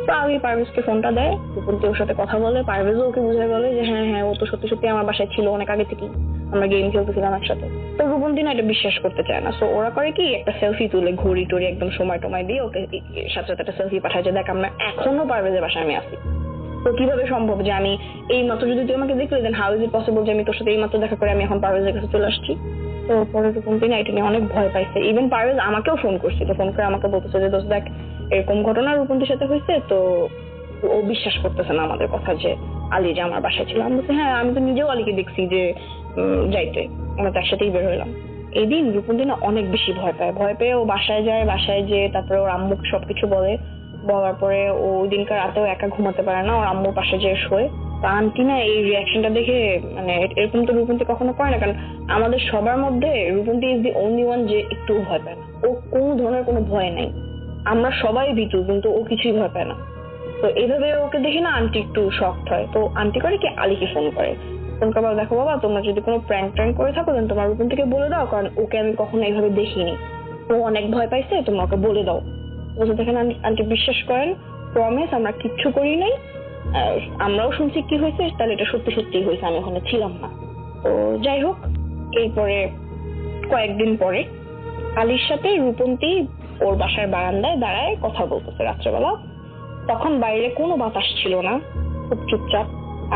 তো আমি পারভেজকে ফোনটা দেয়, রূপন্তী ওর সাথে কথা বলে, পারভেজও ওকে বুঝায় বলে যে হ্যাঁ হ্যাঁ ও তো সত্যি সত্যি আমার বাসায় ছিল অনেক আগে থেকেই, আমরা গেম খেলতেছিলাম একসাথে। তো রূপন্তী না এটা বিশ্বাস করতে চায় না, সো ওরা করে কি একটা সেলফি তুলে ঘড়ি টড়ি একদম সময় টমায় দিয়ে ওকে সাথে সাথে একটা সেলফি পাঠায় যে দেখ আমরা এখনো পারভেজের বাসায় আমি আসি। তো তো কিভাবে সম্ভব যে আমি এই মাত্র, যদি তুই আমাকে দেখলি then how is it possible যে আমি তোর সাথে এই মাত্র দেখা করে আমি এখন পারভেজের কাছে চলে আসছি। তো পরে রূপন্তী না এটা নিয়ে অনেক ভয় পাইছে। ইভেন পারভেজ আমাকেও ফোন করছিল, ফোন করে আমাকে বলতেছে যে দোস্ত দেখ এরকম ঘটনা রূপন্তীর সাথে হয়েছে। তো ও বিশ্বাস করতেছে না আমাদের কথা যে আলী যে আমার বাসায় ছিল। আমি বলছি হ্যাঁ আমি তো নিজেও আলীকে দেখছি যে যাইতে, আমরা তার সাথেই বের হইলাম। এই দিন রূপন্তী না অনেক বেশি ভয় পেয়ে ও বাসায় যায়, বাসায় যেয়ে তারপরে ওর আম্মুকে সবকিছু বলার পরে ও ওই দিনকার রাতেও একা ঘুমাতে পারে না, ওর আম্মুর পাশে যেয়ে শোয়। তা আন্টি না এই রিয়াকশনটা দেখে, মানে এরকম তো রূপন্তী কখনো করে না, কারণ আমাদের সবার মধ্যে Rupanti is the only one যে একটু ভয় পায় না। ও কোনো ধরনের কোনো ভয় নাই, আমরা সবাই ভীতু কিন্তু ও কিছুই ভয় পায় না। তো এইভাবে ওকে দেখে না আন্টি একটু শকড হয়। তো আন্টি করে কি আলীকে ফোন করে, ফোন করে দেখো বাবা তোমরা যদি কোনো প্র্যাঙ্ক ট্র্যাঙ্ক করে থাকো দেন তোমার রূপন্তীকে বলে দাও, কারণ ওকে আমি কখনো এইভাবে দেখিনি, ও অনেক ভয় পাইছে, তোমরা ওকে বলে দাও। বলতে দেখেন আন্টি বিশ্বাস করেন, প্রমিস আমরা কিচ্ছু করি নাই, আমরাও শুনছি কি হয়েছে, তাহলে এটা সত্যি সত্যি হয়েছে, আমি ওখানে ছিলাম না। তো যাই হোক, এরপরে কয়েকদিন পরে আলীর সাথে রূপন্তী ওর বাসার বারান্দায় দাঁড়ায় কথা বলতেছে রাত্রেবেলা। তখন বাইরে কোনো বাতাস ছিল না, খুব চুপচাপ,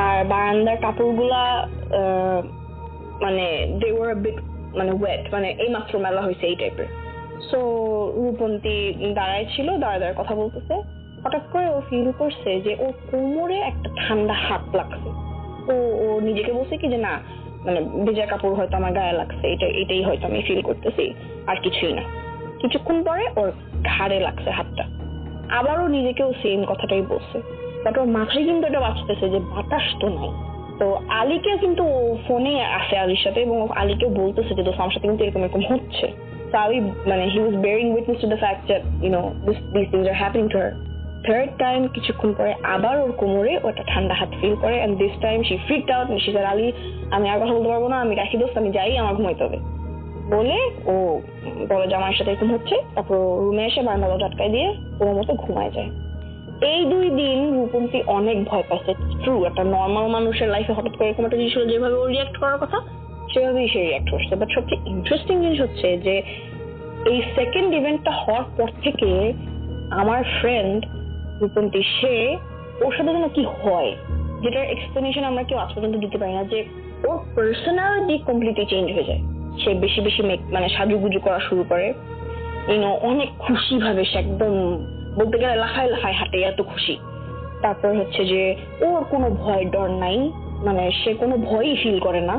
আর বারান্দার কাপড়গুলা মানে দে ওয়ার আ বিট মানে ওয়েট, মানে এই মাত্র মেলা হয়েছে এই টাইপের। সো রূপন্তী দাঁড়ায় ছিল, দাঁড়ায় কথা বলতেছে। হঠাৎ করে ও ফিল করছে যে ওর কোমরে একটা ঠান্ডা হাত লাগছে। ও নিজেকে বলছে কি যে না, মানে ভেজা কাপড় হয়তো আমার গায়ে লাগছে, এটাই হয়তো আমি ফিল করতেছি, আর কিছুই না। কিছুক্ষণ পরে ওর ঘাড়ে লাগছে হাতটা, আবারও নিজেকেও সেম কথাটাই বলছে, বাট ওর মাথায় কিন্তু এটা বাঁচতেছে যে বাতাস তো নাই। তো আলীকে কিন্তু ফোনে আসে আলীর সাথে, এবং আলীকেও বলতেছে যে দোস্ত আমার সাথে কিন্তু এরকম এরকম হচ্ছে। So Ali, he was bearing witness to the fact that these things are happening to her. Third time কিছুক্ষণ পরে আবার ওর কোমরে ওটা ঠান্ডা হাত ফিল করে, and this time she freaked out and she said Ali আমি আর কথা বলতে পারবো না, আমি রাখি দোস্ত, আমি যাই, আমার ঘুমাইতে হবে বলে ও বলে যে আমার সাথে এরকম হচ্ছে। তারপর রুমে এসে বারান্দা দরজা আটকায় দিয়ে কোনো মতো ঘুমায় যায়। এই 2 দিন রূপন্তী অনেক ভয় পাচ্ছে। ট্রু, একটা নর্মাল মানুষের লাইফে হঠাৎ করে এরকম একটা জিনিস হলো, যেভাবে ও রিয়াক্ট করার কথা সেভাবেই সে রিয়াক্ট করছে। বাট সবচেয়ে ইন্টারেস্টিং জিনিস হচ্ছে যে এই সেকেন্ড ইভেন্টটা হওয়ার পর থেকে আমার ফ্রেন্ড রূপন্তী সে ওর সাথে যেন কি হয়, যেটার এক্সপ্লেনেশন আমরা কেউ আজ পর্যন্ত দিতে পারি না, যে ওর পার্সোনালিটি কমপ্লিটলি চেঞ্জ হয়ে যায়। সে বেশি বেশি মানে সাজুগুজু করা শুরু করে, অনেক খুশি ভাবে সে একদম বলতে গেলে লাফায় লাফায় হাঁটে, এত খুশি। তারপর হচ্ছে যে ওর কোনো ভয় ডর নাই, মানে সে কোনো ভয়ই ফিল করে না।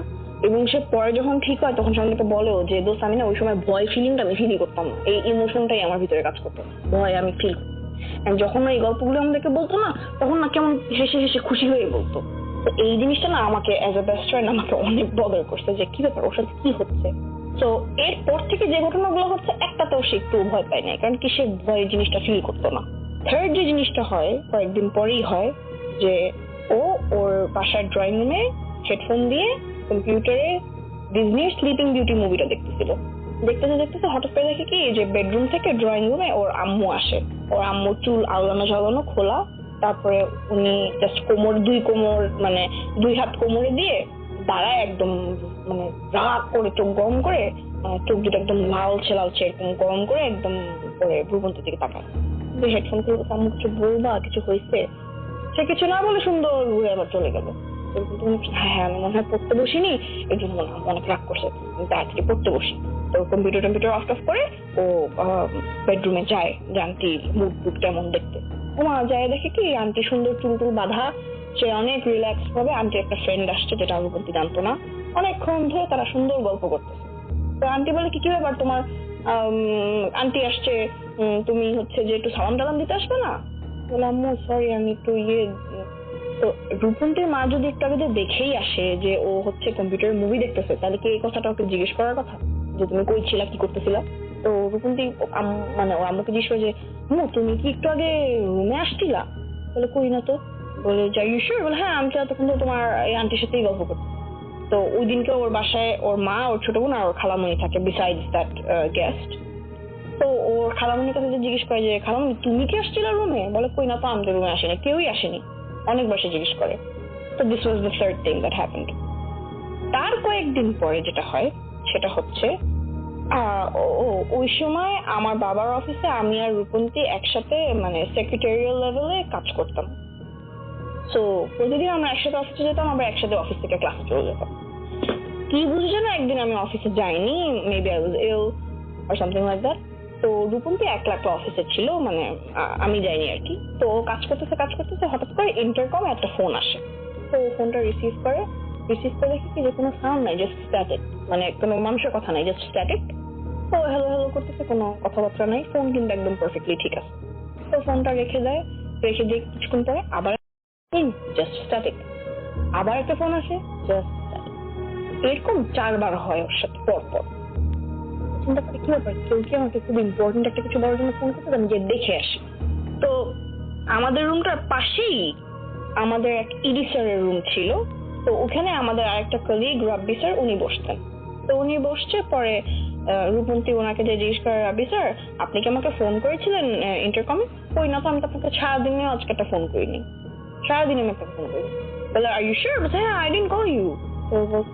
এবং সে পরে যখন ঠিক হয় তখন সে আমাকে বলেও যে দোস্ত আমি না ওই সময় ভয় ফিলিংটা আমি ফিলই করতাম না, এই ইমোশনটাই আমার ভিতরে কাজ করতো, ভয় আমি ফিল করতাম। যখন এই গল্পগুলো আমাদেরকে বলতো না, তখন না কেমন হেসে হেসে খুশি হয়ে বলতো। তো এই জিনিসটা না আমাকে অ্যাজ এ বেস্ট ফ্রেন্ড আমাকে অনেক বদার করছে যে কি ব্যাপার, ওর সাথে কি হচ্ছে। তো এরপর থেকে যে ঘটনাগুলো হচ্ছে একটাতেও সে একটু ভয় পায় না, কারণ কি সে ভয় জিনিসটা ফিল করতো না। থার্ড যে জিনিসটা হয় কয়েকদিন পরেই হয়, যে ও ওর বাসার ড্রয়িং রুমে হেডফোন দিয়ে কম্পিউটারে ডিজনির স্লিপিং বিউটি মুভিটা দেখতেছিল। দেখতেছে হঠাৎ করে দেখে কি যে বেডরুম থেকে ড্রয়িং রুমে ওর আম্মু আসে। ওর আম্মুর চুল আওলানো ঝালানো খোলা, তারপরে উনি জাস্ট দুই কোমর মানে 2 হাত কোমরে দিয়ে দাঁড়ায়, একদম মানে রাগ করে চোখ গরম করে, চোখ দুটো একদম লালচে এরকম গরম করে একদম করে রূপন্তীর দিকে তাকায়। হেডফোন খুলে আম্মু কিছু বলবা, কিছু হয়েছে? সে কিছু না বলে সুন্দর ঘুরে আবার চলে গেল। হ্যাঁ আমি মনে হয় পড়তে বসিনি, এই জন্য মনে হয় অনেক রাগ করছে, তাড়াতাড়ি পড়তে বসি। তো কম্পিউটার অফ করে ও বেডরুমে যায় যে আন্টির মুড কেমন দেখতে। ওমা যায় দেখে কি আন্টি সুন্দর চুল বাঁধা, সে অনেক রিল্যাক্স ভাবে, আন্টি একটা ফ্রেন্ড আসছে যেটা রূপন্তী জানতো না। অনেকক্ষণ ধরে তারা সুন্দর গল্প করতেছে। তো আন্টি বলে কি ব্যাপার তোমার, আন্টি আসছে, তুমি হচ্ছে যে একটু সালাম টালাম দিতে আসবে না? বললাম সরি আমি একটু তো রূপন্তীর মা যদি একটু আগে দেখেই আসে যে ও হচ্ছে কম্পিউটারে মুভি দেখতেছে, তাহলে কি এই কথাটা ওকে জিজ্ঞেস করার কথা যে তুমি কই ছিলা, কি করতেছিলা? তো রূপন্তী মানে ও আম্মুকে জিজ্ঞেস করে যে তুমি কি একটু আগে রুমে আসছিলা? বলে কই না তো। বলে যাই শিওর? বলে হ্যাঁ আমি তো এতক্ষণ তো তোমার এই আন্টির সাথেই গল্প করছি। তো ওই দিনকে ওর বাসায় ওর মা, ওর ছোট বোন আর ওর খালামণি থাকে বিসাইডস দ্যাট গেস্ট। তো ওর খালামণির কাছে জিজ্ঞেস করে যে খালামণি তুমি কি আসছিলা রুমে? বলে কই না তো, আমি তো রুমে আসিনি, কেউই আসেনি। অনেকবার সে জিজ্ঞেস করে। তো this was the third thing that happened. তার কয়েকদিন পরে যেটা হয় সেটা হচ্ছে ওই সময় আমার বাবার অফিসে আমি আর রূপন্তী একসাথে মানে সেক্রেটারিয়াল লেভেলে কাজ করতাম। সো প্রতিদিন আমরা একসাথে অফিসে যেতাম, আবার একসাথে অফিস থেকে ক্লাসে চলে যেতাম। কি বুঝছে না, একদিন আমি অফিসে যাইনি, maybe I was ill or something like that. তো রূপন্তী একলা অফিসে ছিল, মানে আমি যাইনি আর কি। তো কাজ করতেছে হঠাৎ করে ইন্টারকমে একটা ফোন আসে। তো ফোনটা রিসিভ করে দেখি কি যে কোনো সাউন্ড নাই, জাস্ট স্ট্যাটিক, মানে কোনো মানুষের কথা নাই, জাস্ট স্ট্যাটিক। তো হ্যালো হ্যালো করতেছে, কোনো কথাবার্তা নাই, ফোন কিন্তু একদম পারফেক্টলি ঠিক আছে। তো ফোনটা রেখে দিয়ে কিছুক্ষণ পরে আবার জাস্ট স্ট্যাটিক, আবার একটা ফোন আসে, জাস্ট স্ট্যাটিক। এরকম 4 বার হয় ওর সাথে পর। চিন্তা করে কি ব্যাপার, কেউ কি আমাকে খুব ইম্পর্টেন্ট একটা কিছু বলার জন্য ফোন করতে, আমি গিয়ে দেখে আসি। তো আমাদের রুমটার পাশেই আমাদের এক ইডি স্যারের রুম ছিল। তো ওখানে আমাদের আরেকটা কলিগ রাব্বি স্যার, উনি বসতেন। তো উনি বসছে, পরে রূপন্তী ওনাকে যে জিজ্ঞেস করে, রাব্বি স্যার আপনি কি আমাকে ফোন করেছিলেন ইন্টারকমে? কই না তো, আমি তো আপনাকে সারাদিনে আজকে একটা ফোন করিনি, সারাদিনে আমি একটা ফোন করিনি। বলে আর ইউ শিওর? বলছে হ্যাঁ, আই ডিডন্ট কল ইউ।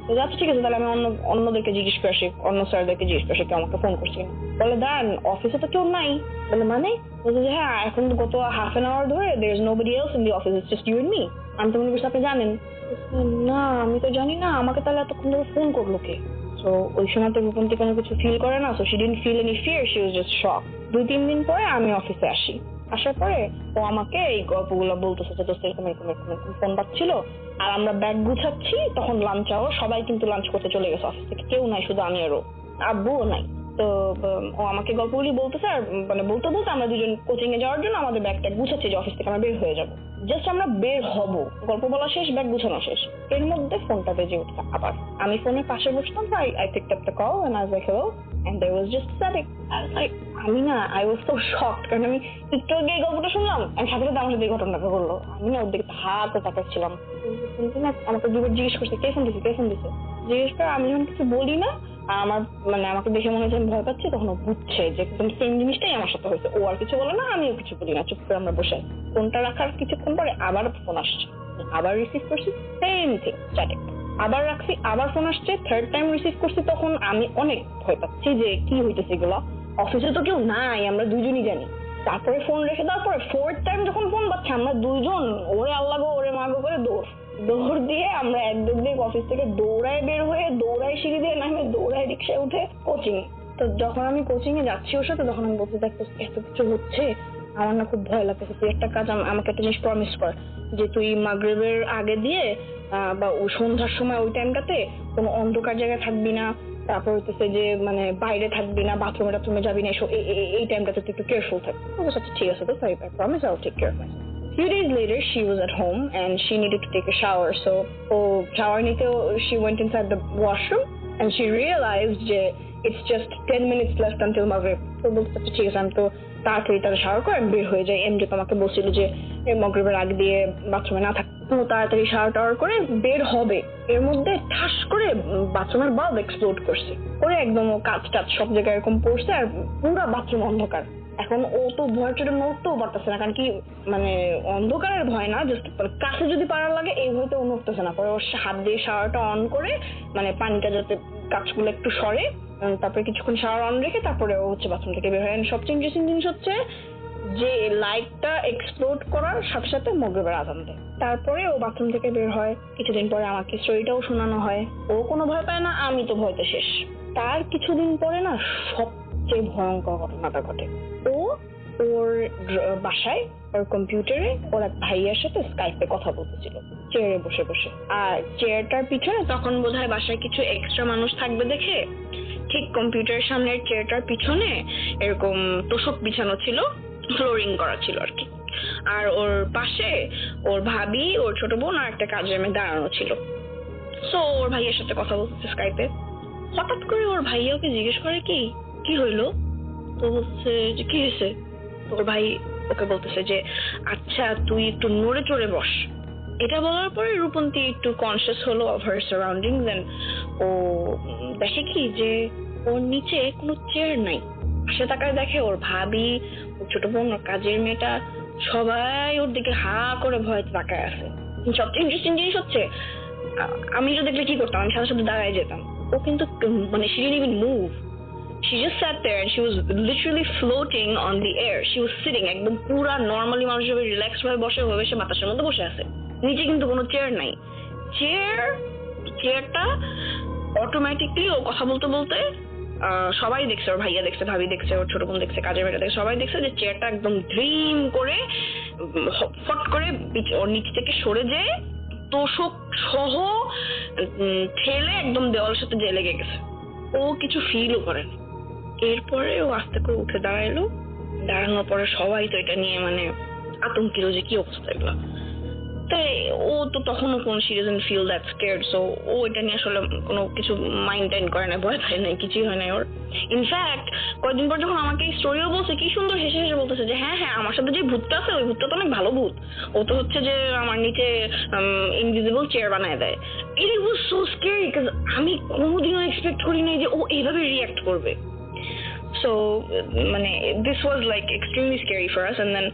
তো যাচ্ছে, ঠিক আছে, তাহলে আমি অন্যদেরকে জিজ্ঞেস করে আসি, অন্য স্যারদেরকে জিজ্ঞেস করে আসি কেউ আমাকে ফোন করছি। বলে দাঁড়ান, অফিসে তো কেউ নাই। বলে মানে? বলছে যে হ্যাঁ, এখন গত হাফ অ্যান আওয়ার ধরে there is nobody else in the office, it's just you and me. আমি তো মনে করছি আপনি জানেন। না আমি তো জানি না, আমাকে তাহলে এতক্ষণ ধরে ফোন করলো কে? সো ওই সময় তো রূপন্তী কোনো কিছু ফিল করে না, so she didn't feel any fear, she was just shocked. 2-3 দিন পরে আমি অফিসে আসি, আসার পরে ও আমাকে এই গল্পগুলো বলতেছে যে দোস্ত এরকম ফোন বাজছিল, আর আমরা ব্যাগ গুছাচ্ছি, তখন লাঞ্চ আওয়ার, সবাই কিন্তু লাঞ্চ করতে চলে গেছে অফিস থেকে, কেউ নাই, শুধু আমি আর ও, আব্বুও নাই। তো ও আমাকে গল্পগুলি বলতেছে, আর মানে বলতে আমরা দুজন কোচিং এ যাওয়ার জন্য আমাদের ব্যাগটা গুছাচ্ছি যে অফিস থেকে আমরা বের হয়ে যাবো। জাস্ট আমরা বের হব, গল্প বলা শেষ, ব্যাগ গুছানো শেষ, এর মধ্যে ফোনটা বেজে উঠছে আবার। আমি ফোনের পাশে বসতাম, I picked up the call and I was like hello and there was just static. I was like, I was so shocked, কারণ আমি একটু আগে এই গল্পটা শুনলাম, আমি সাথে সাথে আমার সাথে এই ঘটনাটা ঘটলো। আমি না ওর দিকে হাতে তাকাচ্ছিলাম, আমাকে দুবার জিজ্ঞেস করছে কে ফোন দিছে। জিজ্ঞেস করে আমি যখন কিছু বলি না, আমার মানে আমাকে দেখে মনে হচ্ছে আমি ভয় পাচ্ছি, তখন ও বুঝছে যে একদম সেম জিনিসটাই আমার সাথে হয়েছে। ও আর কিছু বলে না, আমিও কিছু বলি না, চুপ করে আমরা বসে। ফোনটা রাখার কিছুক্ষণ পরে আবার ফোন আসছে, আবার রিসিভ করছি, সেম থিং, স্ট্যাটিক। আবার রাখছি, আবার ফোন আসছে, থার্ড টাইম রিসিভ করছি, তখন আমি অনেক ভয় পাচ্ছি যে কি হইতেছে এগুলো, অফিসে তো কেউ নাই, আমরা দুইজনই জানি। তারপরে ফোন রেখে দেওয়ার পরে ফোর্থ টাইম যখন ফোন পাচ্ছি, আমরা দুইজন ওরে আল্লাহ গো ওরে মা গো করে দৌড় দিয়ে আমরা একদম দিয়ে অফিস থেকে দৌড়ায় বের হয়ে, দৌড়ায় সিঁড়ি দিয়ে নামে, দৌড়ায় রিক্সায় উঠে কোচিং। তো যখন আমি কোচিং এ যাচ্ছি ওর সাথে, তখন আমি বলতে দেখতে এত কিছু হচ্ছে, আমার না খুব ভয় লাগতেছে, তুই একটা কাজ আমাকে একটা জিনিস প্রমিস কর, যে তুই মাগরিবের আগে দিয়ে বা ওই সন্ধ্যার সময় ওই টাইমটাতে কোনো অন্ধকার জায়গায় থাকবি না, তারপর হচ্ছে যে মানে বাইরে থাকবি না, বাথরুমে যাবি না, এই টাইমটাতে তুই একটু কেয়ারফুল থাকবি। আচ্ছা ঠিক আছে, তো I promise I'll take care of myself. Few days later, she was at home and she needed to take a shower. So, shower nite she went inside the washroom and she realized that it's just 10 minutes left until Maghrib. So, বলতে ঠিক আছে, আমি তো তাড়াতাড়ি শাওয়ার করে আমি বের হয়ে যাই। এমনি তোমাকে বলছিল যে মাগরিবের আগে দিয়ে বাথরুমে না থাকতে, তো তাড়াতাড়ি শাওয়ার টাওয়ার করে বের হবে। এর মধ্যে ঠাস করে বাথরুমের বাল্ব এক্সপ্লোড করছে, করে একদম কাঁচ টাচ সব জায়গায় এরকম পড়ছে, আর পুরো বাথরুম অন্ধকার। এখন ও তো ভয় চোটে নড়তেও পারতেছে না, কারণ কি মানে অন্ধকারের ভয় না, জাস্ট কাছে যদি পাড়ার লাগে এই ভয়তে ও নড়তেছে না। পরে ওর হাত দিয়ে শাওয়ারটা অন করে, মানে পানিটা যাতে কাঁচগুলো একটু সরে, তারপরে কিছুক্ষণ শাওয়ার অন রেখে তারপরে ও হচ্ছে বাথরুম থেকে বের হয়। সবচেয়ে ইন্টারেস্টিং জিনিস হচ্ছে যে লাইটটা এক্সপ্লোড করার সাথে সাথে মাগরিবের আযান দেয়। তারপরে ও বাথরুম থেকে বের হয়, কিছুদিন পরে আমাকে স্টোরিটাও শোনানো হয়। ও কোনো ভয় পায় না, আমি তো ভয়তে শেষ। তার কিছুদিন পরে না সবচেয়ে ভয়ঙ্কর ঘটনাটা ঘটে। ওর বাসায় ওর কম্পিউটারে ওর এক ভাইয়ের সাথে স্কাইপে কথা বলতেছিল, চেয়ারে বসে বসে। আর চেয়ারটার পিছনে তখন বোধহয় বাসায় কিছু এক্সট্রা মানুষ থাকবে দেখে, ঠিক কম্পিউটারের সামনের চেয়ারটার পিছনে এরকম তোষক বিছানো ছিল, ফ্লোরিং করা ছিল আর কি। আর ওর পাশে ওর ভাবি, ওর ছোট বোন আর একটা কাজের মেয়ে দাঁড়ানো ছিল। সো ওর ভাইয়ের সাথে কথা বলতেছে স্কাইপে। হঠাৎ করে ওর ভাইয়া ওকে জিজ্ঞেস করে কি হইলো? তো বলছে যে কি হয়েছে? তোর ভাই ওকে বলতেছে যে আচ্ছা তুই একটু নড়ে চড়ে বস। এটা বলার পরে রূপন্তী একটু কনসিয়াস হলো অফ হার সারাউন্ডিংস, এন্ড ও দেখে কি যে ওর নিচে কোনো চেয়ার নাই। পাশে তাকায় দেখে ওর ভাবি, ওর ছোট বোন, ওর কাজের মেয়েটা সবাই ওর দিকে হা করে ভয় তাকায় আছে। সবচেয়ে ইন্টারেস্টিং জিনিস হচ্ছে, আমি তো দেখলে কি করতাম, আমি সাথে সাথে দাঁড়ায় যেতাম। ও কিন্তু মানে she didn't even move. She just sat there and she was literally floating on the air. She was sitting একদম পুরা নরমালি মানুষ ভাবে রিল্যাক্স ভাবে বসে সে বাতাসের মধ্যে বসে আছে। নিচে কিন্তু কোনো চেয়ার নাই। চেয়ারটা অটোমেটিকলি ও কথা বলতে বলতে সবাই দেখছে, ওর ভাইয়া দেখছে, ভাবি দেখছে, ওর ছোট বোন দেখছে, কাজের মেয়েটা দেখছে, সবাই দেখছে যে চেয়ারটা একদম ড্রিম করে ফট করে ওর নিচ থেকে সরে যেয়ে তোষক সহ ঠেলে একদম দেওয়ালের সাথে যে লেগে গেছে। ও কিছু ফিলও করেনি। এরপরে ও আস্তে করে উঠে দাঁড়াইলো। দাঁড়ানোর পরে সবাই তো এটা নিয়ে মানে আতঙ্কিত যে কি অবস্থা এগুলো। তাই ও তো তখনও কোনো she doesn't feel that scared, so ও এটা নিয়ে আসলে কোনো কিছু মাইন্ড করে না, ভয় পায় নাই, কিছুই হয় নাই ওর। ইনফ্যাক্ট কয়েকদিন পর যখন আমাকে এই স্টোরিও বলছে, কি সুন্দর হেসে হেসে বলতেছে যে হ্যাঁ আমার সাথে যে ভূতটা আছে ওই ভূতটা তো অনেক ভালো ভূত, ও তো হচ্ছে যে আমার নিচে ইনভিজিবল চেয়ার বানায় দেয়। ইট ওয়াজ সো স্কেরি বিকজ আমি কোনোদিনও এক্সপেক্ট করি নাই যে ও এইভাবে রিঅ্যাক্ট করবে। So মানে this was like extremely scary for us, and then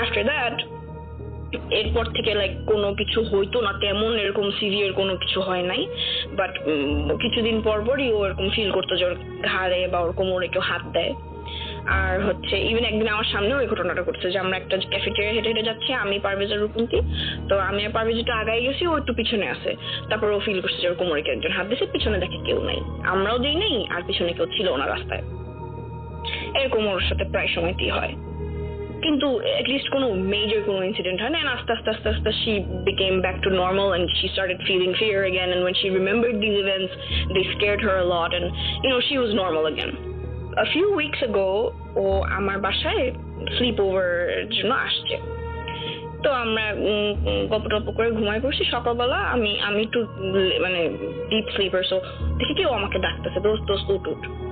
after that এরপর থেকে লাইক কোনো কিছু হইতো না তেমন, এরকম সিভিয়ার কোনো কিছু হয় নাই। বাট কিছুদিন পরই ও এরকম ফিল করতো যে ওর ঘাড়ে বা ওর কোমরে কেউ হাত দেয়। আর হচ্ছে ইভেন একদিন আমার সামনেও এই ঘটনাটা করছে যে আমরা একটা ক্যাফেটেরিয়া হেঁটে হেঁটে যাচ্ছি, আমি পারভেজ আর রূপন্তী, তো আমি আর পারভেজ একটু আগাই গেছি, ও একটু পিছনে আছে। তারপর ও ফিল করছে যে ওর কোমরে কেউ একজন হাত দিয়েছে, পিছনে দেখে কেউ নাই, আমরাও দিই নেই আর পিছনে কেউ ছিল না রাস্তায়। এরকম ওর সাথে প্রায় সময়তেই হয়, কিন্তু অ্যাটলিস্ট কোনো মেজর কোনো ইনসিডেন্ট হয় না। And আস্তে আস্তে she became back to normal and she started feeling fear again, and when she remembered these events they scared her a lot, and she was normal again. A few weeks ago ও আমার বাসায় স্লিপ ওভার জন্য আসছে, তো আমরা গল্প টল্প করে ঘুমাই পড়ছি। সকালবেলা আমি একটু মানে ডিপ স্লিপার, সো দেখি কি ও আমাকে ডাকতেছে, দোস্ত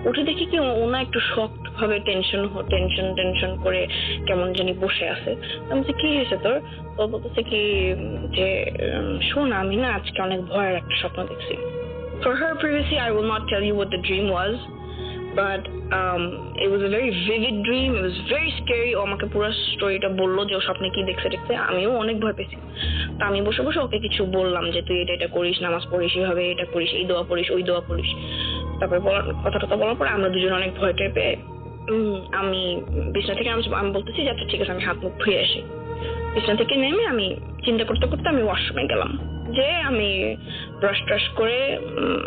উঠে দেখি কি ও না একটু শক্ত ভাবে টেনশন করে কেমন জানি বসে আছে। আমি বলছি কি হয়েছে তোর? তো বলতেছে কি যে শোন আমি না আজকে অনেক ভয়ের একটা স্বপ্ন দেখছি। For her privacy I will not tell you what the dream was, but it was a very vivid dream, it was very scary. ও আমাকে পুরো স্টোরিটা বললো যে ও স্বপ্নে কি দেখছে। আমিও অনেক ভয় পেয়েছি। তা আমি বসে ওকে কিছু বললাম যে তুই এটা করিস, নামাজ পড়িস, এভাবে এটা করিস, এই দোয়া পড়িস, ওই দোয়া পড়িস। তারপরে কথাটা বলার পরে আমরা দুজন অনেক ভয় পেয়ে আমি বিছানা থেকে আমি বলতেছি যে আচ্ছা ঠিক আছে আমি হাত মুখ ধুয়ে আসি। বিছানা থেকে নেমে আমি চিন্তা করতে করতে আমি ওয়াশরুমে গেলাম, যে আমি ব্রাশ করে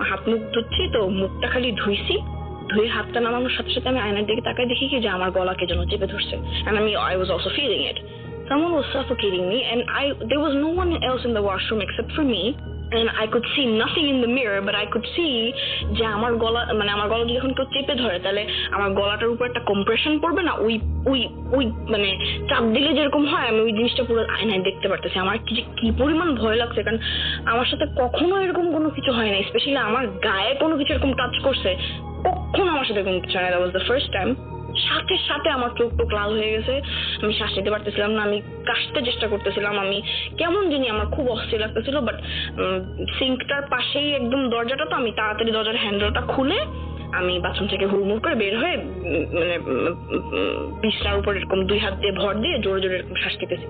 হাত মুখ ধুচ্ছি, তো মুখটা খালি ধুয়ে হাতটা নামানোর সাথে সাথে আমি আয়নার দিকে তাকাই, দেখি কি যে আমার গলাকে যেন চেপে ধরছে। And I was also feeling it. Someone was suffocating me, and there was no one else in the washroom except for me, and I could see nothing in the mirror, but I could see যে আমার গলা যদি যখন কেউ চেপে ধরে তাহলে আমার গলাটার উপর একটা কম্প্রেশন পড়বে না, ওই মানে চাপ দিলে যেরকম হয়, আমি ওই জিনিসটা পুরো আয়নায় দেখতে পারতেছি। আমার কি পরিমাণ ভয় লাগছে, কারণ আমার সাথে কখনো এরকম কোনো কিছু হয় না, স্পেশালি আমার গায়ে কোনো কিছু এরকম টাচ করছে কখনো আমার সাথে কোনো কিছু হয় না। That was the first time. সাথে আমার চোখ লাল হয়ে গেছে, আমি শ্বাস নিতে পারতেছিলাম না, আমি কাশতে চেষ্টা করতেছিলাম, আমি কেমন জানি আমার খুব অস্থির লাগতেছিল। বাট সিঙ্কটার পাশেই একদম দরজাটা, তো আমি তাড়াতাড়ি দরজার হ্যান্ডেলটা খুলে আমি বাথরুম থেকে হুড়মুড় করে বের হয়ে মানে বিছানার উপর এরকম দুই হাত দিয়ে ভর দিয়ে জোরে জোরে এরকম শ্বাস নিতেছি।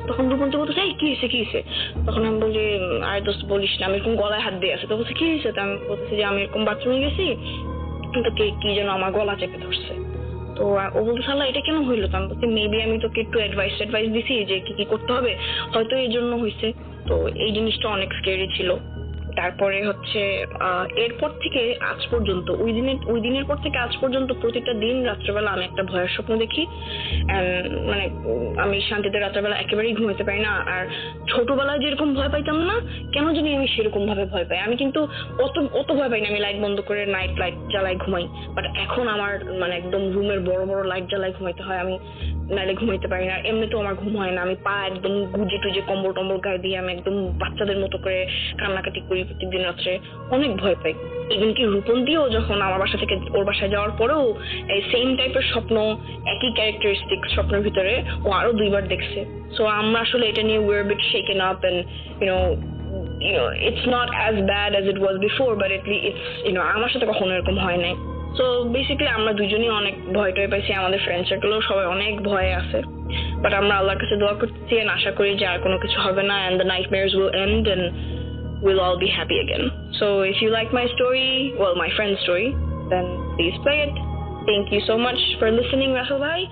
তখন রূপন্তী বলতেছে এই কি হয়েছে? তখন আমি বলি আরে দোস্ত বলিস না, আমি এরকম গলায় হাত দিয়ে আছে। তো বলছে কি হয়েছে? তো আমি বলতেছি যে আমি এরকম বাথরুমে গেছি, তো কি যেন আমার গলা চেপে ধরছে। তো ও বলতে সাল্লাহ এটা কেন হইলো? তো আমি বলছি মেবি আমি তোকে একটু অ্যাডভাইস দিছি যে কি করতে হবে, হয়তো এই জন্য হয়েছে। তো এই জিনিসটা অনেক স্কেরি ছিল। তারপরে হচ্ছে এরপর থেকে আজ পর্যন্ত ওই দিনের পর থেকে আজ পর্যন্ত প্রতিটা দিন রাত্রেবেলা আমি একটা ভয়ের স্বপ্ন দেখি। মানে আমি শান্তিতে রাত্রেবেলা একেবারেই ঘুমাতে পারি না। আর ছোটবেলায় যেরকম ভয় পাইতাম না, কেন জানি আমি সেরকম ভাবে ভয় পাই। আমি কিন্তু অত ভয় পাই না, আমি লাইট বন্ধ করে নাইট লাইট জ্বালাই ঘুমাই। বাট এখন আমার মানে একদম রুমের বড় লাইট জ্বালাই ঘুমাইতে হয়, আমি নাইলে ঘুমাইতে পারি না। এমনিতেও আমার ঘুম হয় না, আমি পা একদম গুজে টুজে কম্বল টম্বল গায়ে দিয়ে আমি একদম বাচ্চাদের মতো করে কান্নাকাটি করি প্রত্যেকদিন রাত্রে, অনেক ভয় পাই। ইভেন কি রূপন্তীও যখন আমার বাসা থেকে ওর বাসায় যাওয়ার পরেও এই সেম টাইপের স্বপ্ন, একই ক্যারেক্টারিস্টিক স্বপ্নের ভিতরে ও আরো 2 বার দেখছে। সো আমরা আসলে এটা নিয়ে we're a bit shaken up, and you know it's not as bad as it was before, but at least it's আমার সাথে কখনো এরকম হয় নাই। সো বেসিক্যালি আমরা দুজনই অনেক ভয় পাইছি, আমাদের ফ্রেন্ড সার্কেলও সবাই অনেক ভয়ে আছে। বাট আমরা আল্লাহর কাছে দোয়া করতেছি and আশা করি যে আর কোনো কিছু হবে না, and the nightmares will end and we'll all be happy again. So if you like my story, well, my friend's story, then please play it. Thank you so much for listening, Rahul bhai.